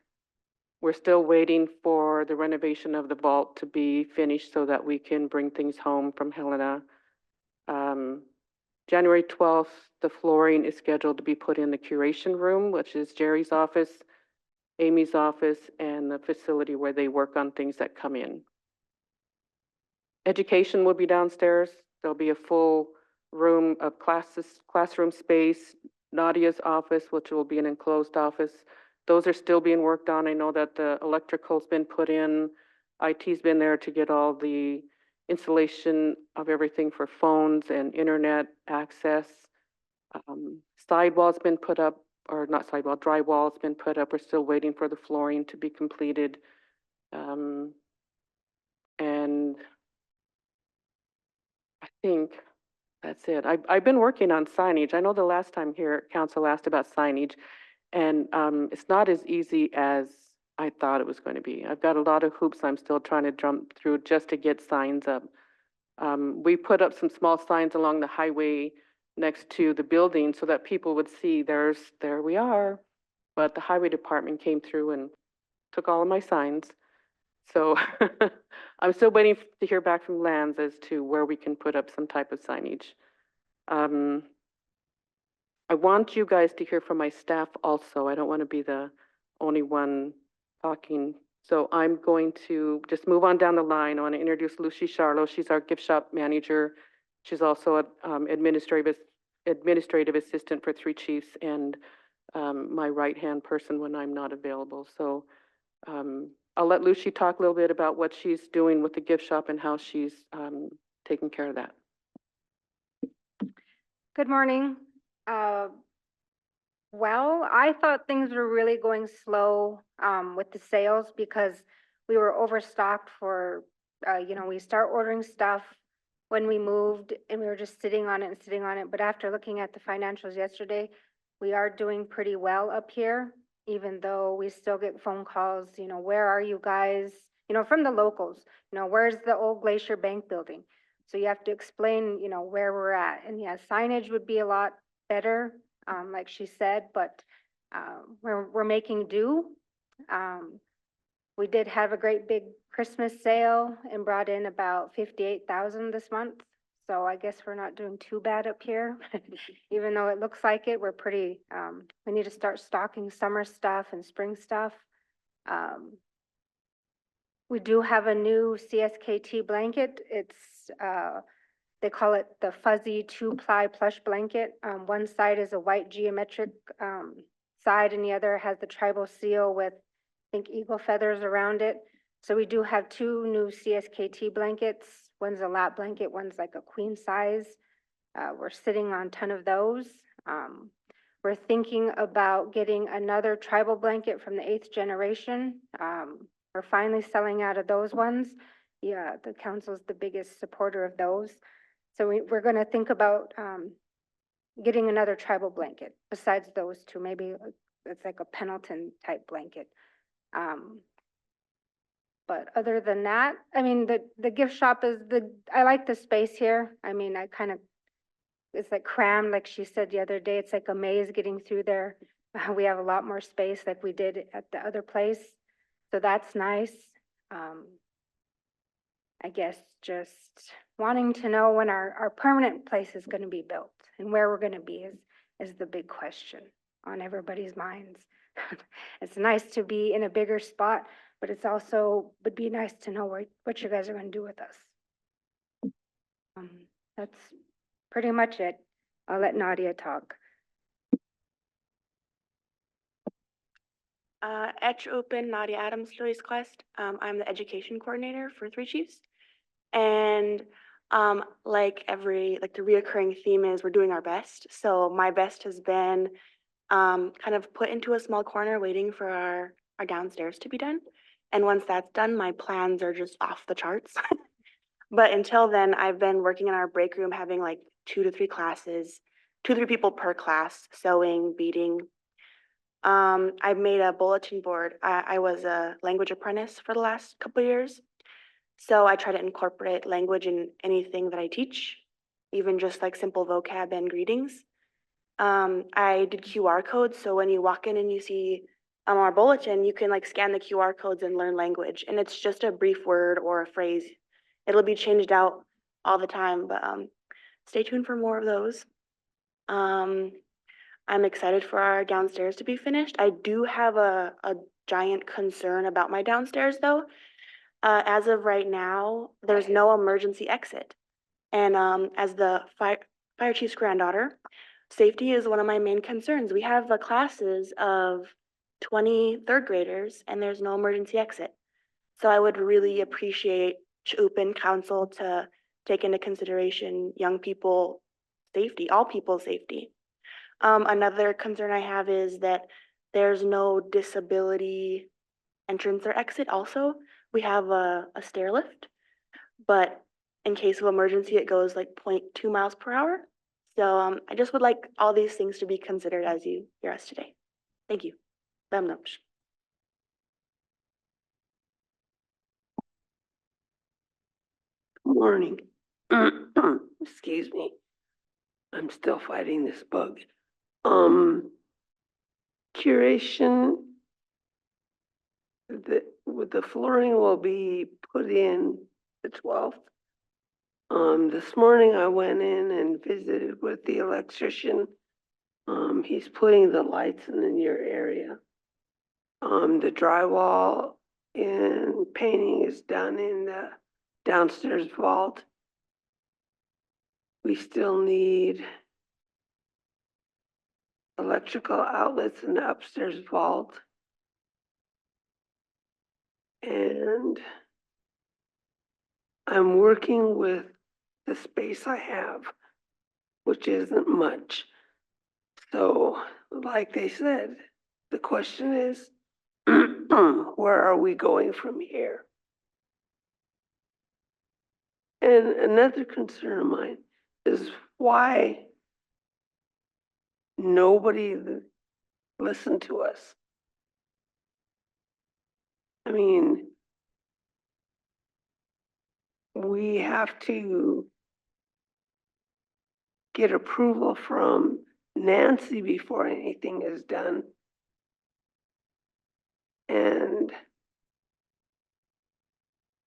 We're still waiting for the renovation of the vault to be finished so that we can bring things home from Helena. January 12th, the flooring is scheduled to be put in the curation room, which is Jerry's office, Amy's office, and the facility where they work on things that come in. Education will be downstairs. There'll be a full room of classroom space, Nadia's office, which will be an enclosed office. Those are still being worked on. I know that the electrical's been put in. IT's been there to get all the installation of everything for phones and internet access. Sidewall's been put up, or not sidewall, drywall's been put up. We're still waiting for the flooring to be completed. And I think that's it. I've been working on signage. I know the last time here, council asked about signage, and it's not as easy as I thought it was going to be. I've got a lot of hoops I'm still trying to jump through just to get signs up. We put up some small signs along the highway next to the building so that people would see there we are. But the highway department came through and took all of my signs. So I'm still waiting to hear back from Lands as to where we can put up some type of signage. I want you guys to hear from my staff also. I don't want to be the only one talking. So I'm going to just move on down the line. I want to introduce Lucy Charlo. She's our gift shop manager. She's also an administrative assistant for Three Chiefs and my right-hand person when I'm not available. So I'll let Lucy talk a little bit about what she's doing with the gift shop and how she's taking care of that. Good morning. Well, I thought things were really going slow with the sales because we were overstocked for, we start ordering stuff when we moved and we were just sitting on it and sitting on it. But after looking at the financials yesterday, we are doing pretty well up here, even though we still get phone calls, where are you guys? From the locals, where's the old Glacier Bank building? So you have to explain, where we're at. And yeah, signage would be a lot better, like she said, but we're making do. We did have a great big Christmas sale and brought in about 58,000 this month. So I guess we're not doing too bad up here, even though it looks like it. We're pretty, we need to start stocking summer stuff and spring stuff. We do have a new CSKT blanket. It's, they call it the fuzzy 2-ply plush blanket. One side is a white geometric side and the other has the tribal seal with, I think, eagle feathers around it. So we do have 2 new CSKT blankets. One's a lap blanket, one's like a queen size. We're sitting on a ton of those. We're thinking about getting another tribal blanket from the 8th generation. We're finally selling out of those ones. Yeah, the council's the biggest supporter of those. So we're going to think about getting another tribal blanket besides those 2. Maybe it's like a Pendleton type blanket. But other than that, I mean, the gift shop is I like the space here. I mean, it's like crammed, like she said the other day. It's like a maze getting through there. We have a lot more space like we did at the other place. So that's nice. I guess just wanting to know when our permanent place is going to be built and where we're going to be is the big question on everybody's minds. It's nice to be in a bigger spot, but it's also would be nice to know what you guys are going to do with us. That's pretty much it. I'll let Nadia talk. Etch Open, Nadia Adams, Joyce Quest. I'm the education coordinator for Three Chiefs. And like the reoccurring theme is we're doing our best. So my best has been kind of put into a small corner waiting for our downstairs to be done. And once that's done, my plans are just off the charts. But until then, I've been working in our break room, having like 2 to 3 classes, 2 to 3 people per class, sewing, beading. I've made a bulletin board. I was a language apprentice for the last couple of years. So I try to incorporate language in anything that I teach, even just like simple vocab and greetings. I did QR codes, so when you walk in and you see our bulletin, you can like scan the QR codes and learn language. And it's just a brief word or a phrase. It'll be changed out all the time, but stay tuned for more of those. I'm excited for our downstairs to be finished. I do have a giant concern about my downstairs though. As of right now, there's no emergency exit. And as the fire chief's granddaughter, safety is one of my main concerns. We have classes of 20 third graders and there's no emergency exit. So I would really appreciate CHUP and council to take into consideration young people safety, all people's safety. Another concern I have is that there's no disability entrance or exit also. We have a stair lift, but in case of emergency, it goes like 0.2 miles per hour. So I just would like all these things to be considered as you hear us today. Thank you. Bam Namsh. Morning. Excuse me. I'm still fighting this bug. Curation, the flooring will be put in the 12th. This morning I went in and visited with the electrician. He's putting the lights in your area. The drywall and painting is done in the downstairs vault. We still need electrical outlets in the upstairs vault. And I'm working with the space I have, which isn't much. So, like they said, the question is, where are we going from here? And another concern of mine is why nobody listened to us. I mean, we have to get approval from Nancy before anything is done. And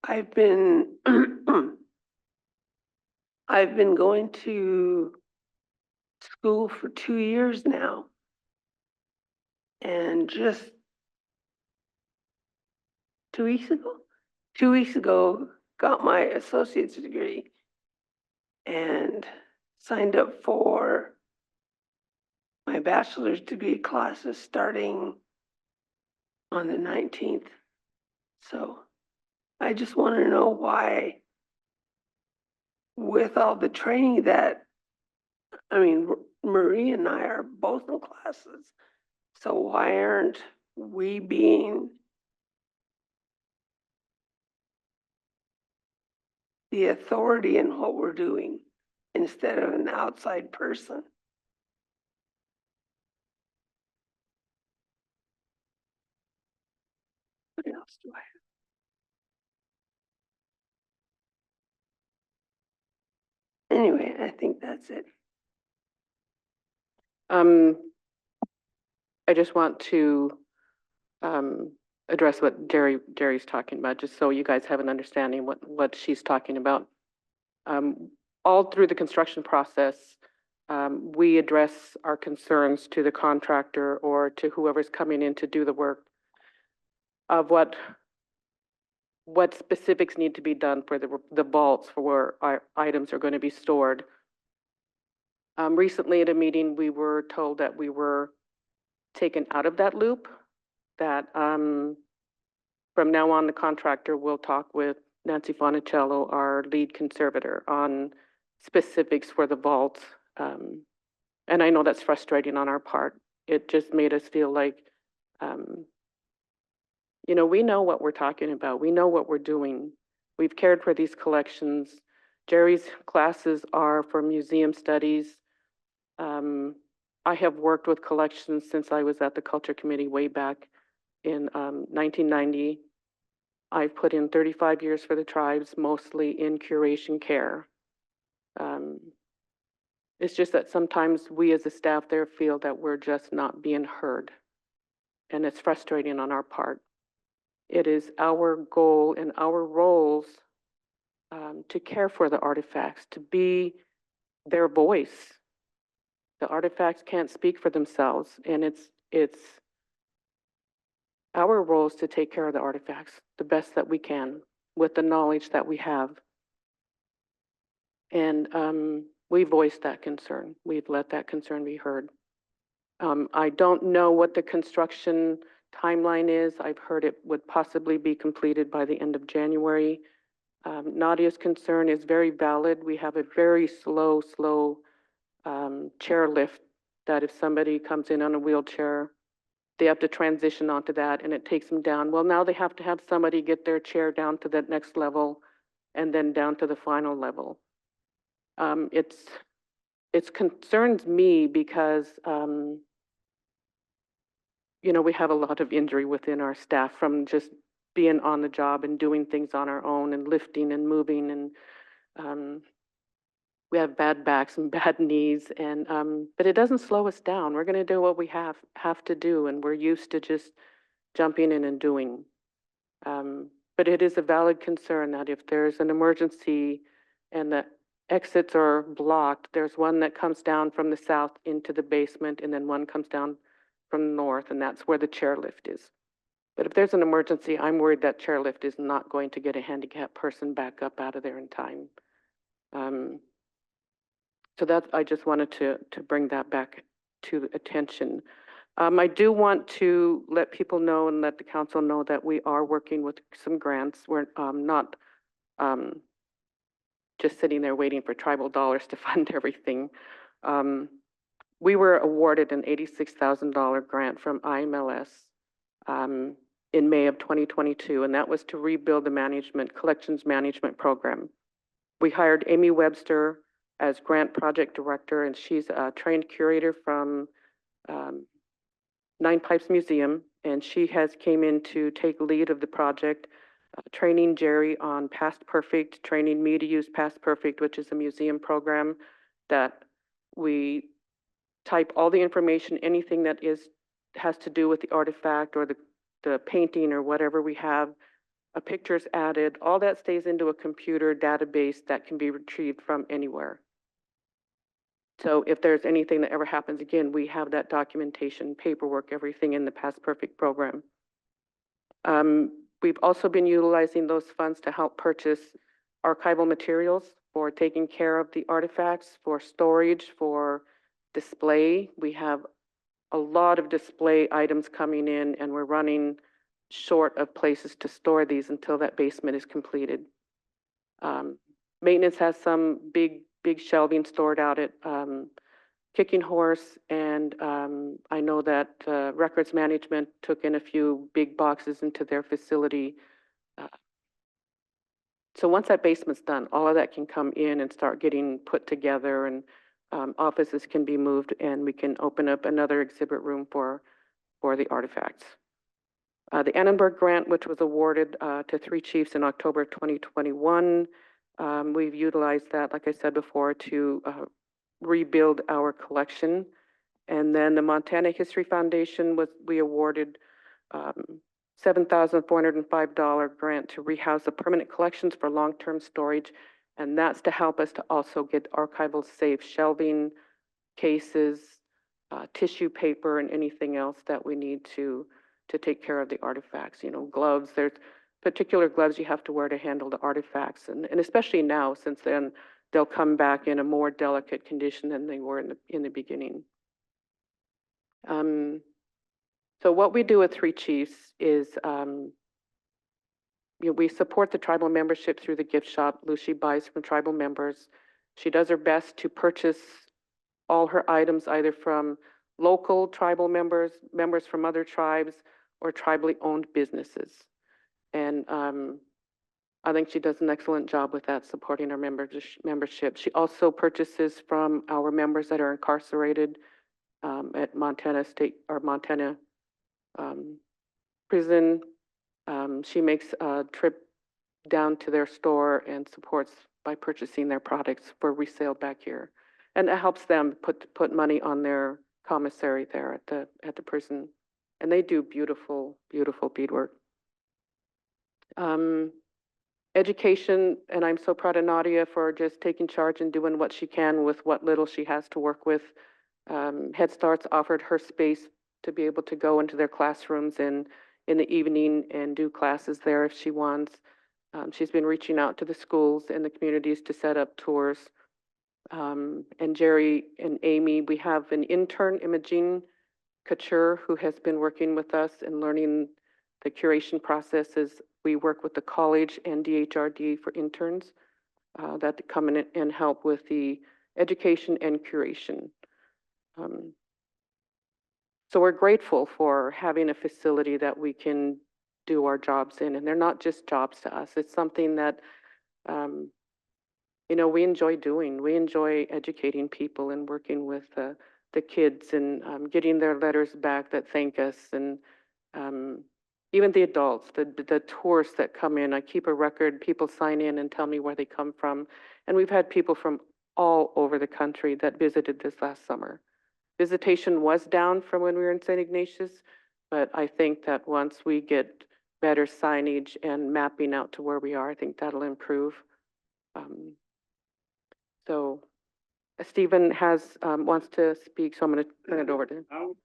I've been I've been going to school for 2 years now. And just 2 weeks ago? 2 weeks ago, got my associate's degree and signed up for my bachelor's degree classes starting on the 19th. So I just want to know why, with all the training that, I mean, Marie and I are both in classes. So why aren't we being the authority in what we're doing instead of an outside person? What else do I have? Anyway, I think that's it. I just want to address what Jerry's talking about, just so you guys have an understanding what she's talking about. All through the construction process, we address our concerns to the contractor or to whoever's coming in to do the work of what specifics need to be done for the vaults for where our items are going to be stored. Recently at a meeting, we were told that we were taken out of that loop, that from now on, the contractor will talk with Nancy Fonicello, our lead conservator, on specifics for the vaults. And I know that's frustrating on our part. It just made us feel like, you know, we know what we're talking about. We know what we're doing. We've cared for these collections. Jerry's classes are for museum studies. I have worked with collections since I was at the Culture Committee way back in 1990. I've put in 35 years for the tribes, mostly in curation care. It's just that sometimes we as a staff there feel that we're just not being heard. And it's frustrating on our part. It is our goal and our roles to care for the artifacts, to be their voice. The artifacts can't speak for themselves, and it's our roles to take care of the artifacts the best that we can with the knowledge that we have. And we voiced that concern. We've let that concern be heard. I don't know what the construction timeline is. I've heard it would possibly be completed by the end of January. Nadia's concern is very valid. We have a very slow chairlift that if somebody comes in on a wheelchair, they have to transition onto that and it takes them down. Well, now they have to have somebody get their chair down to that next level and then down to the final level. It concerns me because, you know, we have a lot of injury within our staff from just being on the job and doing things on our own and lifting and moving, and we have bad backs and bad knees, and but it doesn't slow us down. We're going to do what we have to do, and we're used to just jumping in and doing. But it is a valid concern that if there's an emergency and the exits are blocked, there's one that comes down from the south into the basement, and then one comes down from the north, and that's where the chairlift is. But if there's an emergency, I'm worried that chairlift is not going to get a handicapped person back up out of there in time. So that I just wanted to bring that back to attention. I do want to let people know and let the council know that we are working with some grants. We're not just sitting there waiting for tribal dollars to fund everything. We were awarded an $86,000 grant from IMLS in May of 2022, and that was to rebuild the collections management program. We hired Amy Webster as grant project director, and she's a trained curator from Nine Pipes Museum, and she has came in to take lead of the project, training Jerry on Past Perfect, training me to use Past Perfect, which is a museum program that we type all the information, anything that has to do with the artifact or the painting or whatever we have, a picture's added, all that stays into a computer database that can be retrieved from anywhere. So if there's anything that ever happens again, we have that documentation, paperwork, everything in the Past Perfect program. We've also been utilizing those funds to help purchase archival materials for taking care of the artifacts, for storage, for display. We have a lot of display items coming in, and we're running short of places to store these until that basement is completed. Maintenance has some big shelving stored out at Kicking Horse, and I know that records management took in a few big boxes into their facility. So once that basement's done, all of that can come in and start getting put together, and offices can be moved, and we can open up another exhibit room for the artifacts. The Annenberg grant, which was awarded to 3 chiefs in October 2021, we've utilized that, like I said before, to rebuild our collection. And then the Montana History Foundation we awarded $7,405 grant to rehouse the permanent collections for long-term storage. And that's to help us to also get archival safe shelving, cases, tissue paper, and anything else that we need to take care of the artifacts. You know, gloves, there's particular gloves you have to wear to handle the artifacts. And especially now, since then, they'll come back in a more delicate condition than they were in the beginning. So what we do with 3 Chiefs is, you know, we support the tribal membership through the gift shop. Lucy buys from tribal members. She does her best to purchase all her items either from local tribal members, members from other tribes, or tribally owned businesses. And I think she does an excellent job with that, supporting our membership. She also purchases from our members that are incarcerated at Montana State or Montana prison. She makes a trip down to their store and supports by purchasing their products for resale back here. And it helps them put money on their commissary there at the prison. And they do beautiful, beautiful beadwork. Education, and I'm so proud of Nadia for just taking charge and doing what she can with what little she has to work with. Head Start's offered her space to be able to go into their classrooms and in the evening and do classes there if she wants. She's been reaching out to the schools and the communities to set up tours. And Jerry and Amy, we have an intern, Imogene Couture, who has been working with us and learning the curation processes. We work with the college and DHRD for interns that come in and help with the education and curation. So we're grateful for having a facility that we can do our jobs in, and they're not just jobs to us. It's something that, you know, we enjoy doing. We enjoy educating people and working with the kids and getting their letters back that thank us, and even the adults, the tourists that come in. I keep a record. People sign in and tell me where they come from, and we've had people from all over the country that visited this last summer. Visitation was down from when we were in St. Ignatius, but I think that once we get better signage and mapping out to where we are, I think that'll improve. So Stephen wants to speak, so I'm going to turn it over to him.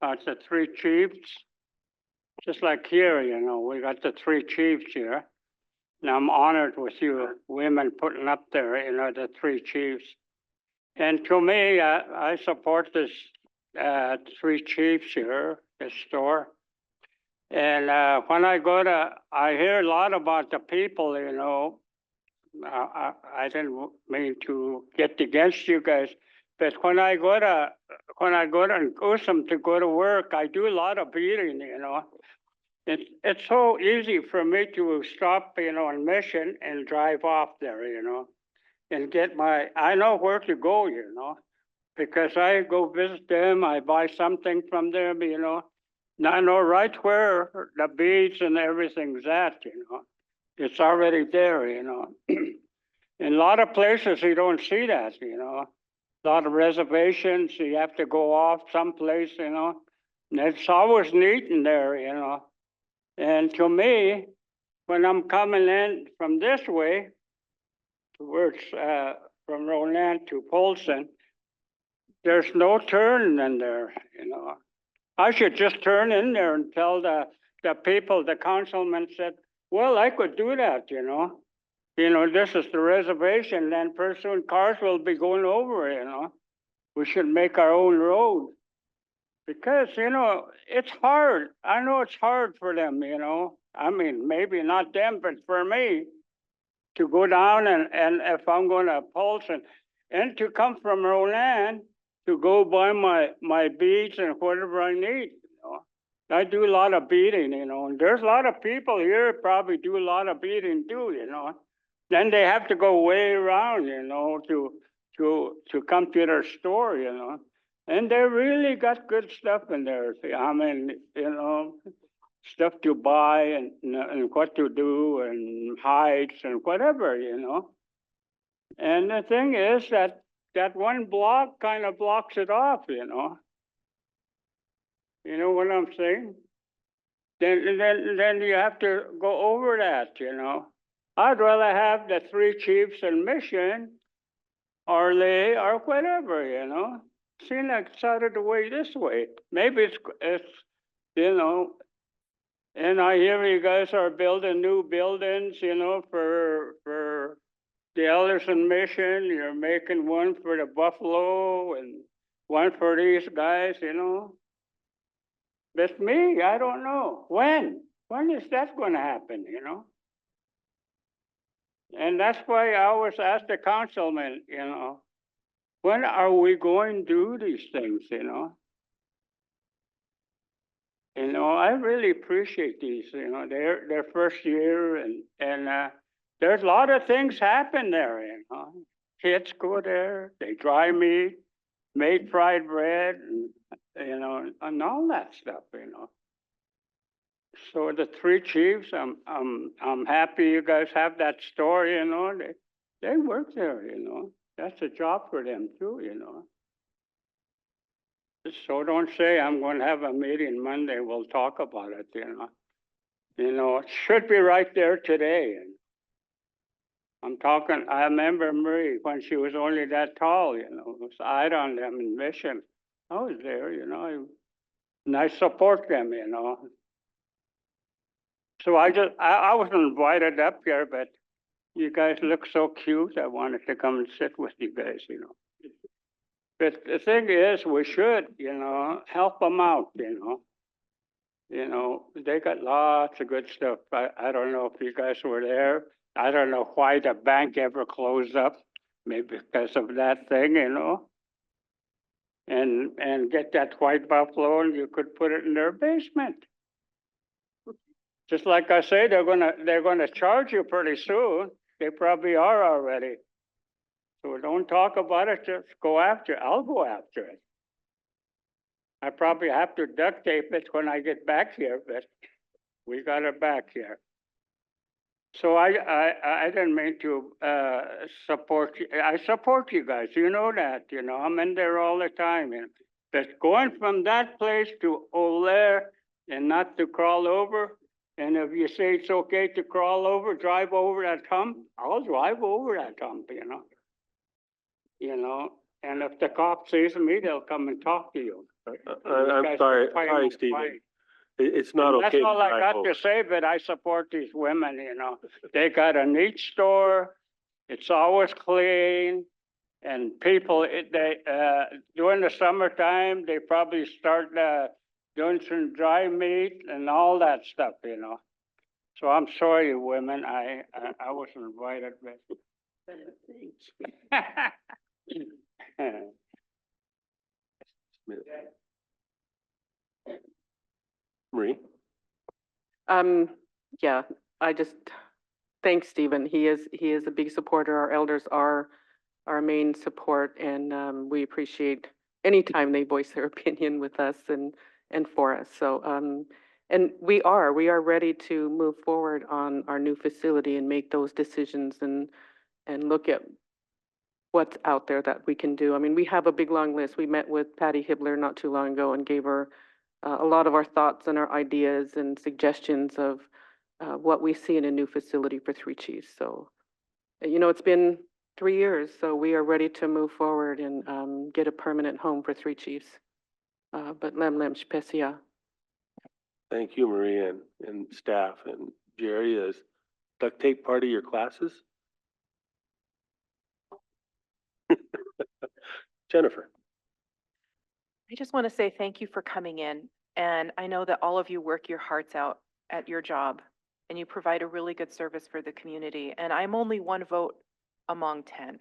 It's the three chiefs, just like here, you know, we got the three chiefs here. And I'm honored with you women putting up there, you know, the three chiefs. And to me, I support this three chiefs here, this store. And when I hear a lot about the people, you know. I didn't mean to get against you guys, but when I go to Gusum to go to work, I do a lot of beating, you know. It's so easy for me to stop, you know, on Mission and drive off there, you know, and I know where to go, you know, because I go visit them, I buy something from them, you know, and I know right where the beads and everything's at, you know. It's already there, you know. In a lot of places, you don't see that, you know. A lot of reservations, you have to go off someplace, you know. And it's always neat in there, you know. And to me, when I'm coming in from this way, towards from Roland to Polson, there's no turning in there, you know. I should just turn in there and tell the people, the councilman said, well, I could do that, you know. You know, this is the reservation, then pretty soon cars will be going over, you know. We should make our own road. Because, you know, it's hard. I know it's hard for them, you know. I mean, maybe not them, but for me to go down and if I'm going to Polson and to come from Roland to go buy my beads and whatever I need, you know. I do a lot of beading, you know, and there's a lot of people here probably do a lot of beading too, you know. Then they have to go way around, you know, to come to their store, you know. And they really got good stuff in there. I mean, you know, stuff to buy and what to do and hides and whatever, you know. And the thing is that one block kind of blocks it off, you know. You know what I'm saying? Then you have to go over that, you know. I'd rather have the three chiefs in Mission or Lay or whatever, you know. Seem like it's out of the way this way. Maybe it's you know, and I hear you guys are building new buildings, you know, for the Ellerson Mission. You're making one for the Buffalo and one for these guys, you know. But me, I don't know. When is that going to happen, you know? And that's why I always ask the councilman, you know, when are we going to do these things, you know? You know, I really appreciate these, you know, their first year and there's a lot of things happen there, you know. Kids go there, they dry meat, made fried bread, and, you know, and all that stuff, you know. So the three chiefs, I'm happy you guys have that store, you know, they work there, you know. That's a job for them too, you know. So don't say I'm going to have a meeting Monday, we'll talk about it, you know. You know, it should be right there today. And I'm talking, I remember Marie when she was only that tall, you know, it was eyed on them in Mission. I was there, you know, and I support them, you know. So I wasn't invited up here, but you guys look so cute. I wanted to come and sit with you guys, you know. But the thing is, we should, you know, help them out, you know. You know, they got lots of good stuff. I don't know if you guys were there. I don't know why the bank ever closed up, maybe because of that thing, you know. And get that white buffalo and you could put it in their basement. Just like I say, they're gonna charge you pretty soon. They probably are already. So don't talk about it, just go after it. I'll go after it. I probably have to duct tape it when I get back here, but we got it back here. So I didn't mean to support you. I support you guys. You know that. You know I'm in there all the time. And but going from that place to O'Lear and not to crawl over. And if you say it's okay to crawl over, drive over that hump, I'll drive over that hump. You know. You know. And if the cop sees me, they'll come and talk to you. I'm sorry, Stephen. It's not And okay. that's all I drive got over. to say, but I support these women, you know. They got a neat store. It's always clean. And people, during the summertime, they probably start doing some dry meat and all that stuff, you know. So I'm sorry, women, I wasn't invited, but. Marie? Yeah, I just, thanks, Stephen. He is a big supporter. Our elders are our main support, and we appreciate any time they voice their opinion with us and for us. So, and we are ready to move forward on our new facility and make those decisions and look at what's out there that we can do. I mean, we have a big long list. We met with Patty Hibbler not too long ago and gave her a lot of our thoughts and our ideas and suggestions of what we see in a new facility for Three Chiefs. So, you know, it's been 3 years, so we are ready to move forward and get a permanent home for Three Chiefs. But Lem Specia. Thank you, Marie, and staff. And Jerry, is duct tape part of your classes? Jennifer? I just want to say thank you for coming in. And I know that all of you work your hearts out at your job and you provide a really good service for the community. And I'm only one vote among 10.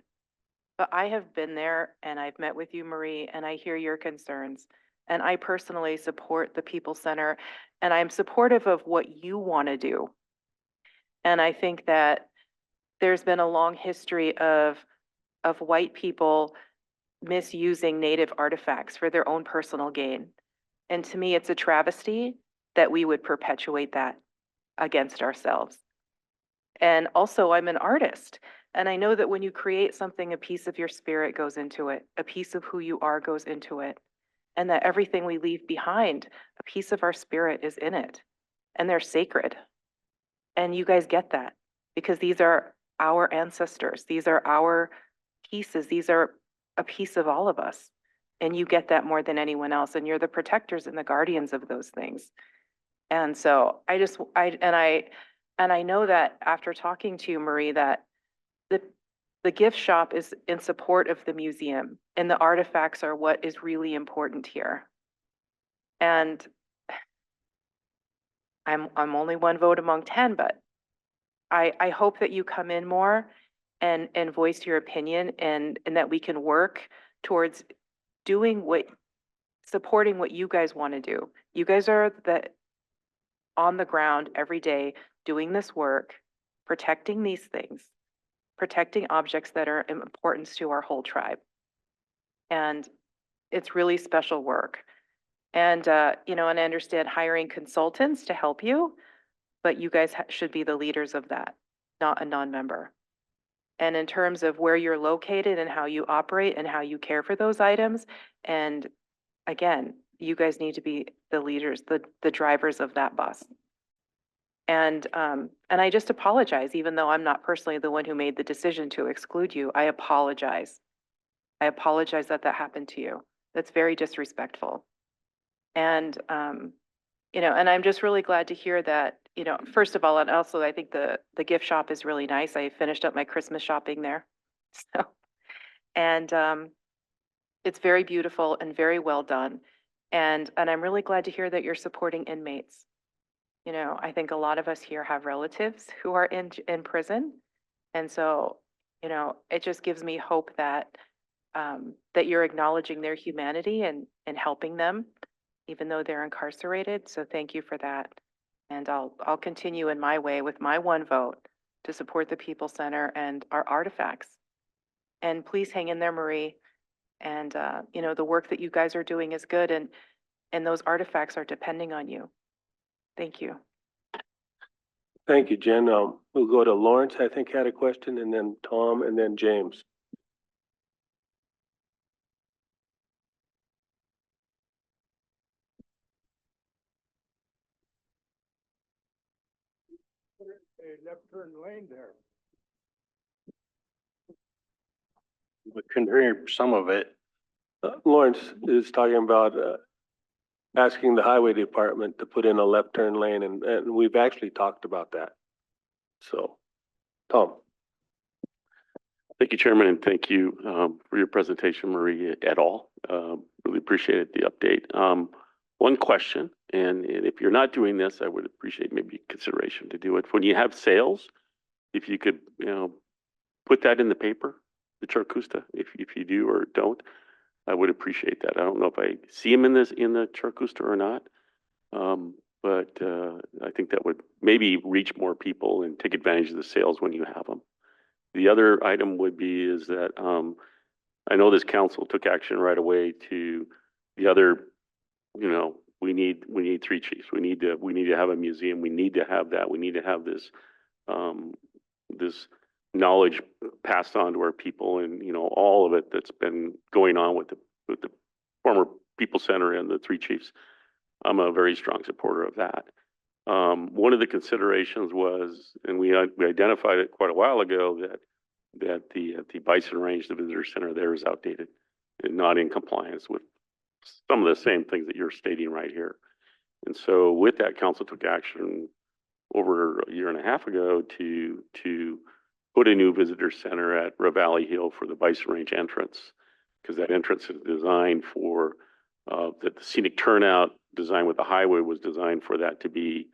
But I have been there and I've met with you, Marie, and I hear your concerns. And I personally support the People Center and I'm supportive of what you want to do. And I think that there's been a long history of white people misusing Native artifacts for their own personal gain. And to me, it's a travesty that we would perpetuate that against ourselves. And also, I'm an artist. And I know that when you create something, a piece of your spirit goes into it, a piece of who you are goes into it. And that everything we leave behind, a piece of our spirit is in it. And they're sacred. And you guys get that because these are our ancestors. These are our pieces. These are a piece of all of us. And you get that more than anyone else. And you're the protectors and the guardians of those things. And so I know that after talking to you, Marie, that the gift shop is in support of the museum and the artifacts are what is really important here. And I'm only one vote among 10, but I hope that you come in more and voice your opinion and that we can work towards doing supporting what you guys want to do. You guys are on the ground every day doing this work, protecting these things, protecting objects that are of importance to our whole tribe. And it's really special work. And, and I understand hiring consultants to help you, but you guys should be the leaders of that, not a non-member. And in terms of where you're located and how you operate and how you care for those items, and again, you guys need to be the leaders, the drivers of that bus. And I just apologize, even though I'm not personally the one who made the decision to exclude you. I apologize. I apologize that happened to you. That's very disrespectful. And, and I'm just really glad to hear that, first of all, and also I think the gift shop is really nice. I finished up my Christmas shopping there. So, and it's very beautiful and very well done. And I'm really glad to hear that you're supporting inmates. I think a lot of us here have relatives who are in prison. And so, it just gives me hope that that you're acknowledging their humanity and helping them, even though they're incarcerated. So thank you for that. And I'll continue in my way with my one vote to support the People Center and our artifacts. And please hang in there, Marie. And, the work that you guys are doing is good, and those artifacts are depending on you. Thank you. Thank you, Jen. We'll go to Lawrence, I think had a question, and then Tom, and then James. A left turn lane there. We couldn't hear some of it. Lawrence is talking about asking the highway department to put in a left turn lane, and we've actually talked about that. So, Tom. Thank you, Chairman, and thank you for your presentation, Marie et al. Really appreciated the update. One question, and if you're not doing this, I would appreciate maybe consideration to do it. When you have sales, if you could, put that in the paper, the Charcusta, if you do or don't, I would appreciate that. I don't know if I see them in the Charcusta or not, but I think that would maybe reach more people and take advantage of the sales when you have them. The other item would be is that I know this council took action right away to the other, we need three chiefs. We need to have a museum. We need to have that. We need to have this this knowledge passed on to our people, and all of it that's been going on with the former People Center and the three chiefs. I'm a very strong supporter of that. One of the considerations was, and we identified it quite a while ago, that the Bison Range, the visitor center there, is outdated and not in compliance with some of the same things that you're stating right here. And so with that, council took action over a year and a half ago to put a new visitor center at Ravalli Hill for the Bison Range entrance, because that entrance is designed for the scenic turnout design with the highway was designed for that to be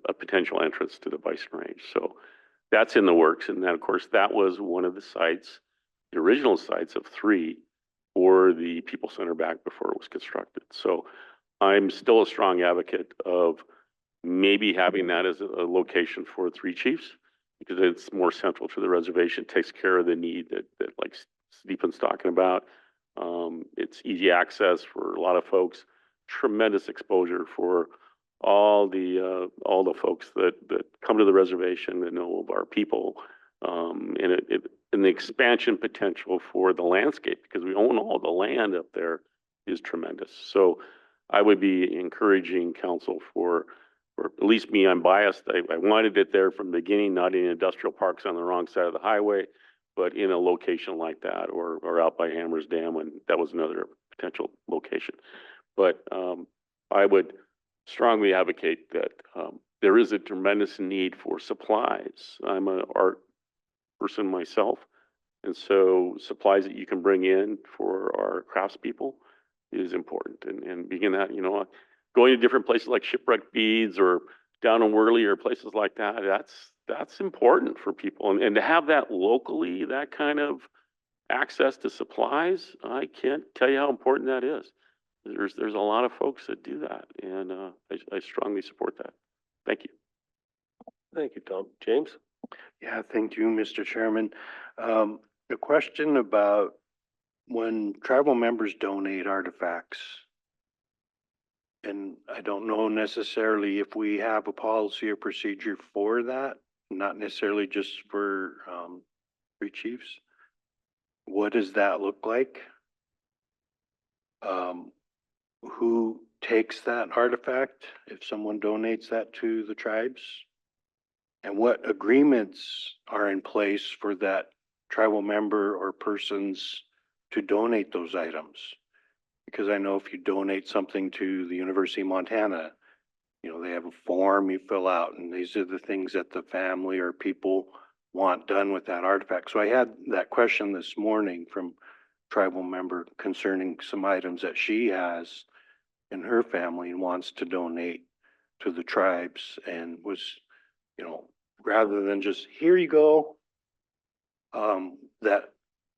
a potential entrance to the Bison Range. So that's in the works. And then, of course, that was one of the sites, the original sites of three for the People Center back before it was constructed. So I'm still a strong advocate of maybe having that as a location for three chiefs, because it's more central to the reservation, takes care of the need that like Stephen's talking about. It's easy access for a lot of folks, tremendous exposure for all the folks that come to the reservation and know of our people, and the expansion potential for the landscape, because we own all the land up there, is tremendous. So I would be encouraging council for at least me, I'm biased. I wanted it there from the beginning, not in industrial parks on the wrong side of the highway, but in a location like that, or out by Hammers Dam, and that was another potential location. But I would strongly advocate that there is a tremendous need for supplies. I'm an art person myself, and so supplies that you can bring in for our craftspeople is important. And being that, going to different places like Shipwreck Beads or down in Worley or places like that, that's important for people. And to have that locally, that kind of access to supplies, I can't tell you how important that is. There's a lot of folks that do that, and I strongly support that. Thank you. Thank you, Tom. James? Yeah, thank you, Mr. Chairman. A question about when tribal members donate artifacts. And I don't know necessarily if we have a policy or procedure for that, not necessarily just for, three chiefs. What does that look like? Who takes that artifact if someone donates that to the tribes? And what agreements are in place for that tribal member or persons to donate those items? Because I know if you donate something to the University of Montana, you know, they have a form you fill out, and these are the things that the family or people want done with that artifact. So I had that question this morning from tribal member concerning some items that she has in her family and wants to donate to the tribes, and was, you know, rather than just, here you go, that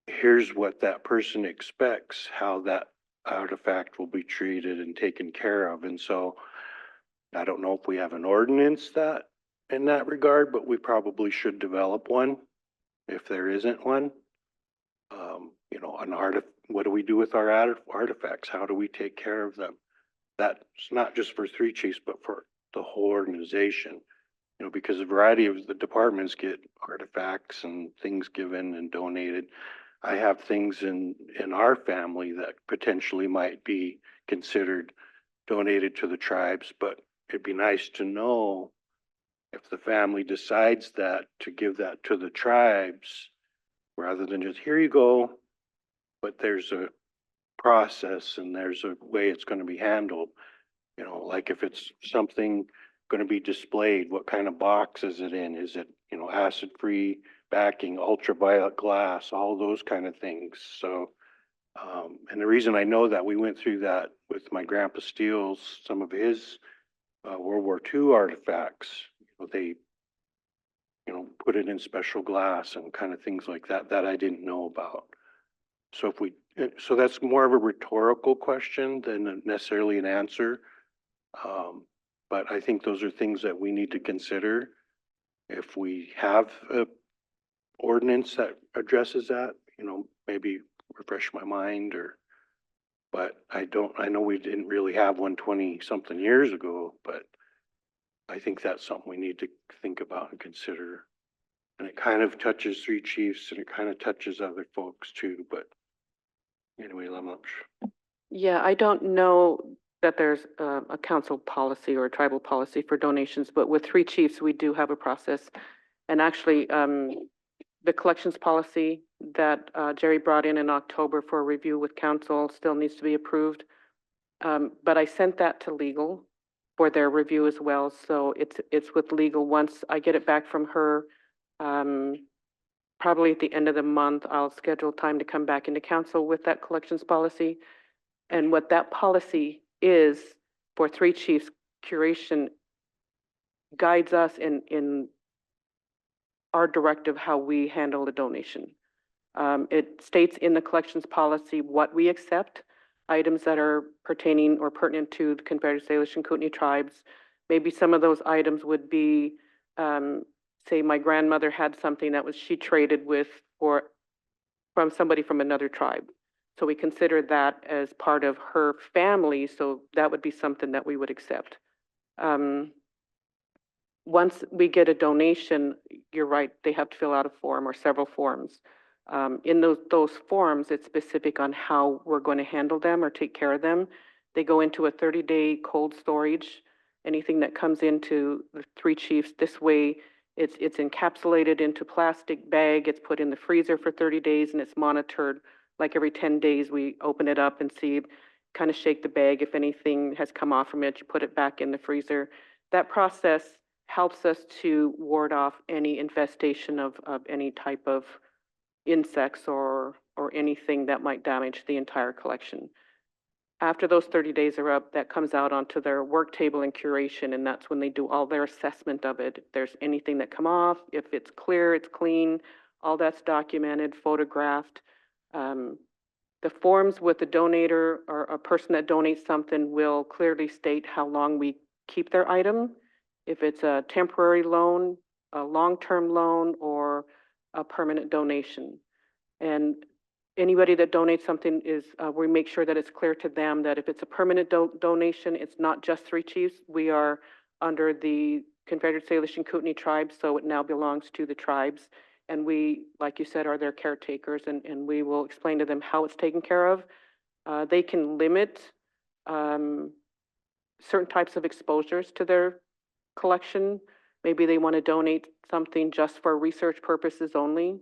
here's what that person expects, how that artifact will be treated and taken care of. And so I don't know if we have an ordinance that in that regard, but we probably should develop one if there isn't one. You know, what do we do with our artifacts? How do we take care of them? That's not just for three chiefs, but for the whole organization. You know, because a variety of the departments get artifacts and things given and donated. I have things in our family that potentially might be considered donated to the tribes, but it'd be nice to know if the family decides that to give that to the tribes rather than just, here you go, but there's a process and there's a way it's going to be handled. You know, like if it's something going to be displayed, what kind of box is it in? Is it, you know, acid-free backing, ultraviolet glass, all those kind of things. So, and the reason I know that, we went through that with my grandpa Steele's, some of his World War II artifacts. They, you know, put it in special glass and kind of things like that, that I didn't know about. So if we, so that's more of a rhetorical question than necessarily an answer. But I think those are things that we need to consider. If we have a ordinance that addresses that, you know, maybe refresh my mind, or, but I know we didn't really have one 20-something years ago, but I think that's something we need to think about and consider. And it kind of touches three chiefs and it kind of touches other folks too, but anyway, I'm not sure. Yeah, I don't know that there's a council policy or a tribal policy for donations, but with three chiefs, we do have a process. And actually, the collections policy that Jerry brought in October for review with council still needs to be approved. But I sent that to legal for their review as well. So it's with legal. Once I get it back from her, probably at the end of the month, I'll schedule time to come back into council with that collections policy. And what that policy is for three chiefs, curation guides us in our directive how we handle the donation. It states in the collections policy what we accept, items that are pertaining or pertinent to the Confederate Salish and Kootenai tribes. Maybe some of those items would be, say my grandmother had something that was she traded with or from somebody from another tribe. So we consider that as part of her family, so that would be something that we would accept. Once we get a donation, you're right, they have to fill out a form or several forms. In those forms, it's specific on how we're going to handle them or take care of them. They go into a 30-day cold storage. Anything that comes into the three chiefs, this way it's encapsulated into plastic bag, it's put in the freezer for 30 days, and it's monitored. Like every 10 days, we open it up and see, kind of shake the bag. If anything has come off from it, you put it back in the freezer. That process helps us to ward off any infestation of any type of insects or anything that might damage the entire collection. After those 30 days are up, that comes out onto their work table and curation, and that's when they do all their assessment of it. If there's anything that come off, if it's clear, it's clean, all that's documented, photographed. The forms with the donator or a person that donates something will clearly state how long we keep their item. If it's a temporary loan, a long-term loan, or a permanent donation. And anybody that donates something is, we make sure that it's clear to them that if it's a permanent donation, it's not just Three Chiefs. We are under the Confederate Salish and Kootenai tribes, so it now belongs to the tribes. And we, like you said, are their caretakers, and we will explain to them how it's taken care of. They can limit certain types of exposures to their collection. Maybe they want to donate something just for research purposes only.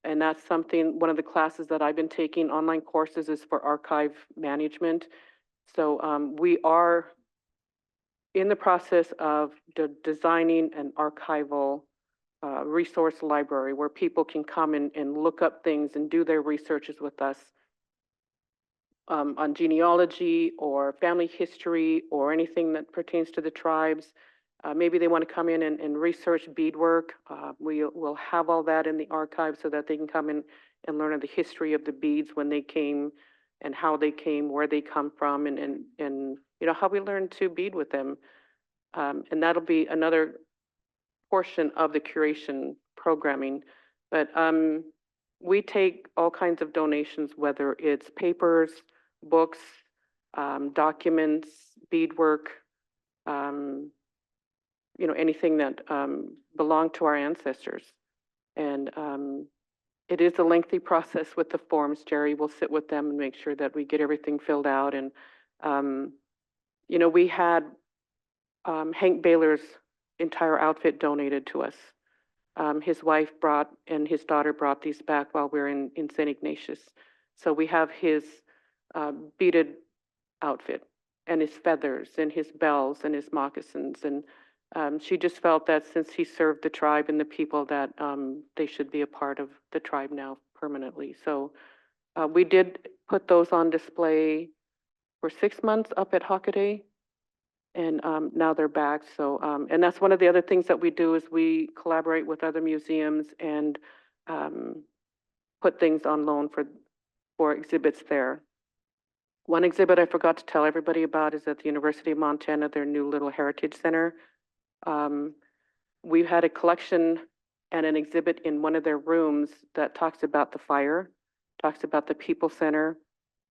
And that's something, one of the classes that I've been taking, online courses, is for archive management. So we are in the process of designing an archival resource library where people can come and look up things and do their researches with us on genealogy or family history or anything that pertains to the tribes. Maybe they want to come in and research beadwork. We'll have all that in the archive so that they can come in and learn of the history of the beads, when they came and how they came, where they come from, and you know, how we learn to bead with them. And that'll be another portion of the curation programming. But we take all kinds of donations, whether it's papers, books, documents, beadwork, you know, anything that belonged to our ancestors. And it is a lengthy process with the forms. Jerry will sit with them and make sure that we get everything filled out. And, you know, we had Hank Baylor's entire outfit donated to us. His wife brought, and his daughter brought these back while we were in St. Ignatius. So we have his beaded outfit and his feathers and his bells and his moccasins. And she just felt that since he served the tribe and the people, that they should be a part of the tribe now permanently. So we did put those on display for 6 months up at Hockaday. And now they're back. So, and that's one of the other things that we do, is we collaborate with other museums and put things on loan for exhibits there. One exhibit I forgot to tell everybody about is at the University of Montana, their new little heritage center. We've had a collection and an exhibit in one of their rooms that talks about the fire, talks about the People Center,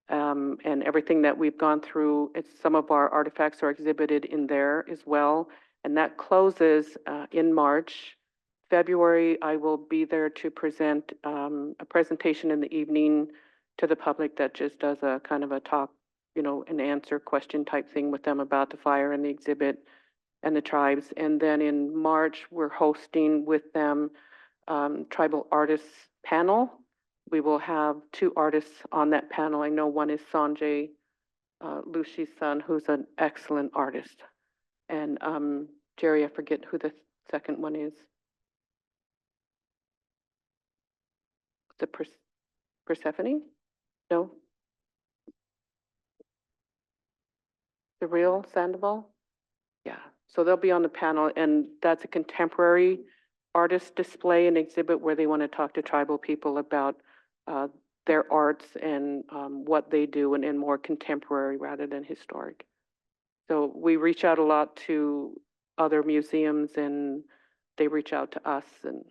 and everything that we've gone through. Some of our artifacts are exhibited in there as well. And that closes in March. February, I will be there to present a presentation in the evening to the public that just does a kind of a talk, you know, an answer question type thing with them about the fire and the exhibit and the tribes. And then in March, we're hosting with them tribal artists panel. We will have 2 artists on that panel. I know one is Sanjay, Lucy's son, who's an excellent artist. And Jerry, I forget who the second one is. The Persephone? No? The real Sandoval? Yeah, so they'll be on the panel, and that's a contemporary artist display and exhibit where they want to talk to tribal people about their arts and what they do, and more contemporary rather than historic. So we reach out a lot to other museums, and they reach out to us, and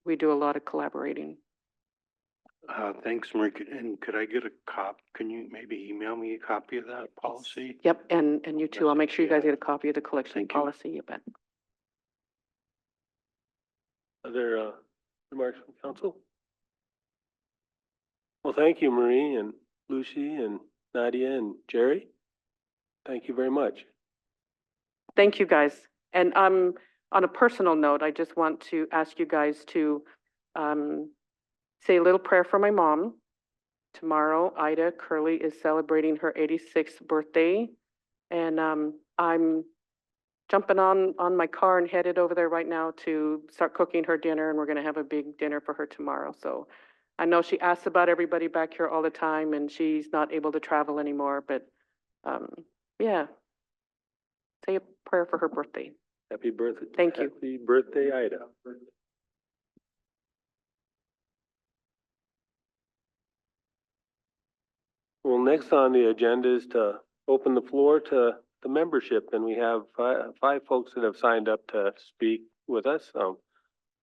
we do a lot of collaborating. Thanks, Marie. And could I get a can you maybe email me a copy of that policy? Yep, and you too. I'll make sure you guys Yeah. get a copy of the collection Thank you. policy. You bet. Other remarks from council? Well, thank you, Marie and Lucy and Nadia and Jerry. Thank you very much. Thank you, guys. And on a personal note, I just want to ask you guys to say a little prayer for my mom. Tomorrow, Ida Curley is celebrating her 86th birthday. And I'm jumping on my car and headed over there right now to start cooking her dinner. And we're going to have a big dinner for her tomorrow. So I know she asks about everybody back here all the time, and she's not able to travel anymore. But yeah, say a prayer for her birthday. Happy birthday. Thank you. Happy birthday, Ida. Well, next on the agenda is to open the floor to the membership, and we have five folks that have signed up to speak with us.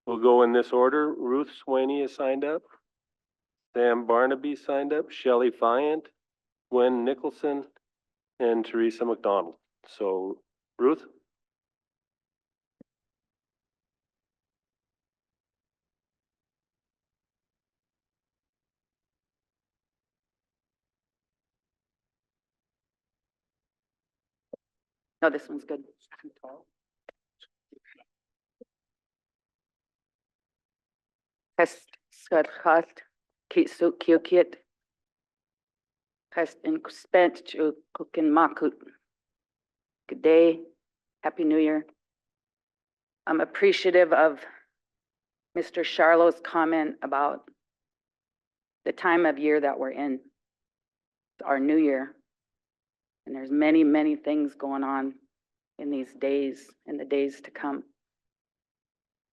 We'll go in this order. Ruth Swaney is signed up. Sam Barnaby signed up. Shelley Fiant, Gwen Nicholson, and Teresa McDonald. So, Ruth? No, this one's good. Pest Skadhat, Kitsuk Kiokit, Pest and Spent Cookin Makut. Good day. Happy New Year. I'm appreciative of Mr. Charlot's comment about the time of year that we're in. It's our new year. And there's many, many things going on in these days and the days to come.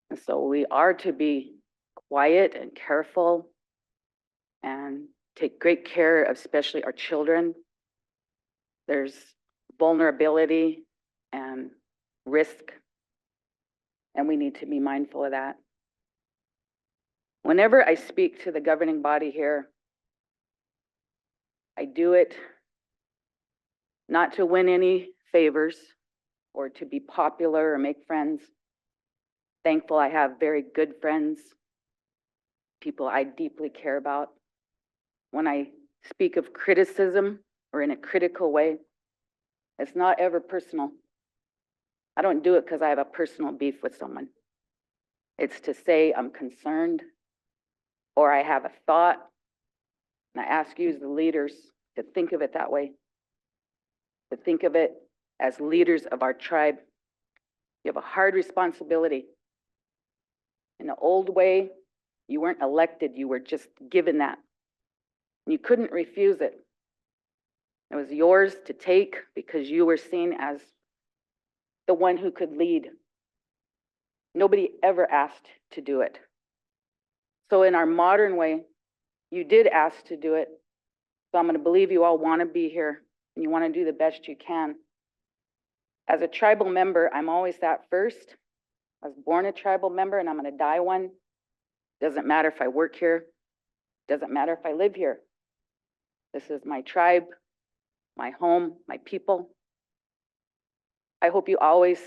And so we are to be quiet and careful and take great care of especially our children. There's vulnerability and risk, and we need to be mindful of that. Whenever I speak to the governing body here, I do it not to win any favors or to be popular or make friends. Thankful I have very good friends, people I deeply care about. When I speak of criticism or in a critical way, it's not ever personal. I don't do it because I have a personal beef with someone. It's to say I'm concerned or I have a thought, and I ask you as the leaders to think of it that way, to think of it as leaders of our tribe. You have a hard responsibility. In the old way, you weren't elected, you were just given that. You couldn't refuse it. It was yours to take because you were seen as the one who could lead. Nobody ever asked to do it. So in our modern way, you did ask to do it. So I'm going to believe you all want to be here and you want to do the best you can. As a tribal member, I'm always that first. I was born a tribal member and I'm going to die one. Doesn't matter if I work here. Doesn't matter if I live here. This is my tribe, my home, my people. I hope you always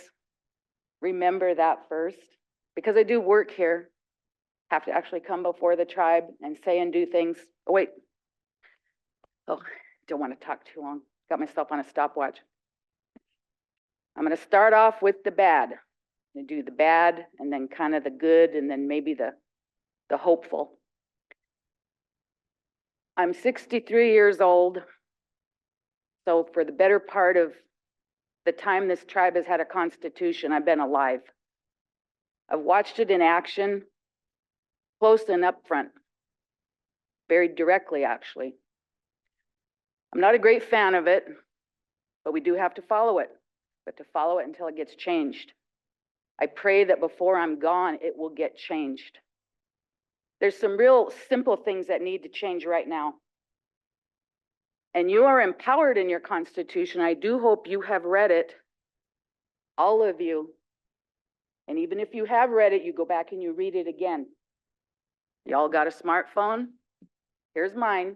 remember that first, because I do work here, have to actually come before the tribe and say and do things. Oh, wait. Oh, don't want to talk too long. Got myself on a stopwatch. I'm going to start off with the bad. I'm going to do the bad and then kind of the good and then maybe the hopeful. I'm 63 years old. So for the better part of the time this tribe has had a constitution, I've been alive. I've watched it in action, close and up front, very directly actually. I'm not a great fan of it, but we do have to follow it, but to follow it until it gets changed. I pray that before I'm gone, it will get changed. There's some real simple things that need to change right now. And you are empowered in your Constitution. I do hope you have read it, all of you. And even if you have read it, you go back and you read it again. Y'all got a smartphone? Here's mine.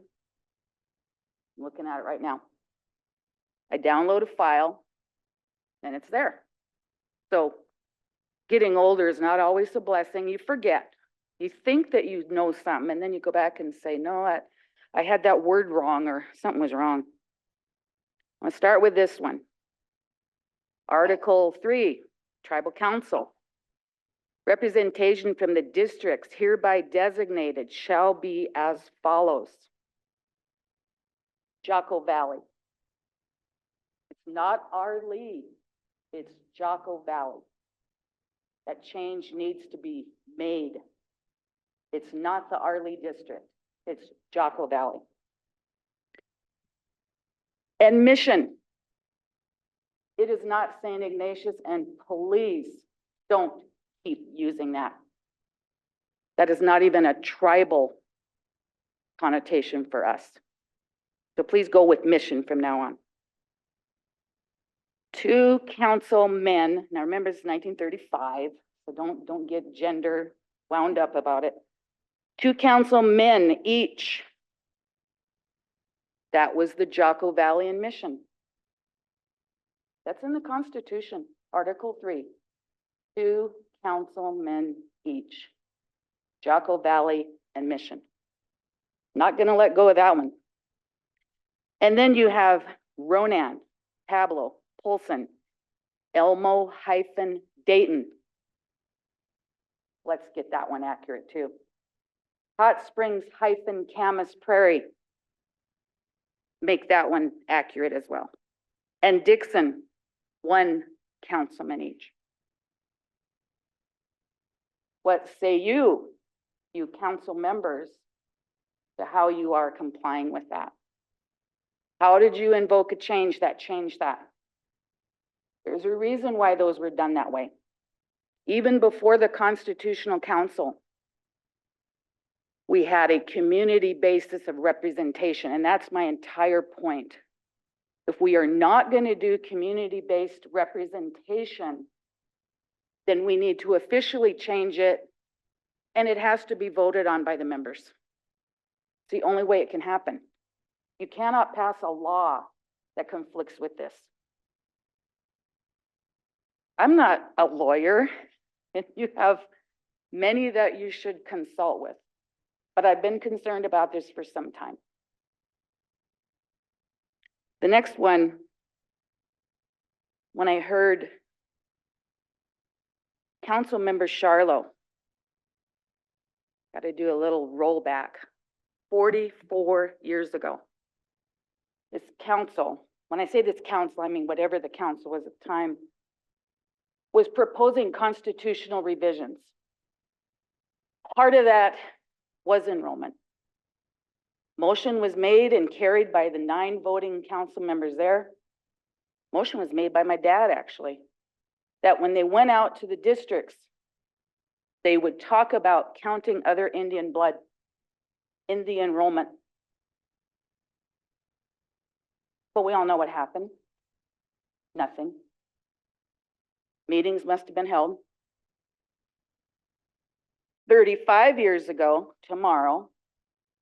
I'm looking at it right now. I download a file and it's there. So getting older is not always a blessing. You forget. You think that you know something and then you go back and say, no, I had that word wrong or something was wrong. I'll start with this one. Article 3, Tribal Council. Representation from the districts hereby designated shall be as follows. Jocko Valley. It's not our lead, it's Jocko Valley. That change needs to be made. It's not the Arley district, it's Jocko Valley. And mission. It is not St. Ignatius, and please don't keep using that. That is not even a tribal connotation for us. So please go with mission from now on. 2 councilmen, now remember it's 1935, so don't get gender wound up about it. 2 councilmen each. That was the Jocko Valley and mission. That's in the Constitution, Article 3. 2 councilmen each. Jocko Valley and mission. Not gonna let go of that one. And then you have Ronan, Pablo, Polson, Elmo-Dayton. Let's get that one accurate too. Hot Springs-Camas Prairie. Make that one accurate as well. And Dixon, 1 councilman each. What say you council members, to how you are complying with that? How did you invoke a change that changed that? There's a reason why those were done that way. Even before the Constitutional Council, we had a community basis of representation, and that's my entire point. If we are not going to do community-based representation, then we need to officially change it, and it has to be voted on by the members. It's the only way it can happen. You cannot pass a law that conflicts with this. I'm not a lawyer, and you have many that you should consult with, but I've been concerned about this for some time. The next one, when I heard Councilmember Charlo, got to do a little rollback, 44 years ago. This council, when I say this council, I mean whatever the council was at the time, was proposing constitutional revisions. Part of that was enrollment. Motion was made and carried by the 9 voting council members there. Motion was made by my dad, actually, that when they went out to the districts, they would talk about counting other Indian blood in the enrollment. But we all know what happened. Nothing. Meetings must have been held. 35 years ago, tomorrow,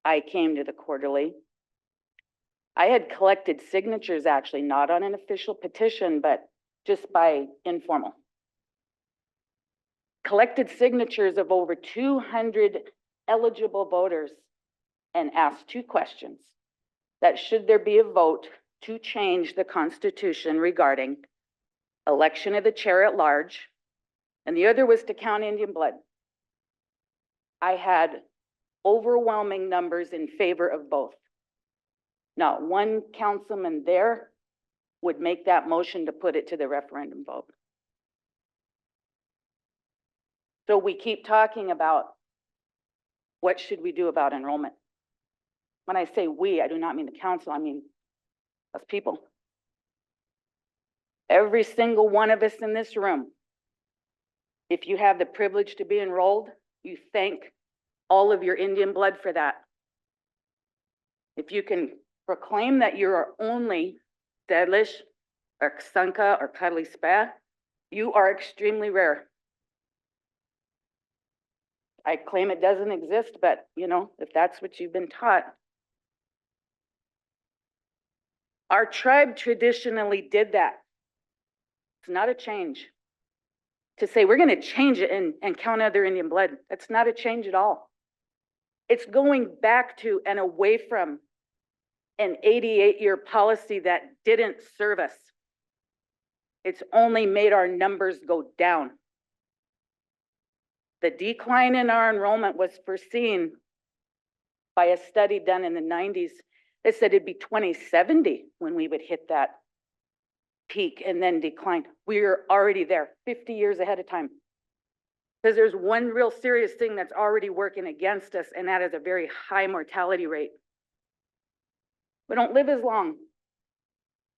I came to the quarterly. I had collected signatures, actually, not on an official petition, but just by informal. Collected signatures of over 200 eligible voters and asked 2 questions. That should there be a vote to change the Constitution regarding election of the chair at large, and the other was to count Indian blood. I had overwhelming numbers in favor of both. Not one councilman there would make that motion to put it to the referendum vote. So we keep talking about what should we do about enrollment. When I say we, I do not mean the council, I mean us people. Every single one of us in this room, if you have the privilege to be enrolled, you thank all of your Indian blood for that. If you can proclaim that you are only Sedlish or Ksanka or Kalispa, you are extremely rare. I claim it doesn't exist, but you know, if that's what you've been taught. Our tribe traditionally did that. It's not a change. To say we're going to change it and count other Indian blood, that's not a change at all. It's going back to and away from an 88-year policy that didn't serve us. It's only made our numbers go down. The decline in our enrollment was foreseen by a study done in the 90s that said it'd be 2070 when we would hit that peak and then decline. We're already there, 50 years ahead of time. Because there's one real serious thing that's already working against us, and that is a very high mortality rate. We don't live as long.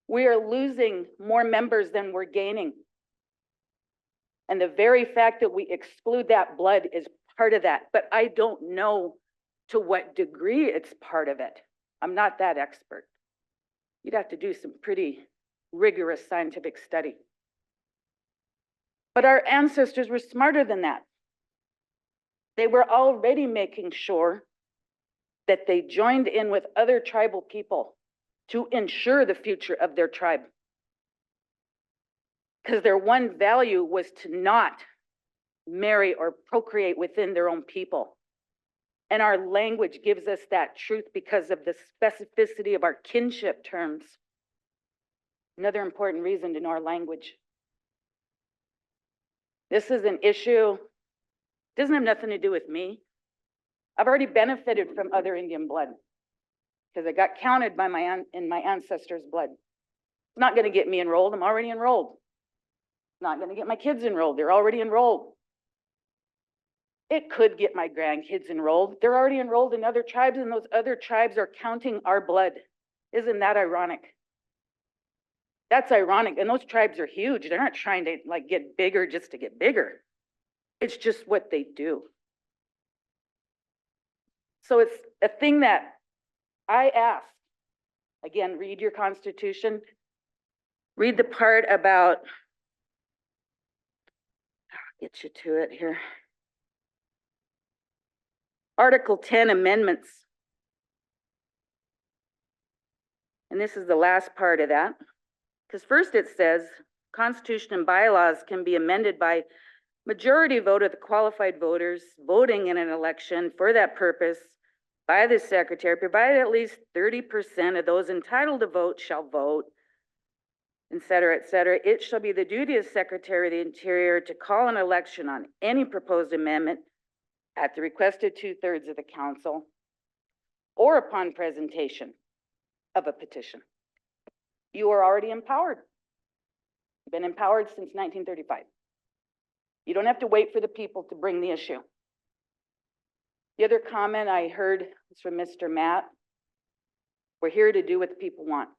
We are losing more members than we're gaining. And the very fact that we exclude that blood is part of that, but I don't know to what degree it's part of it. I'm not that expert. You'd have to do some pretty rigorous scientific study. But our ancestors were smarter than that. They were already making sure that they joined in with other tribal people to ensure the future of their tribe. Because their one value was to not marry or procreate within their own people. And our language gives us that truth because of the specificity of our kinship terms. Another important reason to know our language. This is an issue, doesn't have nothing to do with me. I've already benefited from other Indian blood because I got counted by in my ancestors' blood. It's not going to get me enrolled. I'm already enrolled. It's not going to get my kids enrolled. They're already enrolled. It could get my grandkids enrolled. They're already enrolled in other tribes, and those other tribes are counting our blood. Isn't that ironic? That's ironic. And those tribes are huge. They're not trying to like get bigger just to get bigger. It's just what they do. So it's a thing that I ask. Again, read your Constitution. Read the part about, I'll get you to it here. Article 10 amendments. And this is the last part of that. Because first it says, Constitution and bylaws can be amended by majority vote of the qualified voters voting in an election for that purpose by the secretary, provided at least 30% of those entitled to vote shall vote, et cetera, et cetera. It shall be the duty of Secretary of the Interior to call an election on any proposed amendment at the request of 2/3 of the council or upon presentation of a petition. You are already empowered. You've been empowered since 1935. You don't have to wait for the people to bring the issue. The other comment I heard was from Mr. Matt. We're here to do what the people want.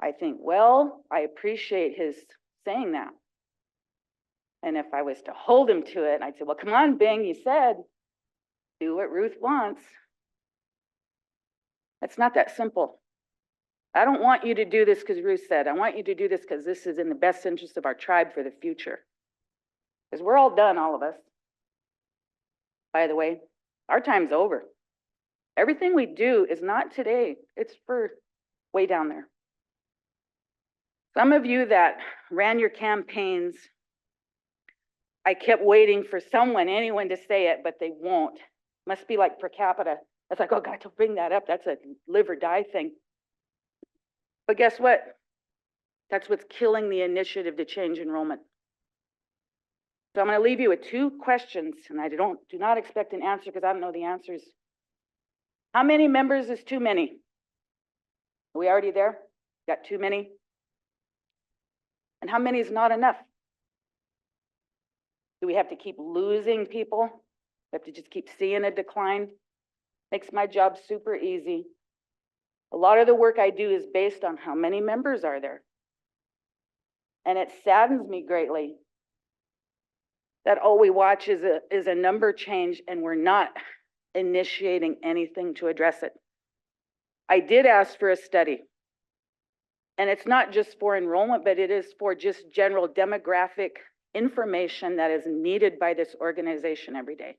I think, well, I appreciate his saying that. And if I was to hold him to it, I'd say, well, come on, Bing, you said, do what Ruth wants. It's not that simple. I don't want you to do this because Ruth said. I want you to do this because this is in the best interest of our tribe for the future. Because we're all done, all of us. By the way, our time's over. Everything we do is not today. It's for way down there. Some of you that ran your campaigns, I kept waiting for anyone to say it, but they won't. Must be like per capita. It's like, oh God, don't bring that up. That's a live or die thing. But guess what? That's what's killing the initiative to change enrollment. So I'm going to leave you with two questions, and I do not expect an answer because I don't know the answers. How many members is too many? Are we already there? Got too many? And how many is not enough? Do we have to keep losing people? We have to just keep seeing a decline? Makes my job super easy. A lot of the work I do is based on how many members are there. And it saddens me greatly that all we watch is a number change and we're not initiating anything to address it. I did ask for a study. And it's not just for enrollment, but it is for just general demographic information that is needed by this organization every day.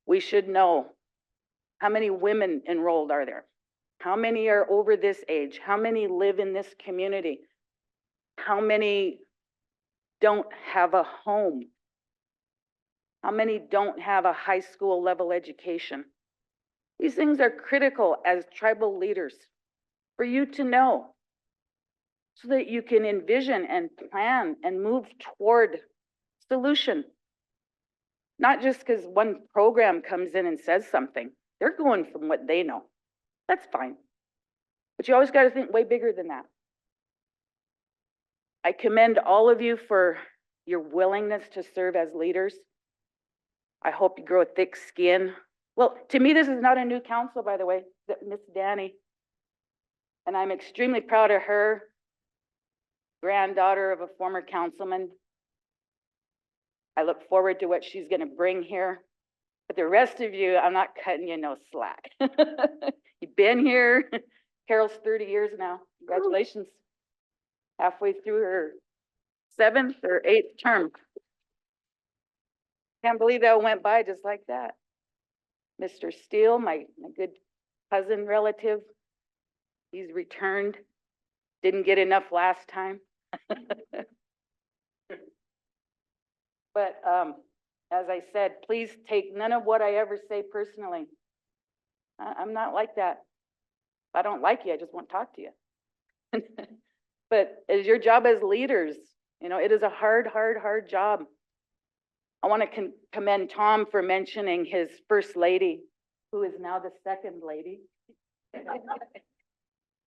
We should know how many women enrolled are there? How many are over this age? How many live in this community? How many don't have a home? How many don't have a high school level education? These things are critical as tribal leaders for you to know so that you can envision and plan and move toward solution. Not just because one program comes in and says something. They're going from what they know. That's fine. But you always got to think way bigger than that. I commend all of you for your willingness to serve as leaders. I hope you grow thick skin. Well, to me, this is not a new council, by the way, Miss Danny. And I'm extremely proud of her, granddaughter of a former councilman. I look forward to what she's going to bring here. But the rest of you, I'm not cutting you no slack. You've been here, Carol's 30 years now. Congratulations. Halfway through her 7th or 8th term. Can't believe that went by just like that. Mr. Steele, my good cousin relative, he's returned. Didn't get enough last time. But as I said, please take none of what I ever say personally. I'm not like that. If I don't like you, I just won't talk to you. But as your job as leaders, you know, it is a hard job. I want to commend Tom for mentioning his first lady, who is now the second lady.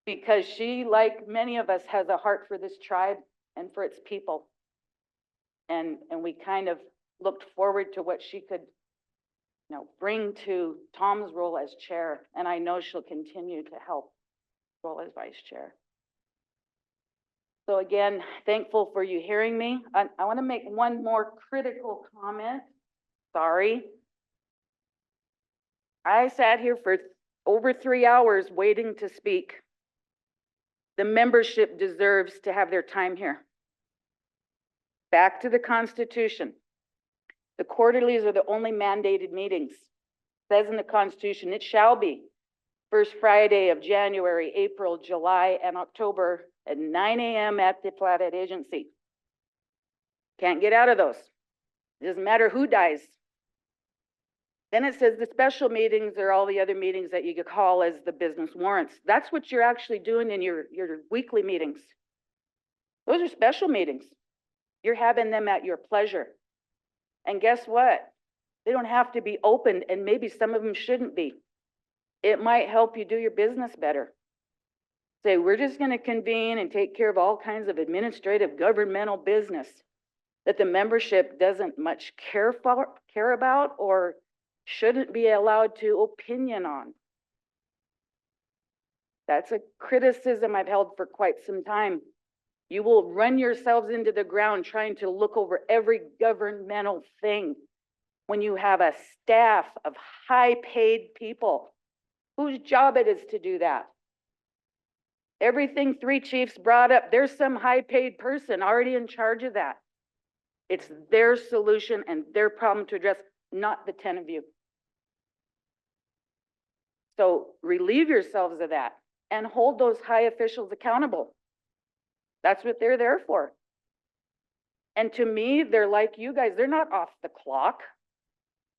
Because she, like many of us, has a heart for this tribe and for its people. And we kind of looked forward to what she could, you know, bring to Tom's role as chair. And I know she'll continue to help role as vice chair. So again, thankful for you hearing me. I want to make one more critical comment. Sorry. I sat here for over 3 hours waiting to speak. The membership deserves to have their time here. Back to the Constitution. The quarterlies are the only mandated meetings. It says in the Constitution, it shall be first Friday of January, April, July, and October at 9 a.m. at the Flathead Agency. Can't get out of those. It doesn't matter who dies. Then it says the special meetings are all the other meetings that you could call as the business warrants. That's what you're actually doing in your weekly meetings. Those are special meetings. You're having them at your pleasure. And guess what? They don't have to be open, and maybe some of them shouldn't be. It might help you do your business better. Say, we're just going to convene and take care of all kinds of administrative governmental business that the membership doesn't much care about or shouldn't be allowed to opinion on. That's a criticism I've held for quite some time. You will run yourselves into the ground trying to look over every governmental thing when you have a staff of high-paid people whose job it is to do that. Everything 3 chiefs brought up, there's some high-paid person already in charge of that. It's their solution and their problem to address, not the 10 of you. So relieve yourselves of that and hold those high officials accountable. That's what they're there for. And to me, they're like you guys. They're not off the clock.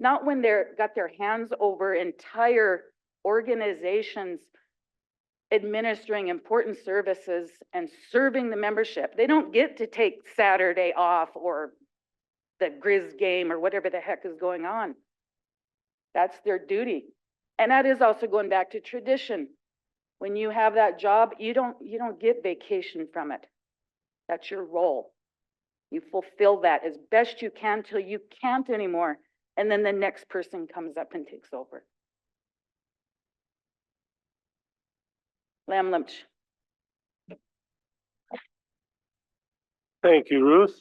Not when they're got their hands over entire organizations administering important services and serving the membership. They don't get to take Saturday off or the Grizz game or whatever the heck is going on. That's their duty. And that is also going back to tradition. When you have that job, you don't get vacation from it. That's your role. You fulfill that as best you can till you can't anymore. And then the next person comes up and takes over. Lamb Lynch. Thank you, Ruth.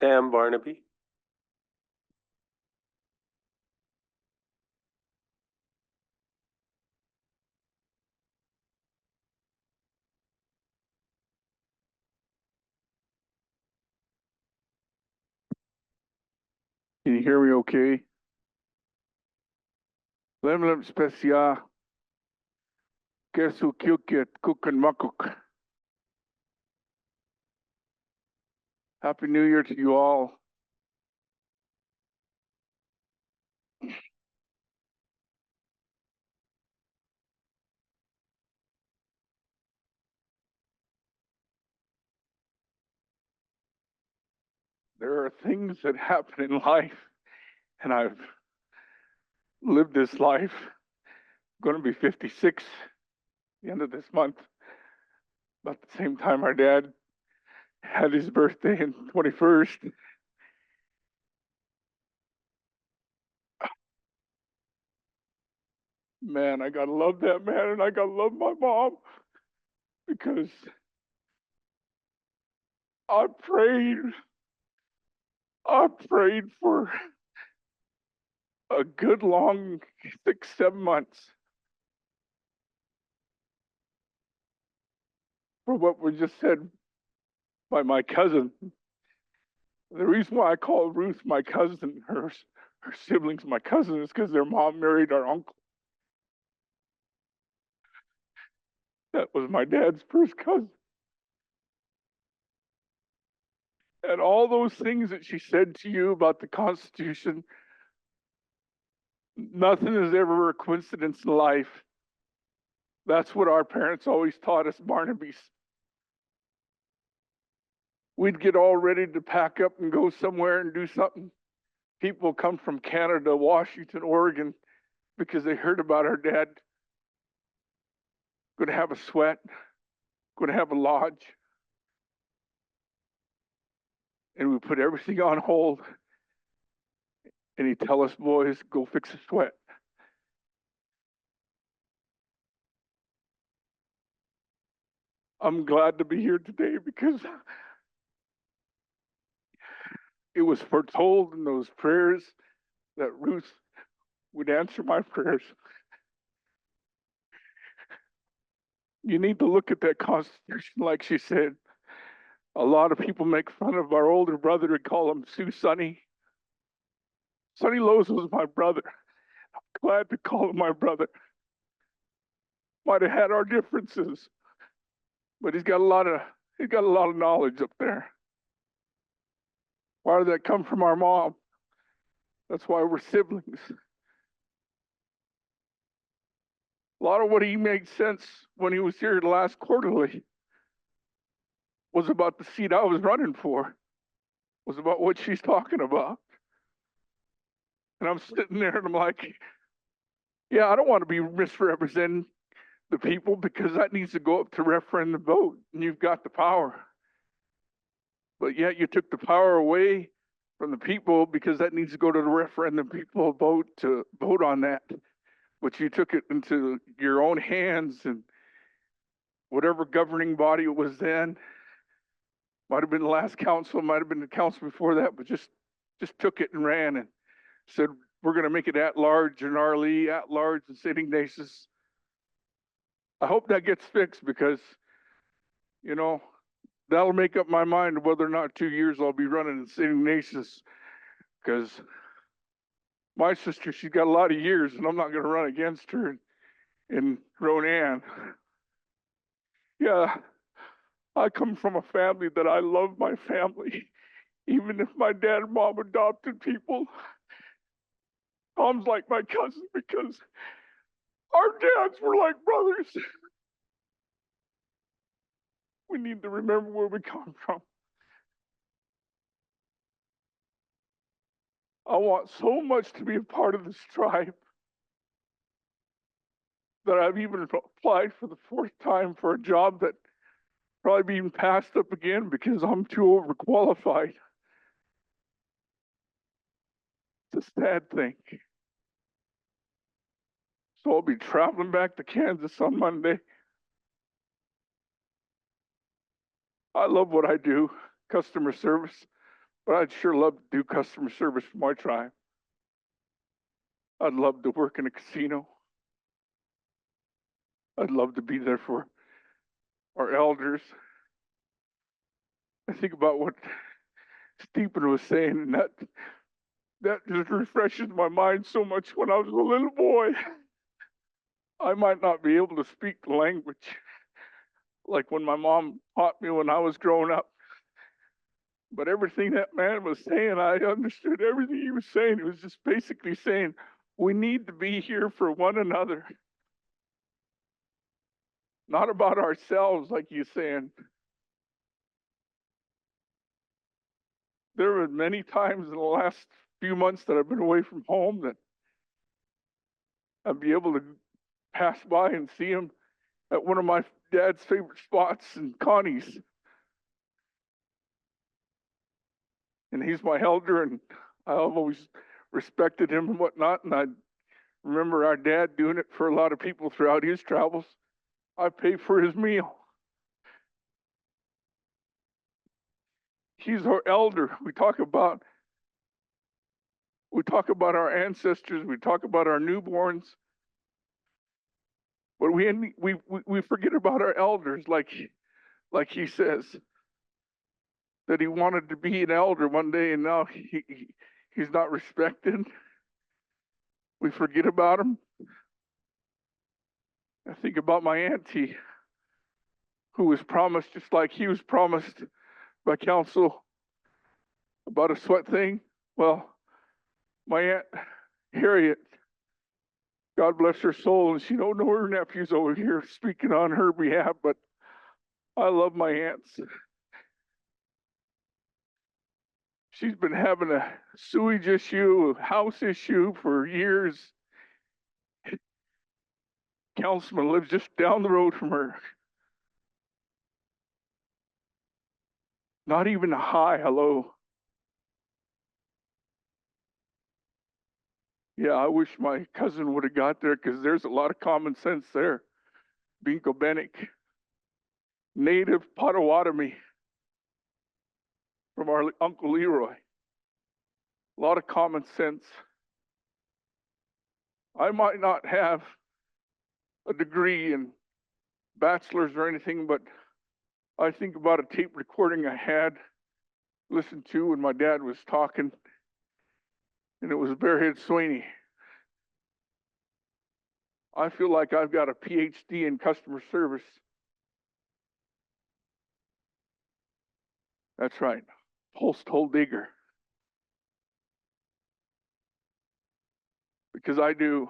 Sam Barnaby. Can you hear me okay? Lemlem specia. Kesu kyukit kukan makuk. Happy New Year to you all. There are things that happen in life, and I've lived this life. I'm going to be 56 the end of this month. About the same time our dad had his birthday in 21st. Man, I gotta love that man, and I gotta love my mom because I prayed for a good long 6, 7 months for what was just said by my cousin. The reason why I call Ruth my cousin, her siblings my cousin, is because their mom married our uncle. That was my dad's first cousin. And all those things that she said to you about the Constitution, nothing is ever a coincidence in life. That's what our parents always taught us, Barnabys. We'd get all ready to pack up and go somewhere and do something. People come from Canada, Washington, Oregon, because they heard about our dad going to have a sweat, going to have a lodge. And we put everything on hold. And he'd tell us, boys, go fix a sweat. I'm glad to be here today because it was foretold in those prayers that Ruth would answer my prayers. You need to look at that Constitution, like she said. A lot of people make fun of our older brother and call him Sue Sonny. Sonny Lowe's was my brother. I'm glad to call him my brother. Might have had our differences, but he's got a lot of knowledge up there. Why did that come from our mom? That's why we're siblings. A lot of what he made sense when he was here the last quarterly was about the seat I was running for, was about what she's talking about. And I'm sitting there and I'm like, yeah, I don't want to be misrepresenting the people because that needs to go up to referendum vote and you've got the power. But yet you took the power away from the people because that needs to go to the referendum people vote to vote on that. But you took it into your own hands and whatever governing body it was then, might have been the last council, might have been the council before that, but just took it and ran and said, we're going to make it at large in Arlee, at large in St. Ignatius. I hope that gets fixed because, you know, that'll make up my mind whether or not 2 years I'll be running in St. Ignatius because my sister, she's got a lot of years and I'm not going to run against her in Ronan. Yeah, I come from a family that I love my family. Even if my dad and mom adopted people, Tom's like my cousin because our dads were like brothers. We need to remember where we come from. I want so much to be a part of this tribe that I've even applied for the 4th time for a job that probably being passed up again because I'm too overqualified. It's a sad thing. So I'll be traveling back to Kansas on Monday. I love what I do, customer service, but I'd sure love to do customer service for my tribe. I'd love to work in a casino. I'd love to be there for our elders. I think about what Stephen was saying, and that just refreshes my mind so much. When I was a little boy, I might not be able to speak the language like when my mom taught me when I was growing up. But everything that man was saying, I understood everything he was saying. He was just basically saying, we need to be here for one another. Not about ourselves, like you're saying. There were many times in the last few months that I've been away from home that I'd be able to pass by and see him at one of my dad's favorite spots in Connie's. And he's my elder, and I've always respected him and whatnot. And I remember our dad doing it for a lot of people throughout his travels. I pay for his meal. He's our elder. We talk about We talk about our ancestors, we talk about our newborns, but we forget about our elders, like he says, that he wanted to be an elder one day and now he's not respected. We forget about him. I think about my auntie, who was promised, just like he was promised by council about a sweat thing. Well, my aunt Harriet, God bless her soul, and she don't know her nephews over here speaking on her behalf, but I love my aunts. She's been having a sewage issue, a house issue for years. Councilman lives just down the road from her. Not even a hi, hello. Yeah, I wish my cousin would have got there because there's a lot of common sense there. Binko Benik, native Potawatomi from our Uncle Leroy. A lot of common sense. I might not have a degree in bachelor's or anything, but I think about a tape recording I had listened to when my dad was talking, and it was Bearhead Sweeney. I feel like I've got a PhD in customer service. That's right, post hole digger. Because I do.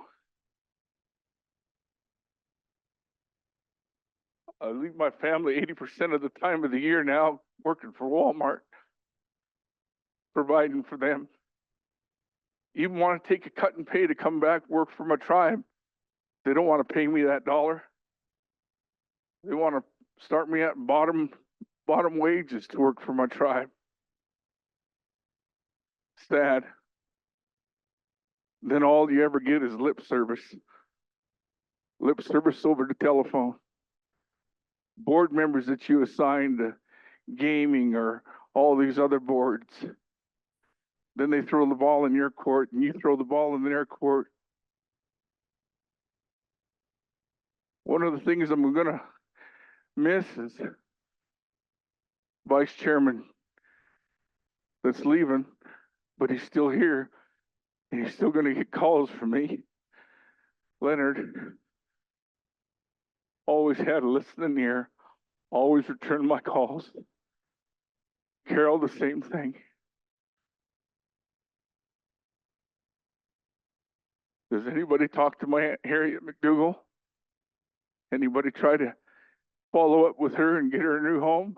I leave my family 80% of the time of the year now working for Walmart, providing for them. Even want to take a cut and pay to come back work for my tribe. They don't want to pay me that dollar. They want to start me at bottom wages to work for my tribe. Sad. Then all you ever get is lip service. Lip service over the telephone. Board members that you assign to gaming or all these other boards. Then they throw the ball in your court and you throw the ball in their court. One of the things I'm gonna miss is vice chairman that's leaving, but he's still here and he's still gonna get calls from me. Leonard always had a listening ear, always returned my calls. Carol, the same thing. Does anybody talk to my Aunt Harriet McDougall? Anybody try to follow up with her and get her a new home?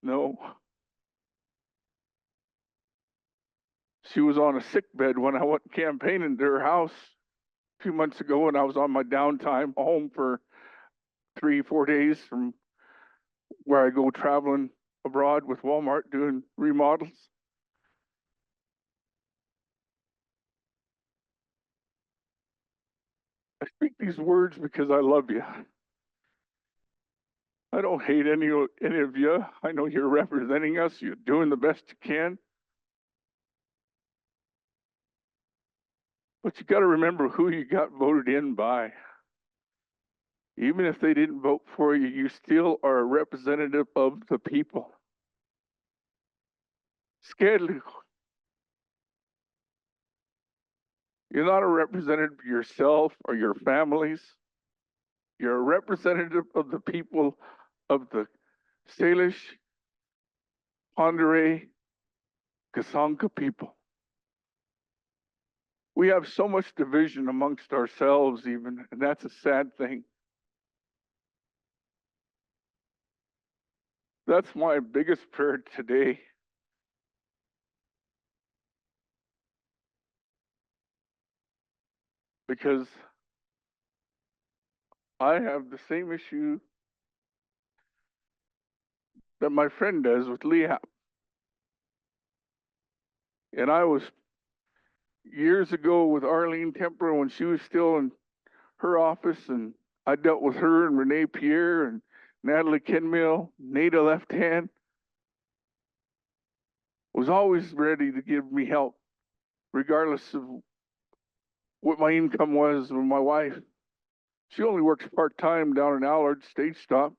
No. She was on a sick bed when I went campaigning to her house a few months ago when I was on my downtime home for 3-4 days from where I go traveling abroad with Walmart doing remodels. I speak these words because I love you. I don't hate any of you. I know you're representing us. You're doing the best you can. But you got to remember who you got voted in by. Even if they didn't vote for you, you still are a representative of the people. Scared. You're not a representative of yourself or your families. You're a representative of the people of the Salish, Pondere, Kasanka people. We have so much division amongst ourselves even, and that's a sad thing. That's my biggest prayer today. Because I have the same issue that my friend does with Leah. And I was years ago with Arlene Temper when she was still in her office, and I dealt with her and Renee Pierre and Natalie Kenmill, Nada Left Hand. was always ready to give me help, regardless of what my income was with my wife. She only works part-time down in Allard State Stop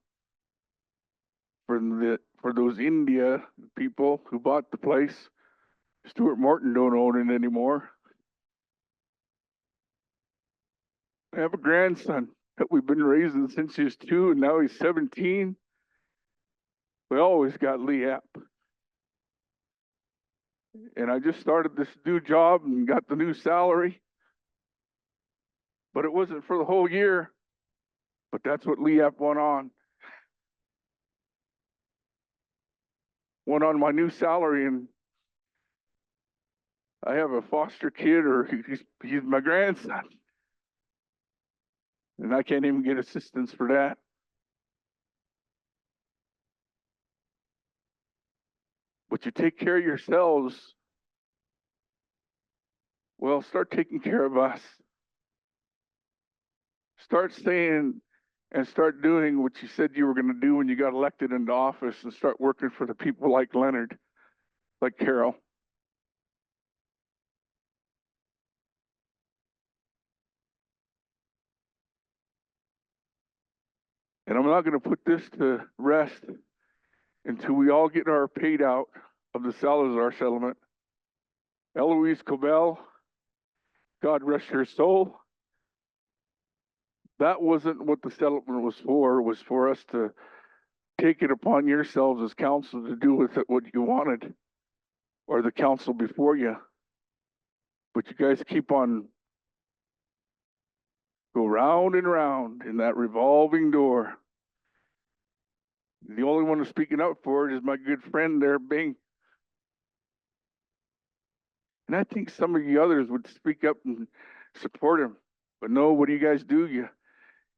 for those India people who bought the place. Stuart Morton don't own it anymore. I have a grandson that we've been raising since he was 2, and now he's 17. We always got Lee App. And I just started this new job and got the new salary. But it wasn't for the whole year. But that's what Lee App went on. Went on my new salary, and I have a foster kid, or he's my grandson. And I can't even get assistance for that. But you take care of yourselves, well, start taking care of us. Start saying and start doing what you said you were going to do when you got elected into office, and start working for the people like Leonard, like Carol. And I'm not going to put this to rest until we all get our paid out of the Salazar settlement. Eloise Cobell, God rest her soul. That wasn't what the settlement was for. It was for us to take it upon yourselves as council to do with it what you wanted, or the council before you. But you guys keep on go round and round in that revolving door. The only one who's speaking up for it is my good friend there, Bing. And I think some of you others would speak up and support him. But no, what do you guys do?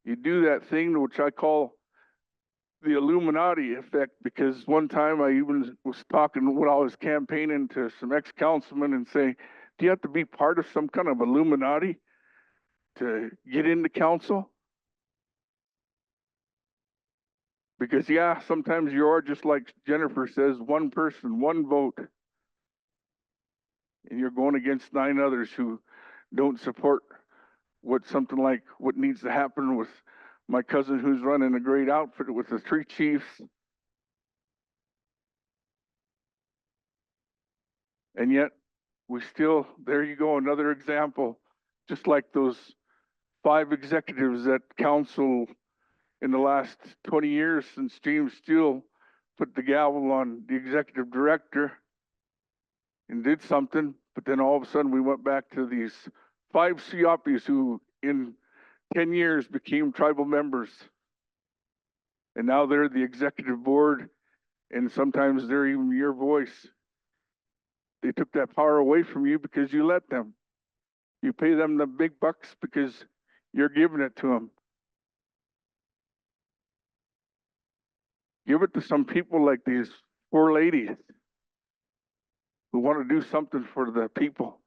You do that thing which I call the Illuminati effect, because one time I even was talking when I was campaigning to some ex-councilmen and saying, do you have to be part of some kind of Illuminati to get into council? Because yeah, sometimes you are, just like Jennifer says, one person, one vote. And you're going against 9 others who don't support something like what needs to happen with my cousin who's running a great outfit with the 3 chiefs. And yet we still, there you go, another example, just like those 5 executives at council in the last 20 years since James Steele put the gavel on the executive director and did something, but then all of a sudden we went back to these 5 CIOPs who in 10 years became tribal members. And now they're the executive board, and sometimes they're even your voice. They took that power away from you because you let them. You pay them the big bucks because you're giving it to them. Give it to some people like these 4 ladies who want to do something for the people,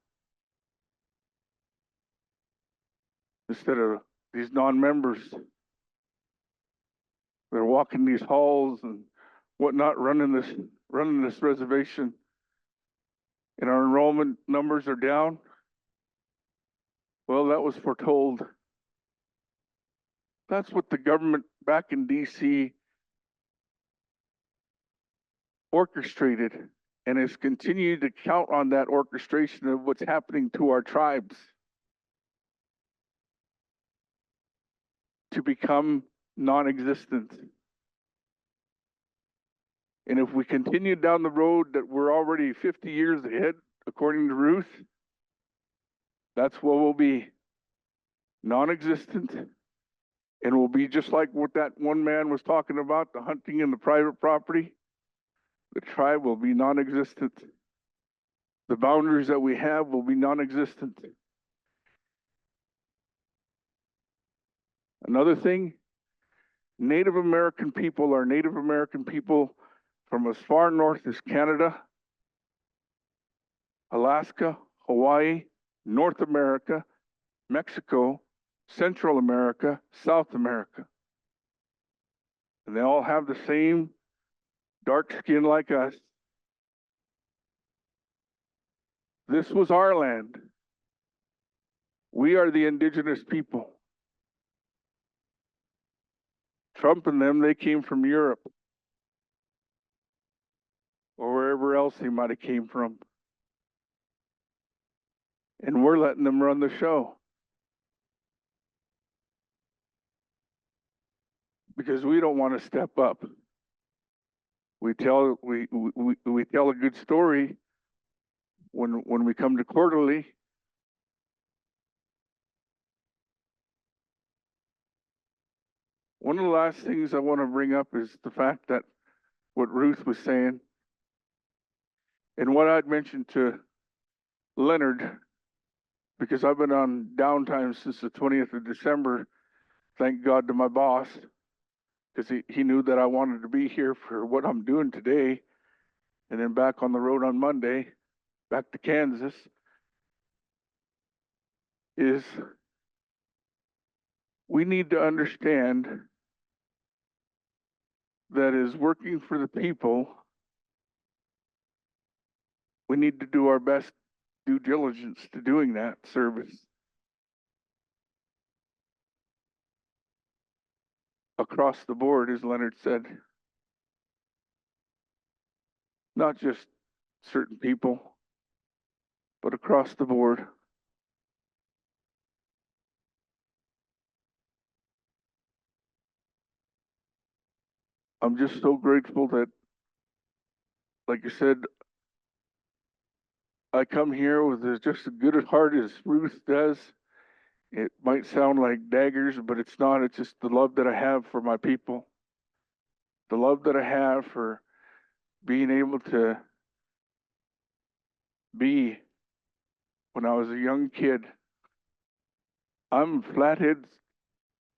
instead of these non-members. They're walking these halls and whatnot, running this reservation, and our enrollment numbers are down. Well, that was foretold. That's what the government back in DC orchestrated, and has continued to count on that orchestration of what's happening to our tribes to become non-existent. And if we continue down the road that we're already 50 years ahead, according to Ruth, that's what we'll be, non-existent. And we'll be just like what that one man was talking about, the hunting and the private property. The tribe will be non-existent. The boundaries that we have will be non-existent. Another thing, Native American people are Native American people from as far north as Canada, Alaska, Hawaii, North America, Mexico, Central America, South America. And they all have the same dark skin like us. This was our land. We are the indigenous people. Trump and them, they came from Europe or wherever else they might have came from. And we're letting them run the show. Because we don't want to step up. We tell a good story when we come to quarterly. One of the last things I want to bring up is the fact that what Ruth was saying and what I'd mentioned to Leonard, because I've been on downtime since the 20th of December, thank God to my boss, because he knew that I wanted to be here for what I'm doing today, and then back on the road on Monday, back to Kansas, is we need to understand that is working for the people, we need to do our best due diligence to doing that service. Across the board, as Leonard said. Not just certain people, but across the board. I'm just so grateful that, like I said, I come here with just as good a heart as Ruth does. It might sound like daggers, but it's not. It's just the love that I have for my people. The love that I have for being able to be when I was a young kid. I'm Flatheads,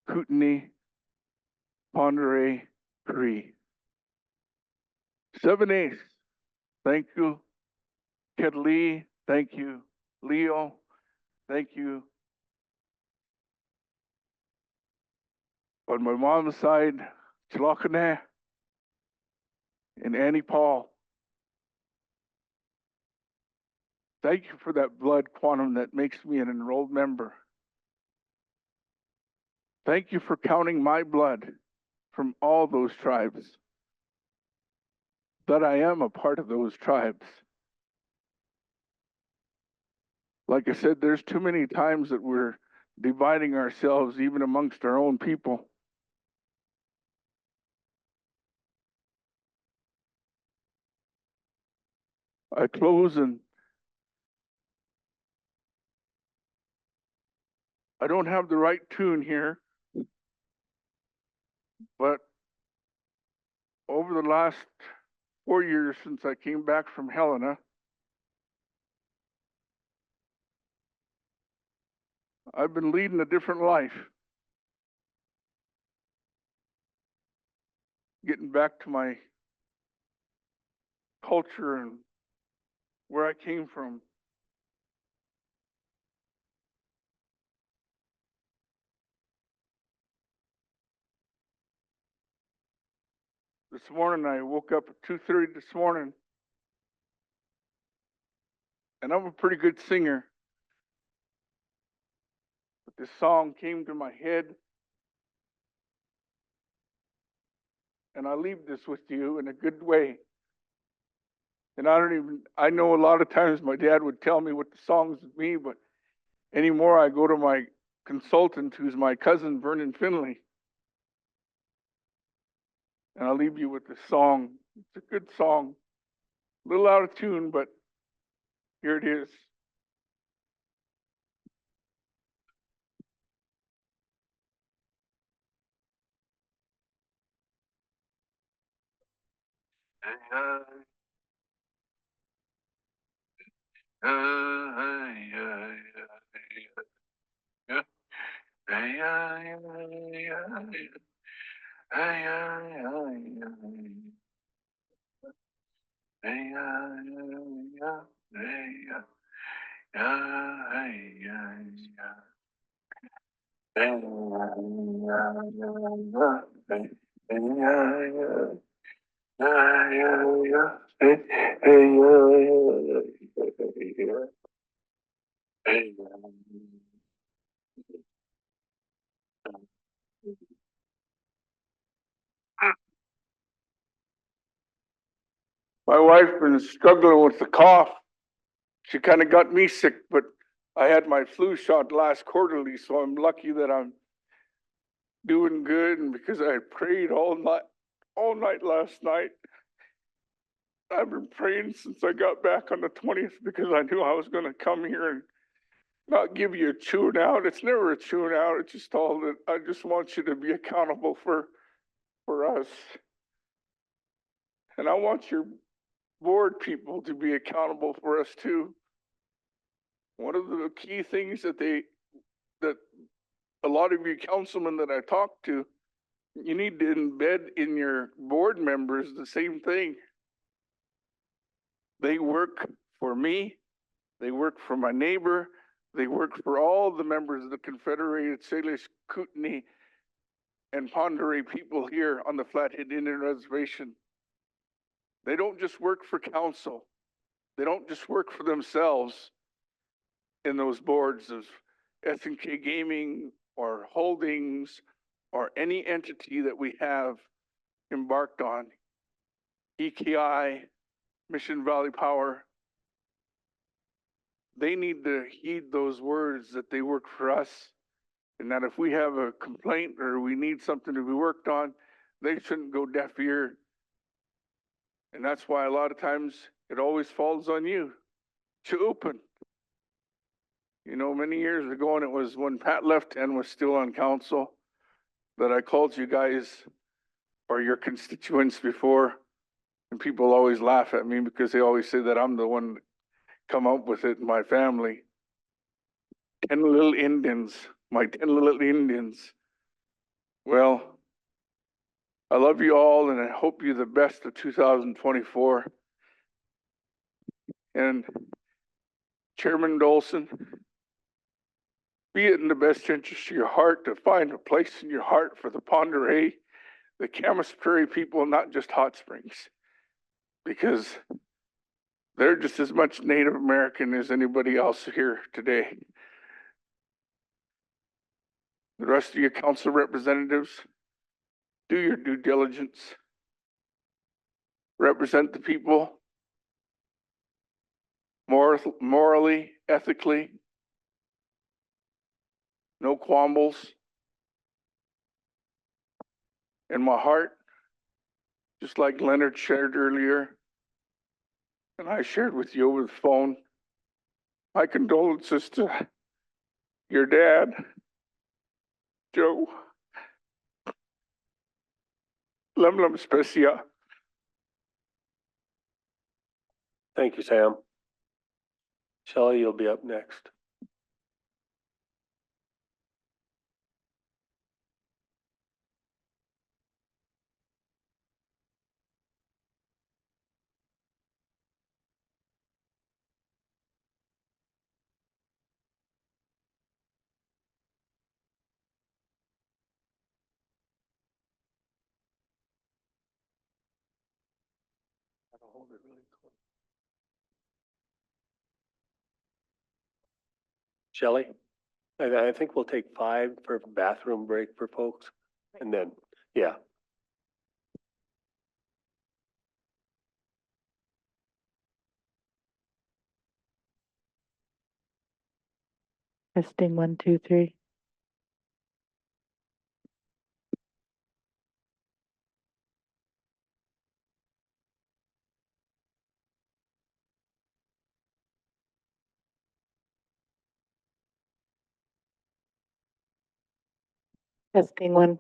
Kootenai, Ponderay, Cree. 7/8. Thank you. Kedlee, thank you. Leo, thank you. On my mom's side, Chilokane and Annie Paul. Thank you for that blood quantum that makes me an enrolled member. Thank you for counting my blood from all those tribes. That I am a part of those tribes. Like I said, there's too many times that we're dividing ourselves even amongst our own people. I close and I don't have the right tune here, but over the last 4 years since I came back from Helena, I've been leading a different life. Getting back to my culture and where I came from. This morning I woke up at 2:30 this morning, and I'm a pretty good singer. But this song came to my head, and I leave this with you in a good way. And I know a lot of times my dad would tell me what the songs would be, but anymore I go to my consultant, who's my cousin, Vernon Finley. And I'll leave you with this song. It's a good song. A little out of tune, but here it is. My wife been struggling with the cough. She kind of got me sick, but I had my flu shot last quarterly, so I'm lucky that I'm doing good. And because I prayed all night last night, I've been praying since I got back on the 20th because I knew I was going to come here and not give you a tune out. It's never a tune out. It's just all that I just want you to be accountable for us. And I want your board people to be accountable for us too. One of the key things that a lot of you councilmen that I talk to, you need to embed in your board members the same thing. They work for me, they work for my neighbor, they work for all the members of the Confederated Salish, Kootenai, and Pend Oreille people here on the Flathead Indian Reservation. They don't just work for council. They don't just work for themselves in those boards of SNK Gaming or Holdings or any entity that we have embarked on. EKI, Mission Valley Power. They need to heed those words that they work for us, and that if we have a complaint or we need something to be worked on, they shouldn't go deaf ear. And that's why a lot of times it always falls on you to open. You know, many years ago, and it was when Pat Lefton was still on council, that I called you guys or your constituents before, and people always laugh at me because they always say that I'm the one that come up with it in my family. 10 little Indians, my 10 little Indians. Well, I love you all, and I hope you're the best of 2024. And Chairman Dolson, be it in the best interest of your heart to find a place in your heart for the Pend Oreille, the Camas Prairie people, not just Hot Springs, because they're just as much Native American as anybody else here today. The rest of your council representatives, do your due diligence. Represent the people morally, ethically. No qualms. In my heart, just like Leonard shared earlier, and I shared with you over the phone, my condolences to your dad, Joe. Lemlem Specia. Thank you, Sam. Shelley, you'll be up next. Shelley, I think we'll take 5 for a bathroom break for folks, and then, yeah. Testing 1, 2, 3. Testing 1.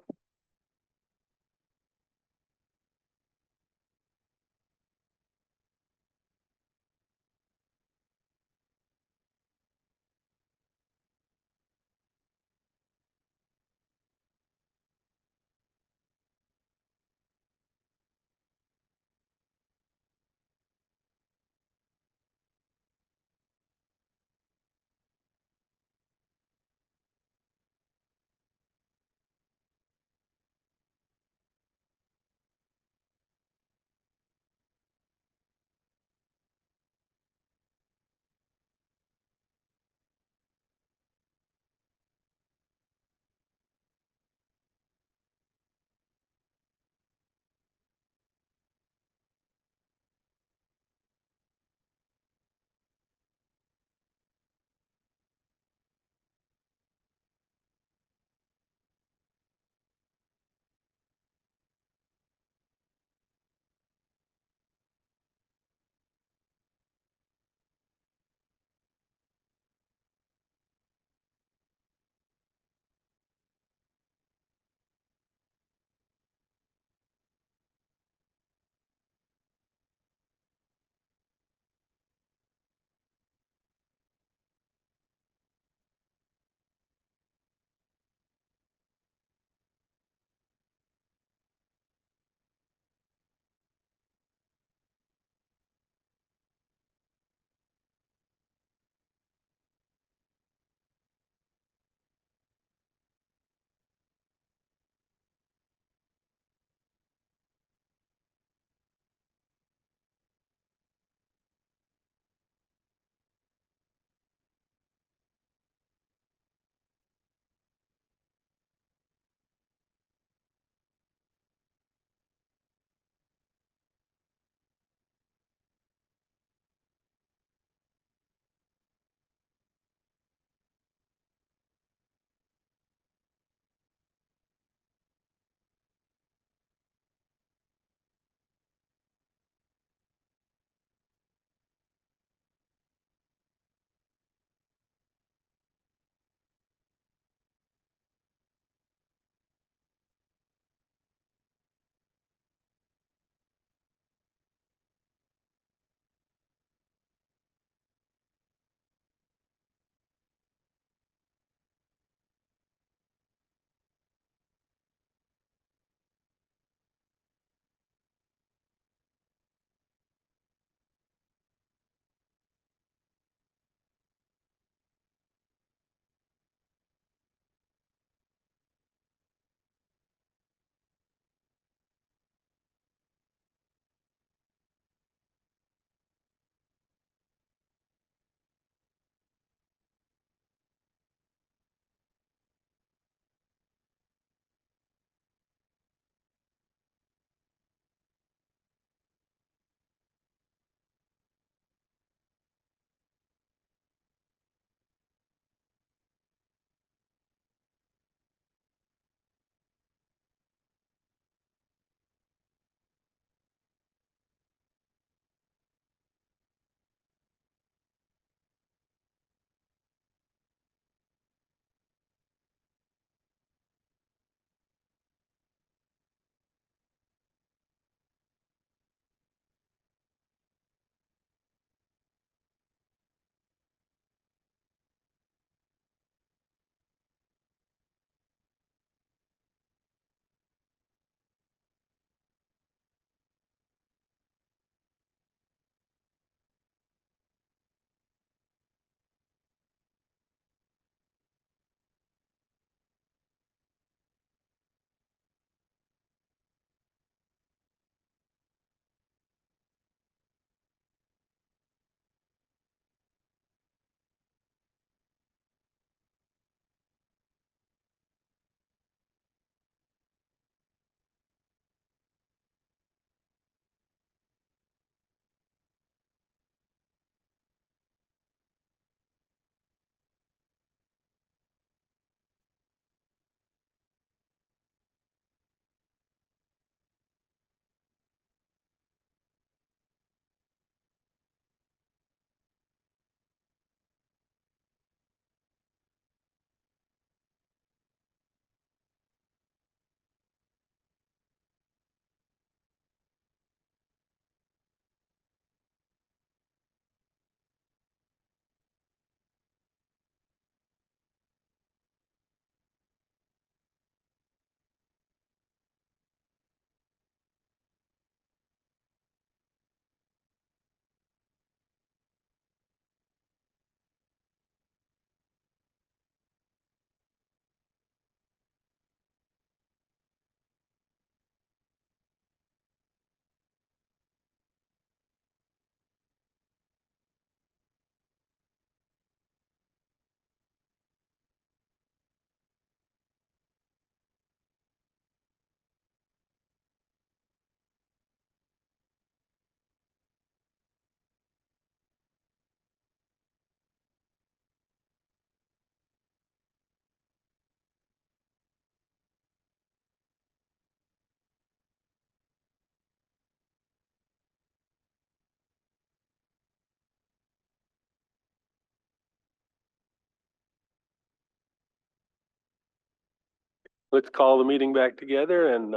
let's call the meeting back together and,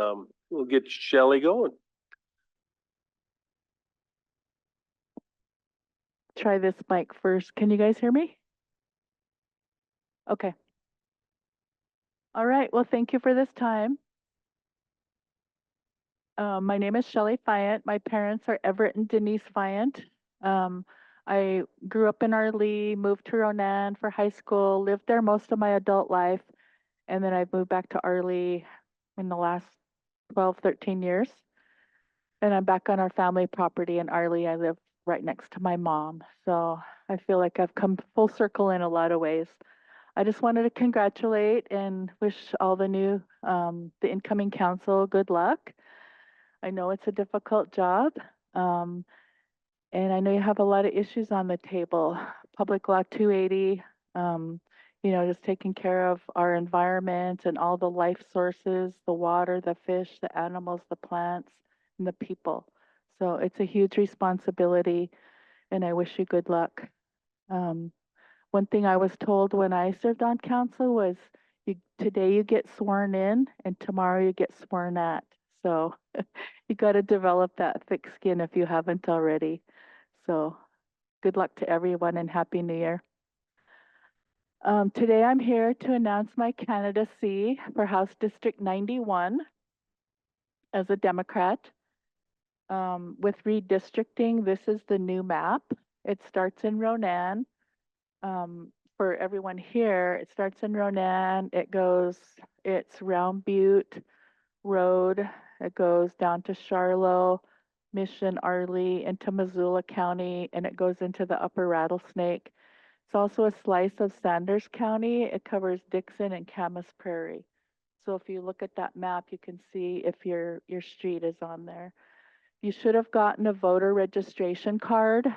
we'll get Shelley going. Try this mic first. Can you guys hear me? Okay. All right. Well, thank you for this time. My name is Shelley Fiant. My parents are Everett and Denise Fiant. I grew up in Arlee, moved to Ronan for high school, lived there most of my adult life, and then I've moved back to Arlee in the last 12, 13 years. And I'm back on our family property in Arlee. I live right next to my mom. So I feel like I've come full circle in a lot of ways. I just wanted to congratulate and wish all the incoming council good luck. I know it's a difficult job. And I know you have a lot of issues on the table. Public Law 280, just taking care of our environment and all the life sources, the water, the fish, the animals, the plants, and the people. So it's a huge responsibility, and I wish you good luck. One thing I was told when I served on council was, today you get sworn in, and tomorrow you get sworn at. So you got to develop that thick skin if you haven't already. So good luck to everyone and Happy New Year. Today I'm here to announce my candidacy for House District 91 as a Democrat. With redistricting, this is the new map. It starts in Ronan. For everyone here, it starts in Ronan. It's Round Butte Road. It goes down to Charlotte, Mission, Arlee, into Missoula County, and it goes into the upper Rattlesnake. It's also a slice of Sanders County. It covers Dixon and Camas Prairie. So if you look at that map, you can see if your street is on there. You should have gotten a voter registration card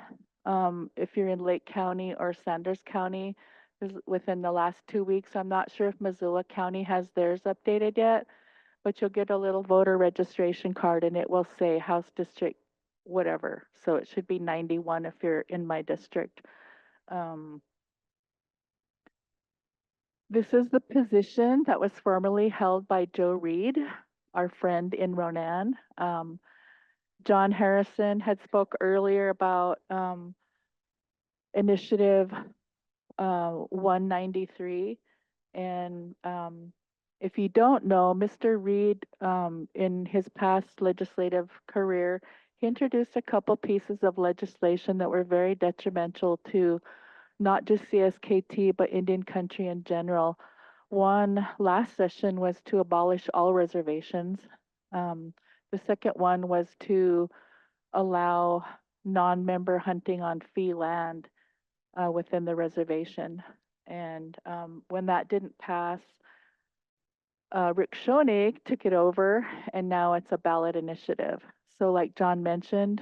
if you're in Lake County or Sanders County within the last 2 weeks. I'm not sure if Missoula County has theirs updated yet, but you'll get a little voter registration card and it will say House District whatever. So it should be 91 if you're in my district. This is the position that was formerly held by Joe Reed, our friend in Ronan. John Harrison had spoke earlier about Initiative 193. And if you don't know, Mr. Reed, in his past legislative career, he introduced a couple pieces of legislation that were very detrimental to not just CSKT, but Indian country in general. One last session was to abolish all reservations. The second one was to allow non-member hunting on fee land within the reservation. And when that didn't pass, Rick Schoenig took it over, and now it's a ballot initiative. So like John mentioned,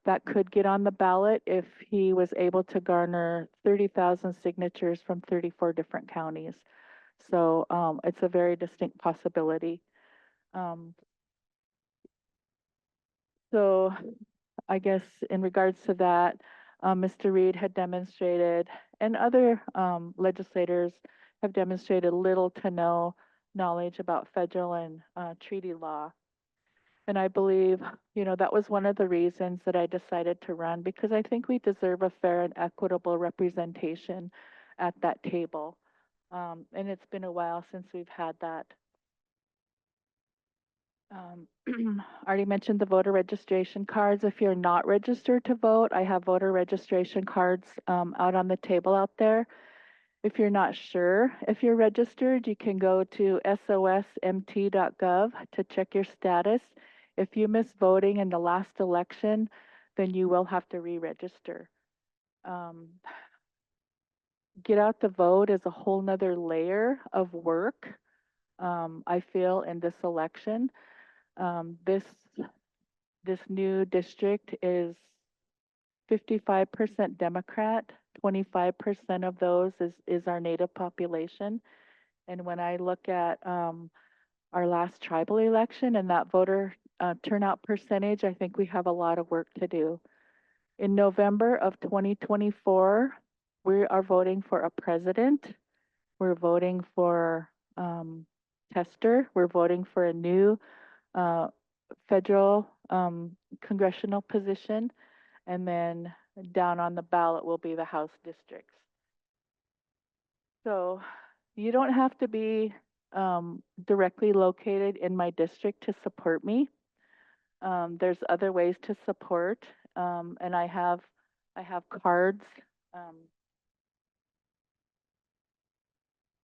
that could get on the ballot if he was able to garner 30,000 signatures from 34 different counties. So it's a very distinct possibility. So I guess in regards to that, Mr. Reed had demonstrated, and other legislators have demonstrated little to no knowledge about federal and treaty law. And I believe, that was one of the reasons that I decided to run, because I think we deserve a fair and equitable representation at that table. And it's been a while since we've had that. Already mentioned the voter registration cards. If you're not registered to vote, I have voter registration cards out on the table out there. If you're not sure if you're registered, you can go to sosmt.gov to check your status. If you missed voting in the last election, then you will have to re-register. Get out the vote is a whole nother layer of work, I feel, in this election. This new district is 55% Democrat, 25% of those is our Native population. And when I look at our last tribal election and that voter turnout percentage, I think we have a lot of work to do. In November of 2024, we are voting for a president. We're voting for tester. We're voting for a new federal congressional position. And then down on the ballot will be the House districts. So you don't have to be directly located in my district to support me. There's other ways to support, and I have cards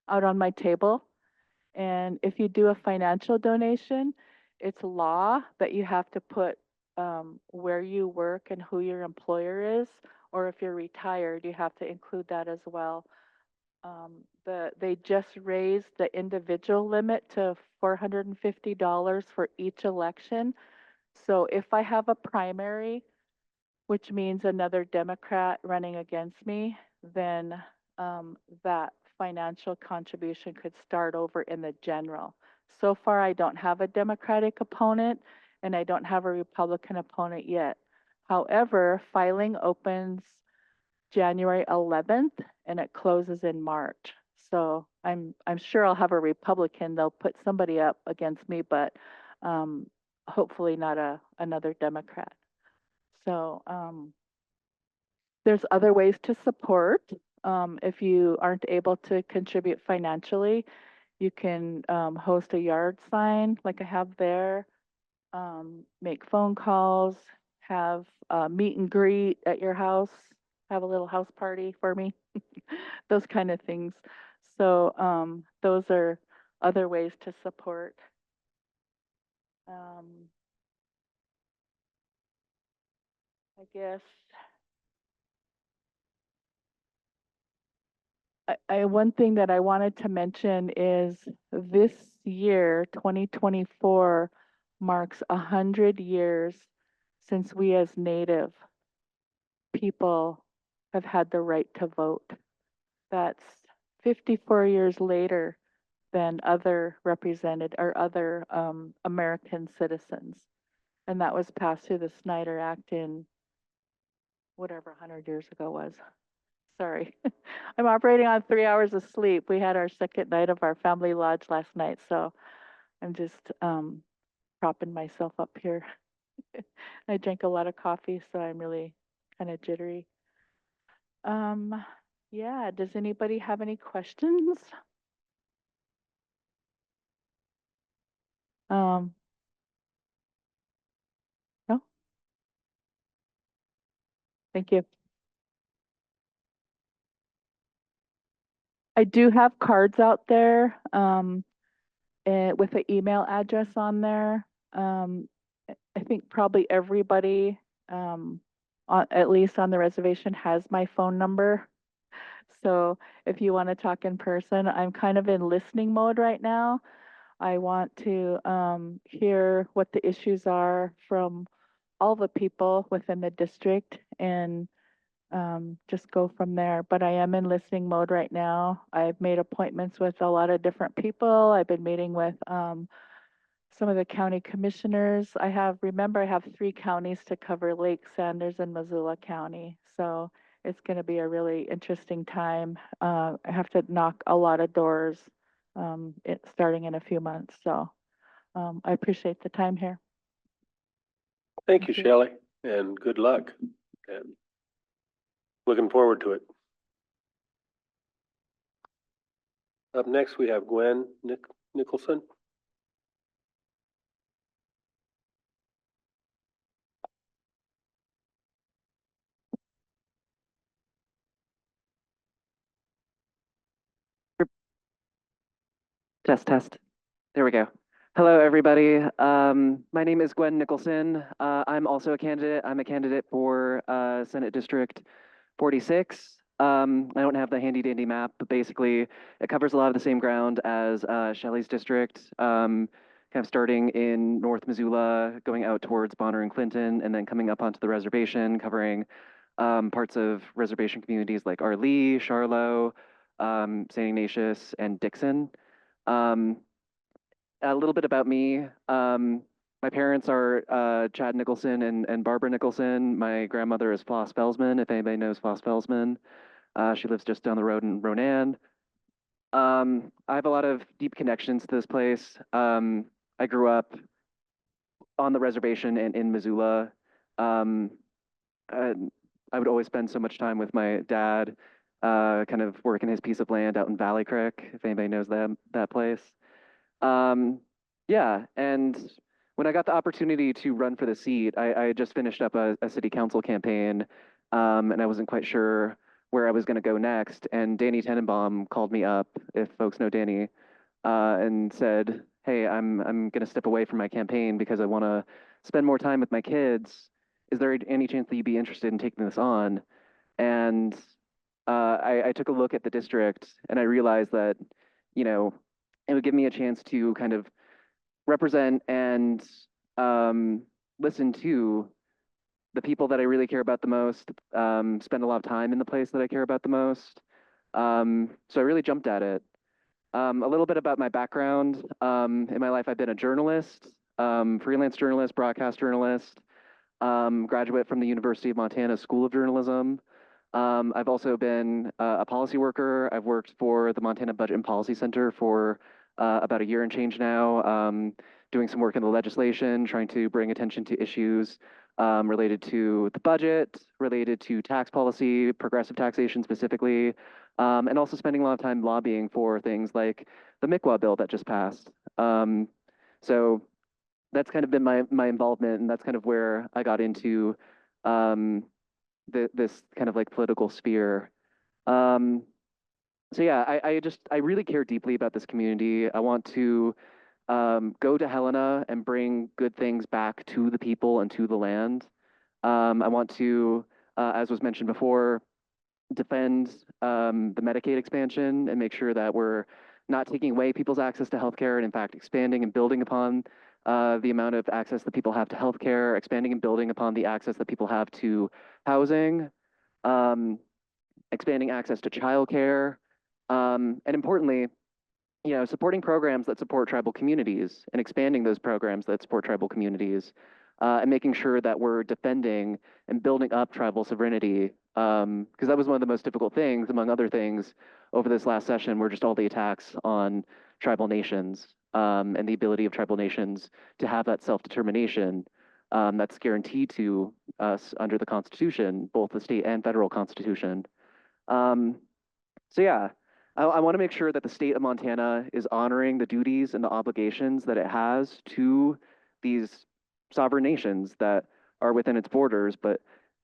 out on my table. And if you do a financial donation, it's law that you have to put where you work and who your employer is, or if you're retired, you have to include that as well. They just raised the individual limit to $450 for each election. So if I have a primary, which means another Democrat running against me, then that financial contribution could start over in the general. So far, I don't have a Democratic opponent and I don't have a Republican opponent yet. However, filing opens January 11th and it closes in March. So I'm sure I'll have a Republican. They'll put somebody up against me, but hopefully not another Democrat. So there's other ways to support. If you aren't able to contribute financially, you can host a yard sign like I have there, make phone calls, have a meet and greet at your house, have a little house party for me, those kind of things. So those are other ways to support. I guess one thing that I wanted to mention is this year, 2024, marks 100 years since we as Native people have had the right to vote. That's 54 years later than other represented or other American citizens. And that was passed through the Snyder Act in whatever 100 years ago was. Sorry. I'm operating on 3 hours of sleep. We had our second night of our family lodge last night, so I'm just propping myself up here. I drank a lot of coffee, so I'm really kind of jittery. Yeah, does anybody have any questions? No? Thank you. I do have cards out there with an email address on there. I think probably everybody, at least on the reservation, has my phone number. So if you want to talk in person, I'm kind of in listening mode right now. I want to hear what the issues are from all the people within the district and just go from there. But I am in listening mode right now. I've made appointments with a lot of different people. I've been meeting with some of the county commissioners. Remember, I have 3 counties to cover: Lake, Sanders, and Missoula County. So it's going to be a really interesting time. I have to knock a lot of doors starting in a few months. So I appreciate the time here. Thank you, Shelley, and good luck. And looking forward to it. Up next, we have Gwen Nicholson. Test, test. There we go. Hello, everybody. My name is Gwen Nicholson. I'm also a candidate. I'm a candidate for Senate District 46. I don't have the handy dandy map, but basically it covers a lot of the same ground as Shelley's district, kind of starting in North Missoula, going out towards Bonner and Clinton, and then coming up onto the reservation, covering parts of reservation communities like Arlee, Charlo, St. Ignatius, and Dixon. A little bit about me. My parents are Chad Nicholson and Barbara Nicholson. My grandmother is Floss Felsman, if anybody knows Floss Felsman. She lives just down the road in Ronan. I have a lot of deep connections to this place. I grew up on the reservation in Missoula. Um, I would always spend so much time with my dad, kind of working his piece of land out in Valley Creek, if anybody knows that place. Um, yeah, and when I got the opportunity to run for the seat, I had just finished up a city council campaign, and I wasn't quite sure where I was going to go next. And Danny Tenenbaum called me up, if folks know Danny, and said, "Hey, I'm going to step away from my campaign because I want to spend more time with my kids. Is there any chance that you'd be interested in taking this on?" And I took a look at the district and I realized that, you know, it would give me a chance to kind of represent and listen to the people that I really care about the most, spend a lot of time in the place that I care about the most. So I really jumped at it. A little bit about my background. In my life, I've been a journalist, freelance journalist, broadcast journalist, graduate from the University of Montana School of Journalism. I've also been a policy worker. I've worked for the Montana Budget and Policy Center for about a year and change now, doing some work in the legislation, trying to bring attention to issues related to the budget, related to tax policy, progressive taxation specifically, and also spending a lot of time lobbying for things like the MICWA bill that just passed. So that's kind of been my involvement, and that's kind of where I got into this kind of like political sphere. So yeah, I really care deeply about this community. I want to go to Helena and bring good things back to the people and to the land. I want to, as was mentioned before, defend the Medicaid expansion and make sure that we're not taking away people's access to healthcare and in fact expanding and building upon the amount of access that people have to healthcare, expanding and building upon the access that people have to housing, expanding access to childcare, and importantly, you know, supporting programs that support tribal communities and expanding those programs that support tribal communities, and making sure that we're defending and building up tribal sovereignty. Because that was one of the most difficult things, among other things, over this last session, were just all the attacks on tribal nations, and the ability of tribal nations to have that self-determination that's guaranteed to us under the Constitution, both the state and federal Constitution. So yeah, I want to make sure that the state of Montana is honoring the duties and the obligations that it has to these sovereign nations that are within its borders, but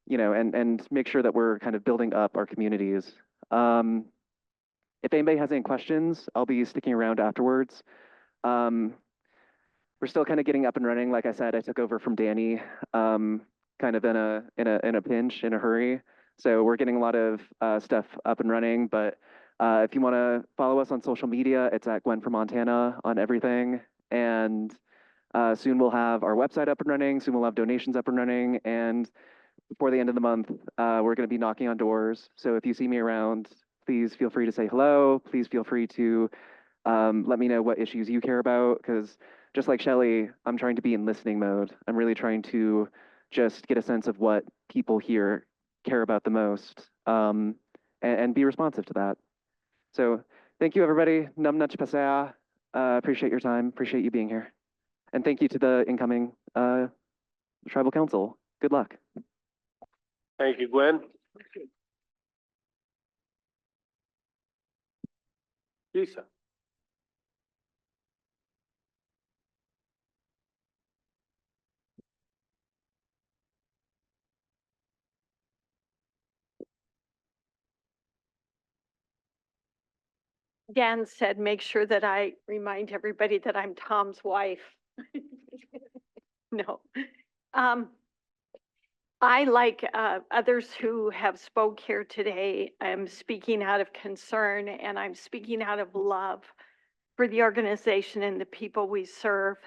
you know, and make sure that we're kind of building up our communities. If anybody has any questions, I'll be sticking around afterwards. We're still kind of getting up and running. Like I said, I took over from Danny, kind of in a pinch, in a hurry. So we're getting a lot of stuff up and running. But if you want to follow us on social media, it's at Gwen from Montana on everything. And soon we'll have our website up and running. Soon we'll have donations up and running. And before the end of the month, we're going to be knocking on doors. So if you see me around, please feel free to say hello. Please feel free to let me know what issues you care about, because just like Shelley, I'm trying to be in listening mode. I'm really trying to just get a sense of what people here care about the most, and be responsive to that. So thank you, everybody. Nam nach pasea. Appreciate your time. Appreciate you being here. And thank you to the incoming tribal council. Good luck. Thank you, Gwen. Lisa. Dan said, make sure that I remind everybody that I'm Tom's wife. No. I, like others who have spoke here today, am speaking out of concern, and I'm speaking out of love for the organization and the people we serve.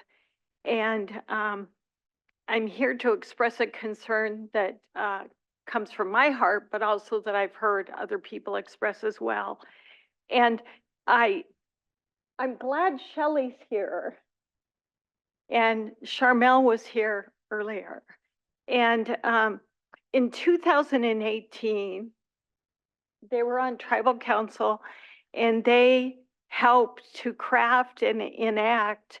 And I'm here to express a concern that comes from my heart, but also that I've heard other people express as well. And I'm glad Shelley's here. And Charmel was here earlier. And in 2018, they were on tribal council, and they helped to craft and enact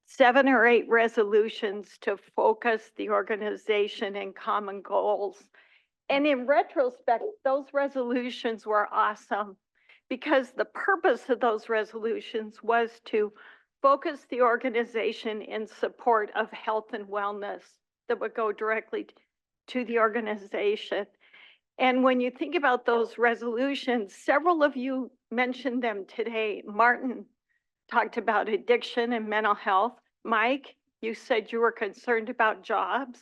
7 or 8 resolutions to focus the organization in common goals. And in retrospect, those resolutions were awesome because the purpose of those resolutions was to focus the organization in support of health and wellness that would go directly to the organization. And when you think about those resolutions, several of you mentioned them today. Martin talked about addiction and mental health. Mike, you said you were concerned about jobs.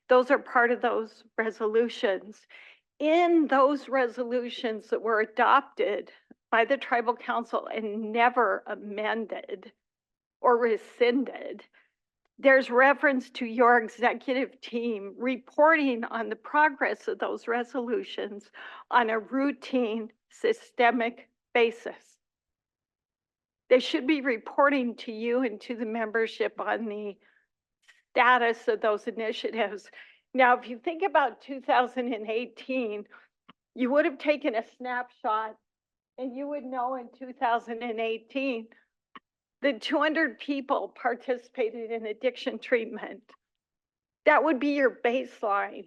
Those are part of those resolutions. In those resolutions that were adopted by the tribal council and never amended or rescinded, there's reference to your executive team reporting on the progress of those resolutions on a routine, systemic basis. They should be reporting to you and to the membership on the status of those initiatives. Now, if you think about 2018, you would have taken a snapshot and you would know in 2018 that 200 people participated in addiction treatment. That would be your baseline.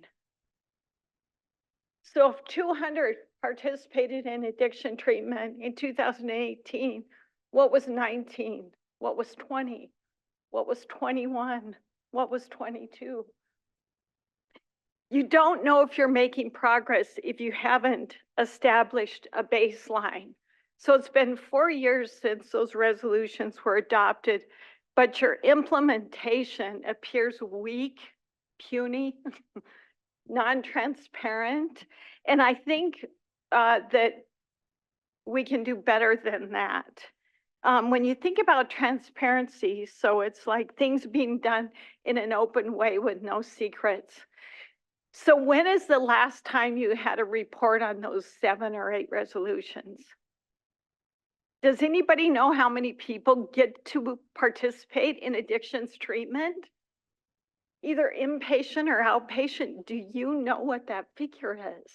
So if 200 participated in addiction treatment in 2018, what was 19? What was 20? What was 21? What was 22? You don't know if you're making progress if you haven't established a baseline. So it's been 4 years since those resolutions were adopted, but your implementation appears weak, puny, non-transparent. And I think that we can do better than that. When you think about transparency, so it's like things being done in an open way with no secrets. So when is the last time you had a report on those 7 or 8 resolutions? Does anybody know how many people get to participate in addictions treatment? Either inpatient or outpatient. Do you know what that figure is?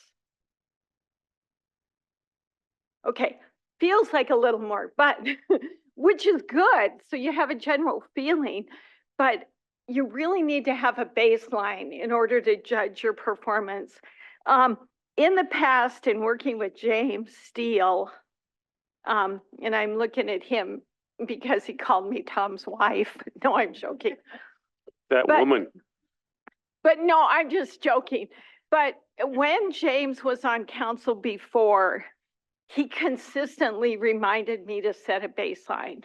Okay, feels like a little more, but which is good. So you have a general feeling, but you really need to have a baseline in order to judge your performance. In the past, in working with James Steele, and I'm looking at him because he called me Tom's wife. No, I'm joking. That woman. But no, I'm just joking. But when James was on council before, he consistently reminded me to set a baseline.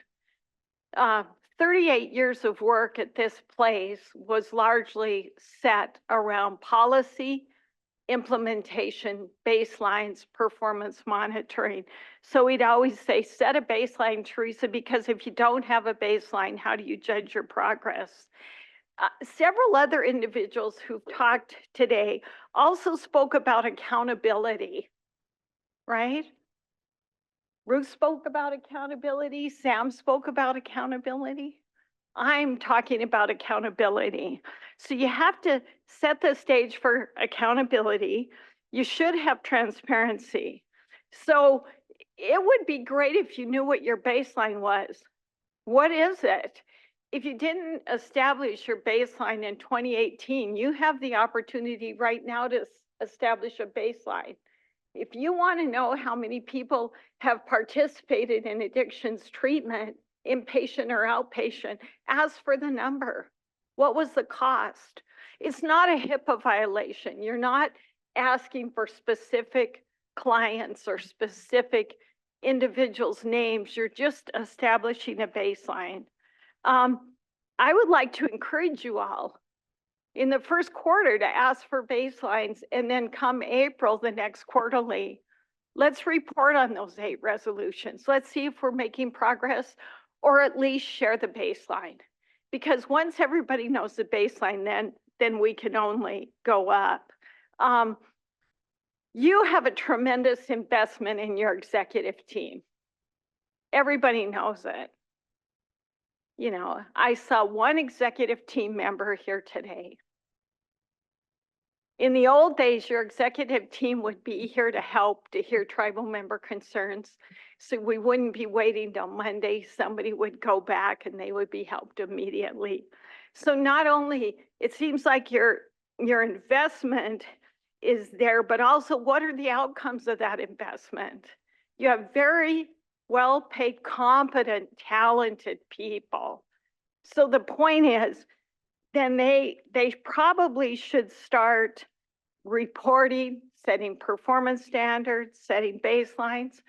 38 years of work at this place was largely set around policy, implementation, baselines, performance monitoring. So we'd always say, set a baseline, Teresa, because if you don't have a baseline, how do you judge your progress? Several other individuals who've talked today also spoke about accountability, right? Ruth spoke about accountability. Sam spoke about accountability. I'm talking about accountability. So you have to set the stage for accountability. You should have transparency. So it would be great if you knew what your baseline was. What is it? If you didn't establish your baseline in 2018, you have the opportunity right now to establish a baseline. If you want to know how many people have participated in addictions treatment, inpatient or outpatient, ask for the number. What was the cost? It's not a HIPAA violation. You're not asking for specific clients or specific individuals' names. You're just establishing a baseline. I would like to encourage you all in the first quarter to ask for baselines, and then come April, the next quarterly, let's report on those 8 resolutions. Let's see if we're making progress, or at least share the baseline. Because once everybody knows the baseline, then we can only go up. You have a tremendous investment in your executive team. Everybody knows it. You know, I saw one executive team member here today. In the old days, your executive team would be here to help, to hear tribal member concerns. So we wouldn't be waiting till Monday. Somebody would go back and they would be helped immediately. So not only, it seems like your investment is there, but also what are the outcomes of that investment? You have very well-paid, competent, talented people. So the point is, then they probably should start reporting, setting performance standards, setting baselines.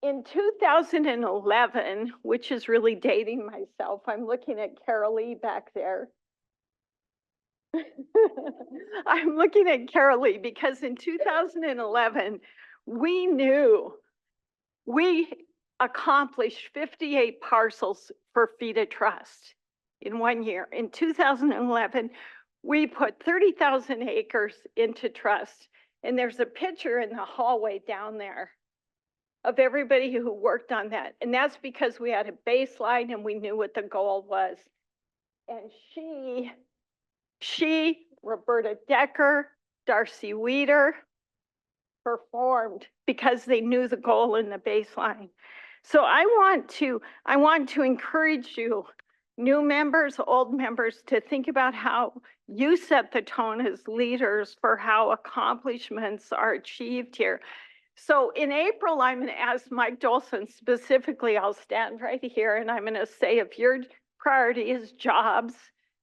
In 2011, which is really dating myself, I'm looking at Carol Lee back there. I'm looking at Carol Lee because in 2011, we knew we accomplished 58 parcels for FIDA Trust in 1 year. In 2011, we put 30,000 acres into trust. And there's a picture in the hallway down there of everybody who worked on that. And that's because we had a baseline and we knew what the goal was. And she, Roberta Decker, Darcy Weeder, performed because they knew the goal and the baseline. So I want to encourage you, new members, old members, to think about how you set the tone as leaders for how accomplishments are achieved here. So in April, I'm going to ask Mike Dolson specifically, I'll stand right here and I'm going to say, if your priority is jobs,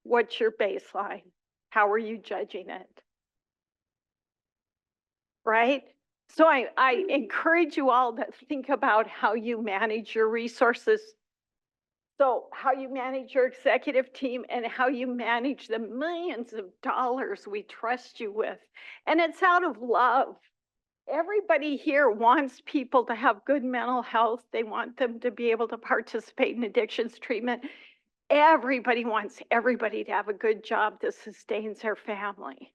what's your baseline? How are you judging it? Right? So I encourage you all to think about how you manage your resources. So how you manage your executive team and how you manage the millions of dollars we trust you with. And it's out of love. Everybody here wants people to have good mental health. They want them to be able to participate in addictions treatment. Everybody wants everybody to have a good job that sustains their family.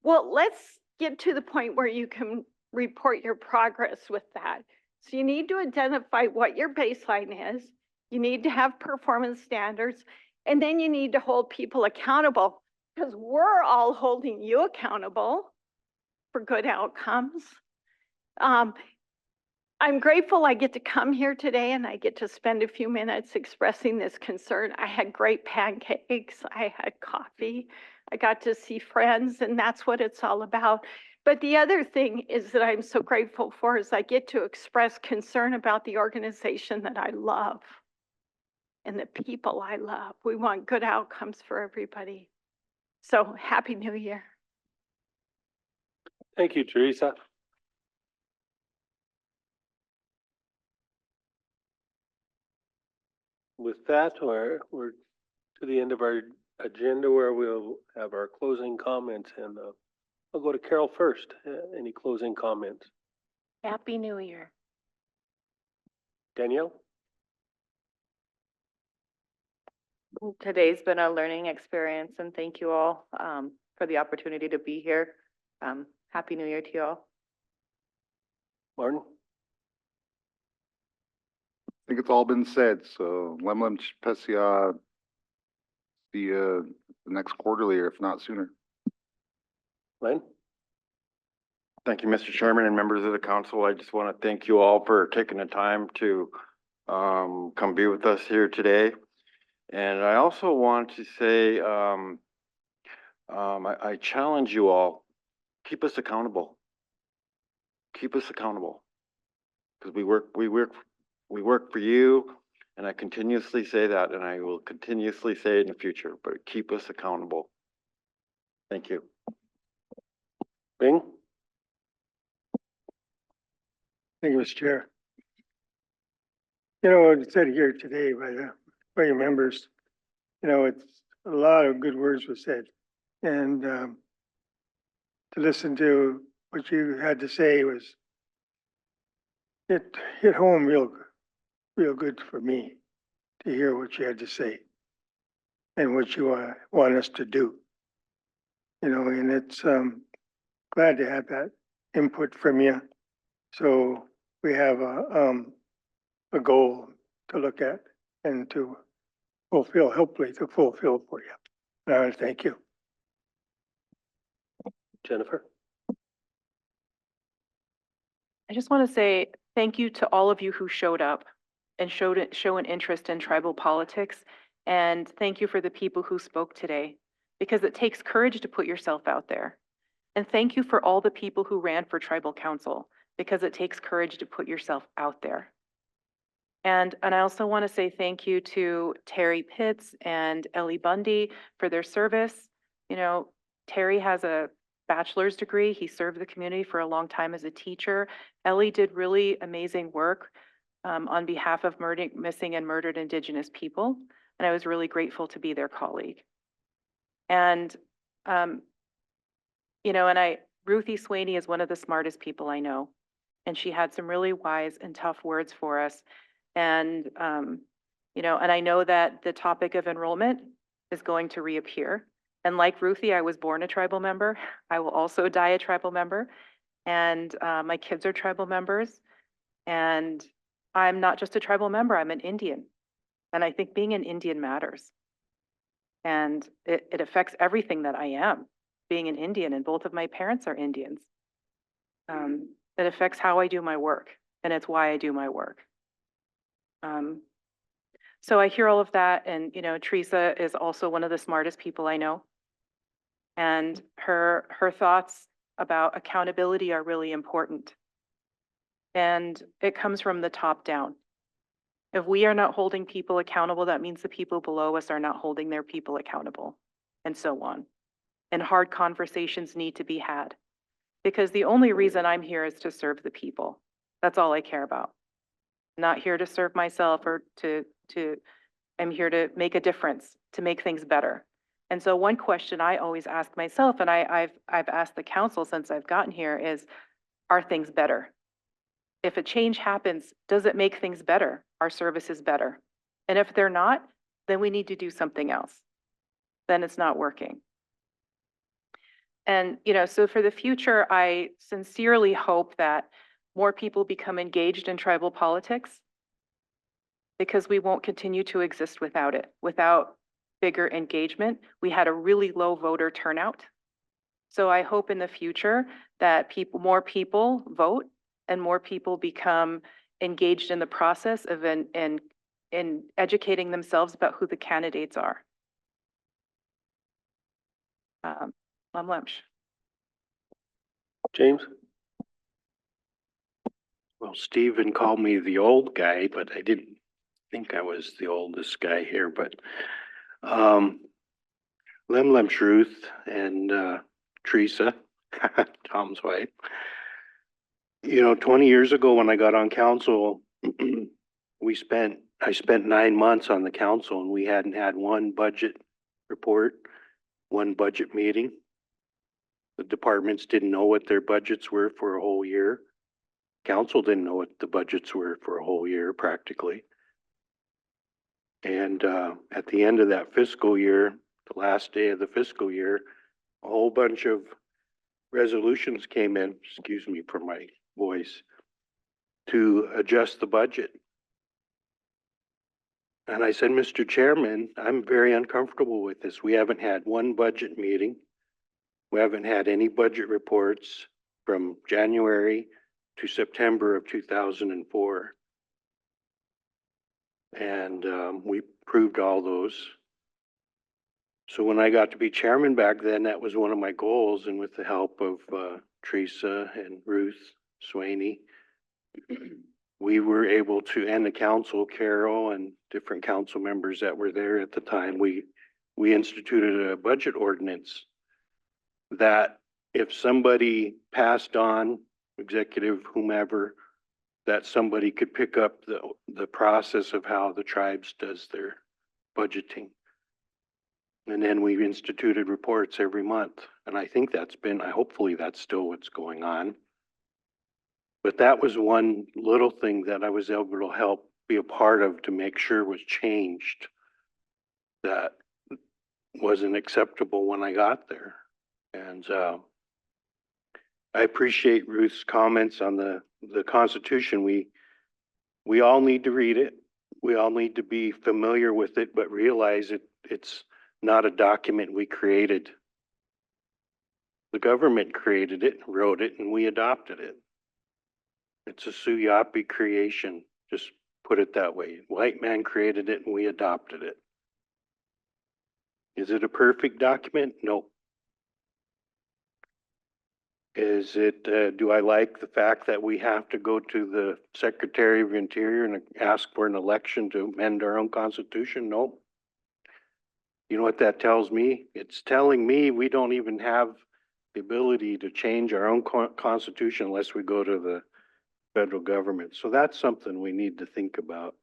Well, let's get to the point where you can report your progress with that. So you need to identify what your baseline is. You need to have performance standards, and then you need to hold people accountable, because we're all holding you accountable for good outcomes. I'm grateful I get to come here today and I get to spend a few minutes expressing this concern. I had great pancakes, I had coffee, I got to see friends, and that's what it's all about. But the other thing is that I'm so grateful for is I get to express concern about the organization that I love and the people I love. We want good outcomes for everybody. So Happy New Year. Thank you, Teresa. With that, we're to the end of our agenda where we'll have our closing comments, and I'll go to Carol first. Any closing comments? Happy New Year. Danielle? Today's been a learning experience, and thank you all for the opportunity to be here. Happy New Year to you all. Martin? I think it's all been said, so Lemlem Pesia, see you the next quarterly, or if not sooner. Len? Thank you, Mr. Chairman and members of the council. I just want to thank you all for taking the time to come be with us here today. And I also want to say, I challenge you all, keep us accountable. Keep us accountable. Because we work for you, and I continuously say that, and I will continuously say it in the future, but keep us accountable. Thank you. Bing? Thank you, Mr. Chair. You know, it said here today by your members, you know, it's a lot of good words were said. And to listen to what you had to say was, it hit home real good for me to hear what you had to say and what you want us to do. You know, and it's glad to have that input from you. So we have a goal to look at and to fulfill, hopefully to fulfill for you. And I want to thank you. Jennifer? I just want to say thank you to all of you who showed up and show an interest in tribal politics. And thank you for the people who spoke today, because it takes courage to put yourself out there. And thank you for all the people who ran for tribal council, because it takes courage to put yourself out there. And I also want to say thank you to Terry Pitts and Ellie Bundy for their service. You know, Terry has a bachelor's degree. He served the community for a long time as a teacher. Ellie did really amazing work on behalf of missing and murdered Indigenous people. And I was really grateful to be their colleague. And, you know, Ruthie Swaney is one of the smartest people I know. And she had some really wise and tough words for us. And, you know, and I know that the topic of enrollment is going to reappear. And like Ruthie, I was born a tribal member. I will also die a tribal member. And my kids are tribal members. And I'm not just a tribal member, I'm an Indian. And I think being an Indian matters. And it affects everything that I am, being an Indian, and both of my parents are Indians. It affects how I do my work, and it's why I do my work. So I hear all of that, and you know, Teresa is also one of the smartest people I know. And her thoughts about accountability are really important. And it comes from the top down. If we are not holding people accountable, that means the people below us are not holding their people accountable, and so on. And hard conversations need to be had, because the only reason I'm here is to serve the people. That's all I care about. I'm not here to serve myself or I'm here to make a difference, to make things better. And so one question I always ask myself, and I've asked the council since I've gotten here, is, are things better? If a change happens, does it make things better? Are services better? And if they're not, then we need to do something else. Then it's not working. And, you know, so for the future, I sincerely hope that more people become engaged in tribal politics, because we won't continue to exist without it. Without bigger engagement, we had a really low voter turnout. So I hope in the future that more people vote and more people become engaged in the process of in educating themselves about who the candidates are. Lemlemsh. James? Well, Stephen called me the old guy, but I didn't think I was the oldest guy here, but Lemlem's Ruth and Teresa, Tom's wife. You know, 20 years ago when I got on council, I spent 9 months on the council, and we hadn't had one budget report, one budget meeting. The departments didn't know what their budgets were for a whole year. Council didn't know what the budgets were for a whole year practically. And at the end of that fiscal year, the last day of the fiscal year, a whole bunch of resolutions came in, excuse me for my voice, to adjust the budget. And I said, Mr. Chairman, I'm very uncomfortable with this. We haven't had one budget meeting. We haven't had any budget reports from January to September of 2004. And we proved all those. So when I got to be chairman back then, that was one of my goals. And with the help of Teresa and Ruth Swaney, we were able to, and the council, Carol, and different council members that were there at the time, we instituted a budget ordinance that if somebody passed on, executive, whomever, that somebody could pick up the process of how the tribes does their budgeting. And then we've instituted reports every month. And I think hopefully that's still what's going on. But that was one little thing that I was able to help be a part of to make sure was changed. That wasn't acceptable when I got there. And I appreciate Ruth's comments on the Constitution. We all need to read it. We all need to be familiar with it, but realize it's not a document we created. The government created it, wrote it, and we adopted it. It's a Suyapi creation, just put it that way. White man created it and we adopted it. Is it a perfect document? No. Is it, do I like the fact that we have to go to the Secretary of Interior and ask for an election to amend our own constitution? No. You know what that tells me? It's telling me we don't even have the ability to change our own constitution unless we go to the federal government. So that's something we need to think about.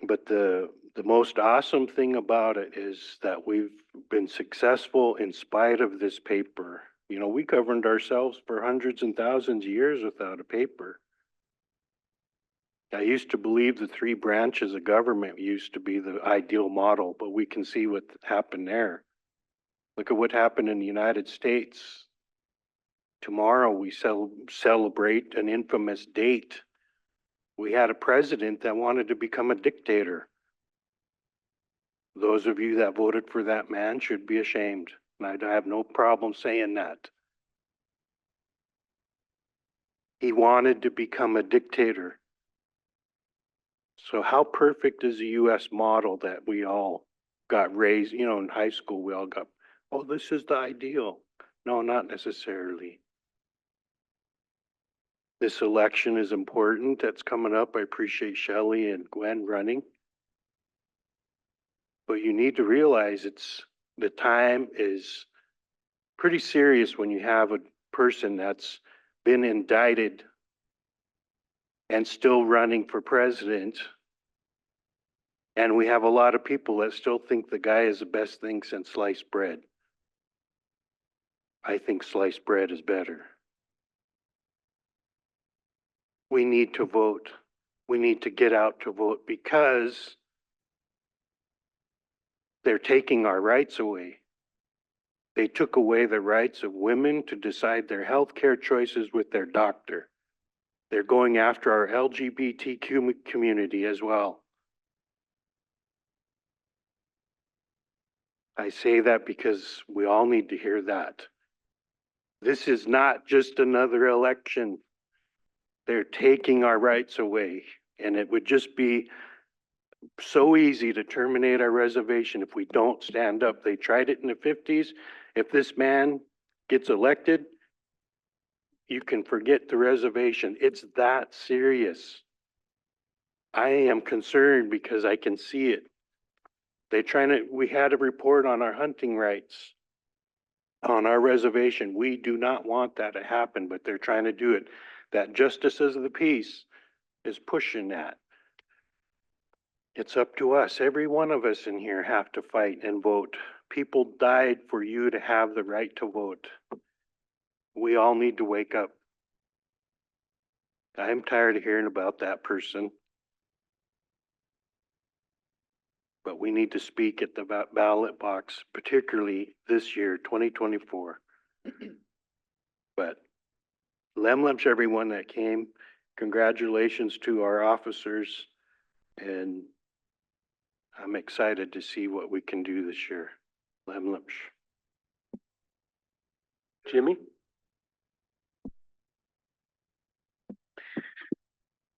But the most awesome thing about it is that we've been successful in spite of this paper. You know, we governed ourselves for hundreds and thousands of years without a paper. I used to believe the three branches of government used to be the ideal model, but we can see what happened there. Look at what happened in the United States. Tomorrow we celebrate an infamous date. We had a president that wanted to become a dictator. Those of you that voted for that man should be ashamed. And I have no problem saying that. He wanted to become a dictator. So how perfect is the US model that we all got raised, you know, in high school, we all got, oh, this is the ideal. No, not necessarily. This election is important. That's coming up. I appreciate Shelley and Gwen running. But you need to realize the time is pretty serious when you have a person that's been indicted and still running for president. And we have a lot of people that still think the guy is the best thing since sliced bread. I think sliced bread is better. We need to vote. We need to get out to vote because they're taking our rights away. They took away the rights of women to decide their health care choices with their doctor. They're going after our LGBTQ community as well. I say that because we all need to hear that. This is not just another election. They're taking our rights away, and it would just be so easy to terminate our reservation if we don't stand up. They tried it in the 50s. If this man gets elected, you can forget the reservation. It's that serious. I am concerned because I can see it. We had a report on our hunting rights on our reservation. We do not want that to happen, but they're trying to do it. That justices of the peace is pushing that. It's up to us. Every one of us in here have to fight and vote. People died for you to have the right to vote. We all need to wake up. I'm tired of hearing about that person. But we need to speak at the ballot box, particularly this year, 2024. But lemlems everyone that came. Congratulations to our officers. And I'm excited to see what we can do this year. Lemlems. Jimmy?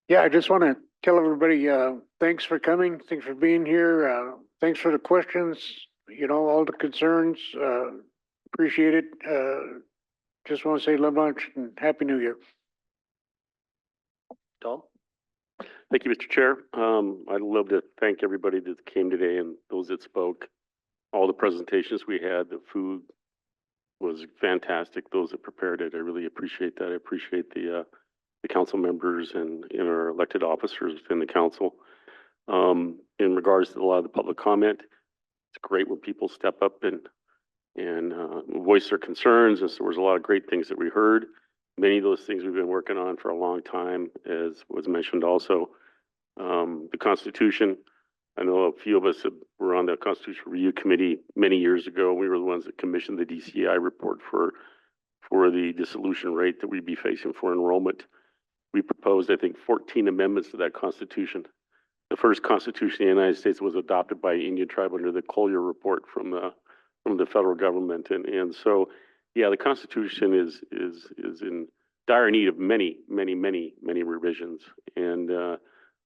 Yeah, I just want to tell everybody, thanks for coming. Thanks for being here. Thanks for the questions, you know, all the concerns. Appreciate it. Just want to say love lunch and Happy New Year. Tom? Thank you, Mr. Chair. I'd love to thank everybody that came today and those that spoke. All the presentations we had, the food was fantastic. Those that prepared it, I really appreciate that. I appreciate the council members and our elected officers within the council. In regards to a lot of the public comment, it's great when people step up and voice their concerns. And so there was a lot of great things that we heard. Many of those things we've been working on for a long time, as was mentioned also. The Constitution, I know a few of us were on the Constitution Review Committee many years ago. We were the ones that commissioned the DCI report for the dissolution rate that we'd be facing for enrollment. We proposed, I think, 14 amendments to that Constitution. The first Constitution of the United States was adopted by Indian tribe under the Collier report from from the federal government. And so, yeah, the Constitution is in dire need of many revisions. And a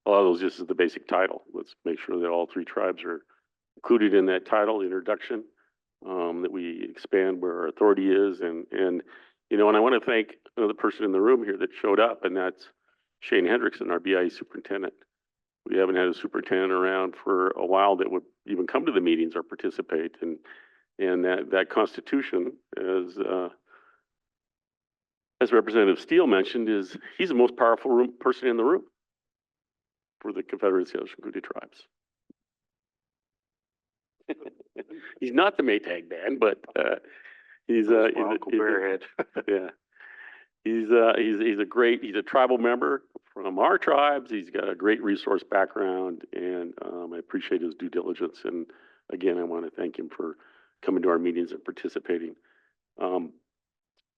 lot of those just is the basic title. Let's make sure that all three tribes are included in that title, introduction, that we expand where our authority is. And you know, and I want to thank another person in the room here that showed up, and that's Shane Hendrickson, our BIE superintendent. We haven't had a superintendent around for a while that would even come to the meetings or participate. And that Constitution, as Representative Steele mentioned, he's the most powerful person in the room for the Confederacy of the CSKT tribes. He's not the Maytag band, but he's a yeah. He's a tribal member from our tribes. He's got a great resource background, and I appreciate his due diligence. And again, I want to thank him for coming to our meetings and participating.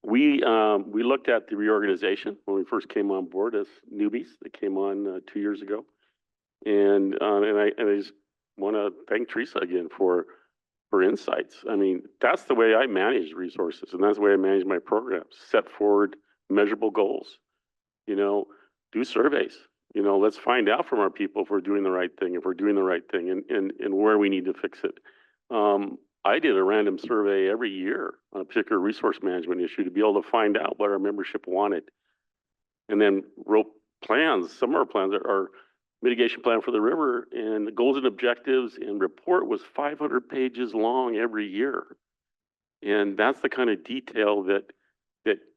We looked at the reorganization when we first came on board as newbies that came on 2 years ago, and I just want to thank Teresa again for insights. I mean, that's the way I manage resources, and that's the way I manage my programs. Set forward measurable goals. You know, do surveys. You know, let's find out from our people if we're doing the right thing, and where we need to fix it. I did a random survey every year on a particular resource management issue to be able to find out what our membership wanted, and then wrote plans. Some of our plans are mitigation plan for the river, and the goals and objectives and report was 500 pages long every year. And that's the kind of detail that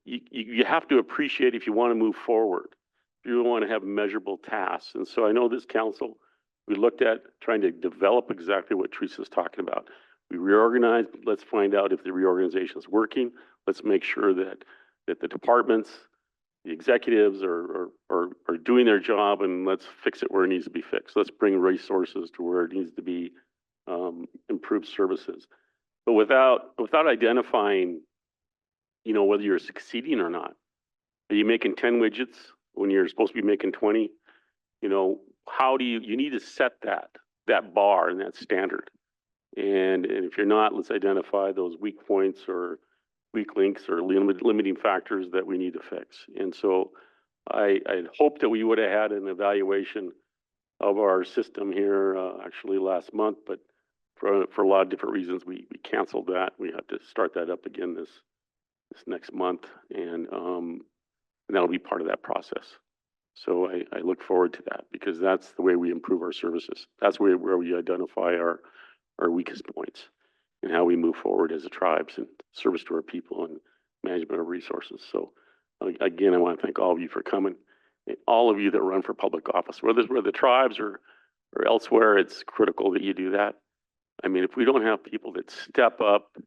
you have to appreciate if you want to move forward, if you want to have measurable tasks. And so I know this council, we looked at trying to develop exactly what Teresa's talking about. We reorganized. Let's find out if the reorganization is working. Let's make sure that the departments, the executives are doing their job, and let's fix it where it needs to be fixed. Let's bring resources to where it needs to be, improved services. But without identifying, you know, whether you're succeeding or not. Are you making 10 widgets when you're supposed to be making 20? You know, how do you need to set that bar and that standard. And if you're not, let's identify those weak points or weak links or limiting factors that we need to fix. And so I hope that we would have had an evaluation of our system here actually last month, but for a lot of different reasons, we canceled that. We have to start that up again this next month, and that'll be part of that process. So I look forward to that, because that's the way we improve our services. That's where we identify our weakest points and how we move forward as a tribes and service to our people and management of resources. So again, I want to thank all of you for coming. And all of you that run for public office, whether the tribes or elsewhere, it's critical that you do that. I mean, if we don't have people that step up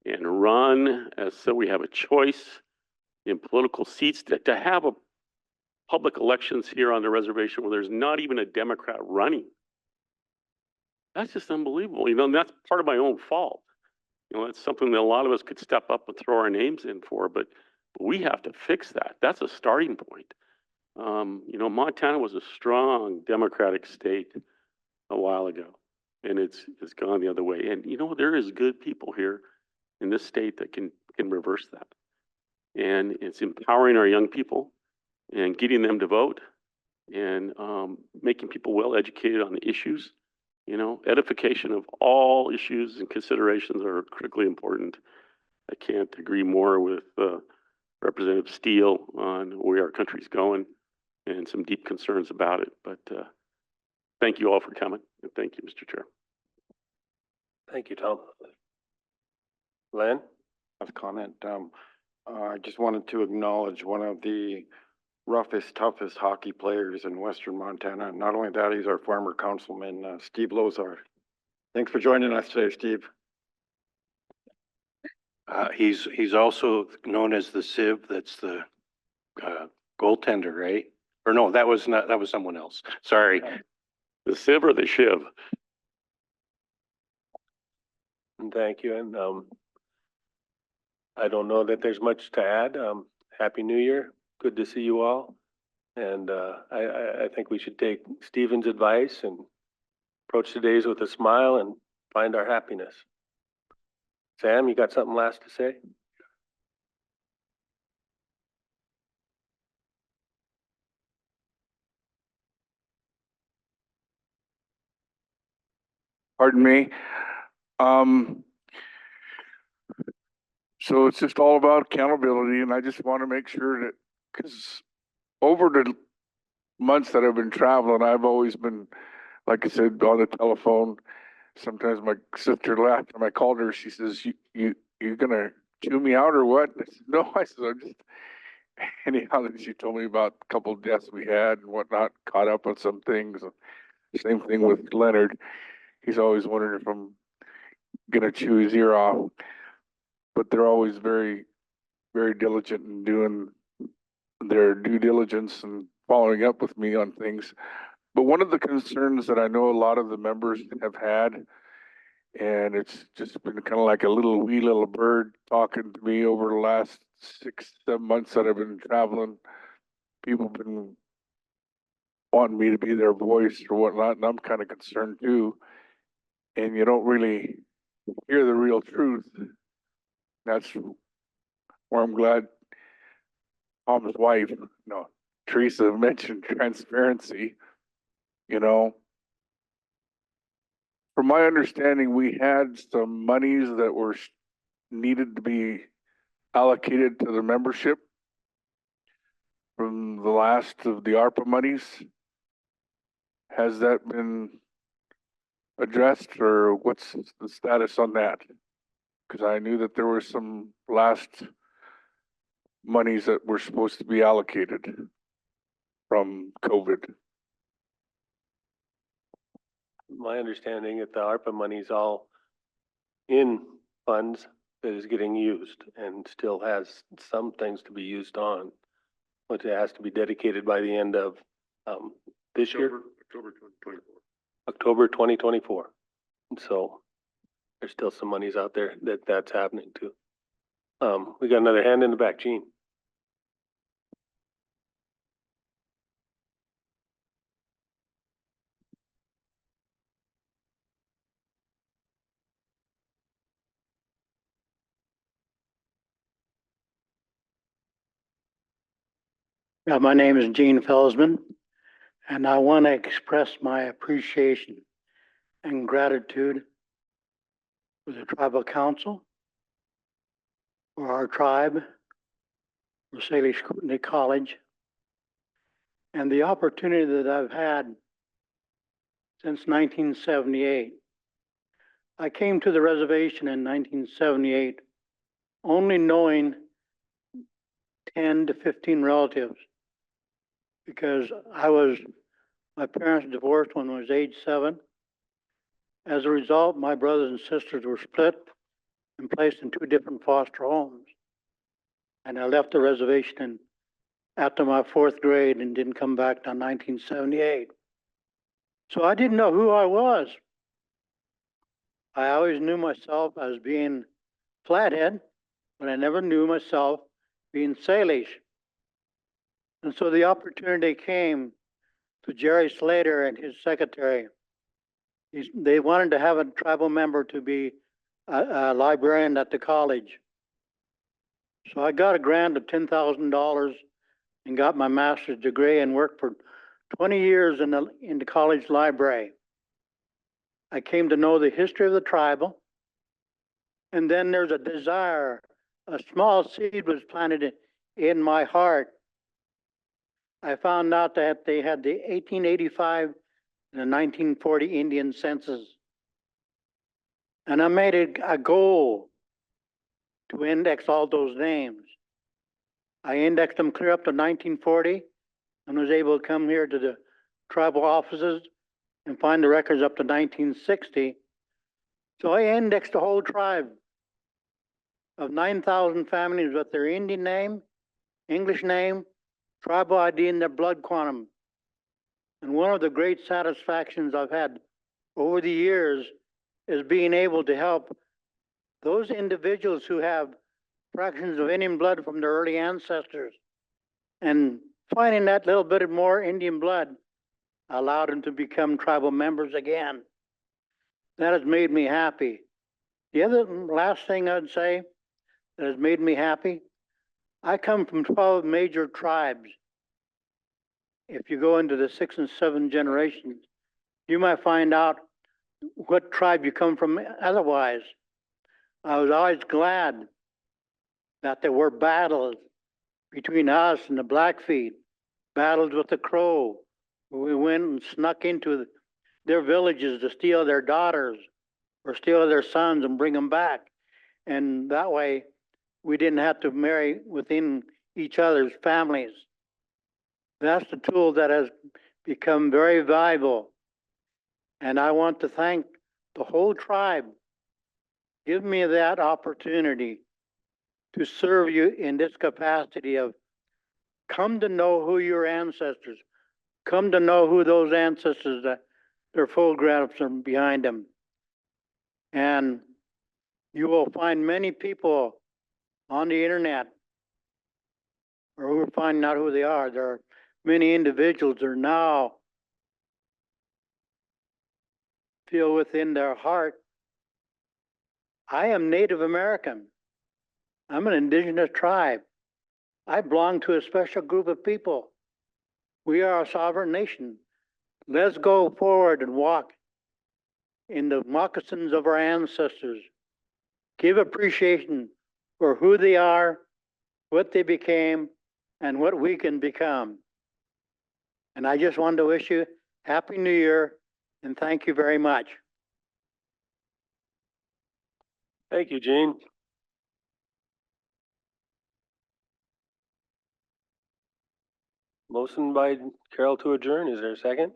and run as so we have a choice in political seats, to have a public elections here on the reservation where there's not even a Democrat running, that's just unbelievable. You know, and that's part of my own fault. You know, it's something that a lot of us could step up and throw our names in for, but we have to fix that. That's a starting point. You know, Montana was a strong Democratic state a while ago, and it's gone the other way. And you know, there is good people here in this state that can reverse that. And it's empowering our young people and getting them to vote, and making people well educated on the issues. You know, edification of all issues and considerations are critically important. I can't agree more with Representative Steele on where our country's going and some deep concerns about it. But thank you all for coming, and thank you, Mr. Chair. Thank you, Tom. Len? Last comment. I just wanted to acknowledge one of the roughest, toughest hockey players in Western Montana. Not only that, he's our former councilman, Steve Lozar. Thanks for joining us today, Steve. He's also known as the Civ. That's the goaltender, right? Or no, that was someone else. Sorry. The Civ or the Shiv? And thank you. And I don't know that there's much to add. Happy New Year. Good to see you all. And I think we should take Stephen's advice and approach the days with a smile and find our happiness. Sam, you got something last to say? Pardon me. Um, so it's just all about accountability, and I just want to make sure that, because over the months that I've been traveling, I've always been, like I said, on the telephone. Sometimes my sister laughed when I called her. She says, "You gonna chew me out or what?" And I said, "No." I said, "I'm just." Anyhow, then she told me about a couple of deaths we had and whatnot. Caught up on some things. Same thing with Leonard. He's always wondering if I'm gonna chew his ear off. But they're always very, very diligent in doing their due diligence and following up with me on things. But one of the concerns that I know a lot of the members have had, and it's just been kind of like a wee little bird talking to me over the last 6, 7 months that I've been traveling. People have been wanting me to be their voice or whatnot, and I'm kind of concerned too. And you don't really hear the real truth. That's where I'm glad Tom's wife, no, Teresa mentioned transparency. You know, from my understanding, we had some monies that were needed to be allocated to the membership from the last of the ARPA monies. Has that been addressed, or what's the status on that? Because I knew that there were some last monies that were supposed to be allocated from COVID. My understanding that the ARPA money's all in funds that is getting used and still has some things to be used on. But it has to be dedicated by the end of, this year, October 2024. October 2024. And so there's still some monies out there that's happening too. We got another hand in the back, Gene. Yeah, my name is Gene Felsman, and I want to express my appreciation and gratitude for the tribal council, for our tribe, for Salish Kootenai College, and the opportunity that I've had since 1978. I came to the reservation in 1978 only knowing 10 to 15 relatives because my parents divorced when I was age 7. As a result, my brothers and sisters were split and placed in 2 different foster homes. And I left the reservation after my 4th grade and didn't come back till 1978. So I didn't know who I was. I always knew myself as being Flathead, but I never knew myself being Salish. And so the opportunity came to Jerry Slater and his secretary. They wanted to have a tribal member to be a librarian at the college. So I got a grant of $10,000 and got my master's degree and worked for 20 years in the college library. I came to know the history of the tribal. And then there's a desire, a small seed was planted in my heart. I found out that they had the 1885 and the 1940 Indian census. And I made it a goal to index all those names. I indexed them clear up to 1940 and was able to come here to the tribal offices and find the records up to 1960. So I indexed the whole tribe of 9,000 families with their Indian name, English name, tribal ID, and their blood quantum. And one of the great satisfactions I've had over the years is being able to help those individuals who have fractions of Indian blood from their early ancestors. And finding that little bit more Indian blood allowed them to become tribal members again. That has made me happy. The other last thing I'd say that has made me happy, I come from 12 major tribes. If you go into the 6 and 7 generations, you might find out what tribe you come from otherwise. I was always glad that there were battles between us and the Blackfeet, battles with the Crow. We went and snuck into their villages to steal their daughters or steal their sons and bring them back. And that way, we didn't have to marry within each other's families. That's the tool that has become very valuable. And I want to thank the whole tribe. Give me that opportunity to serve you in this capacity of come to know who your ancestors, come to know who those ancestors, their photographs are behind them. And you will find many people on the internet, or we're finding out who they are. There are many individuals that are now feel within their heart, I am Native American. I'm an indigenous tribe. I belong to a special group of people. We are a sovereign nation. Let's go forward and walk in the moccasins of our ancestors. Give appreciation for who they are, what they became, and what we can become. And I just wanted to wish you Happy New Year and thank you very much. Thank you, Gene. Motion by Carol to adjourn. Is there a second?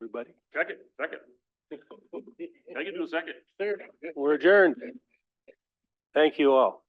Everybody? Second. I can do a second. We're adjourned. Thank you all.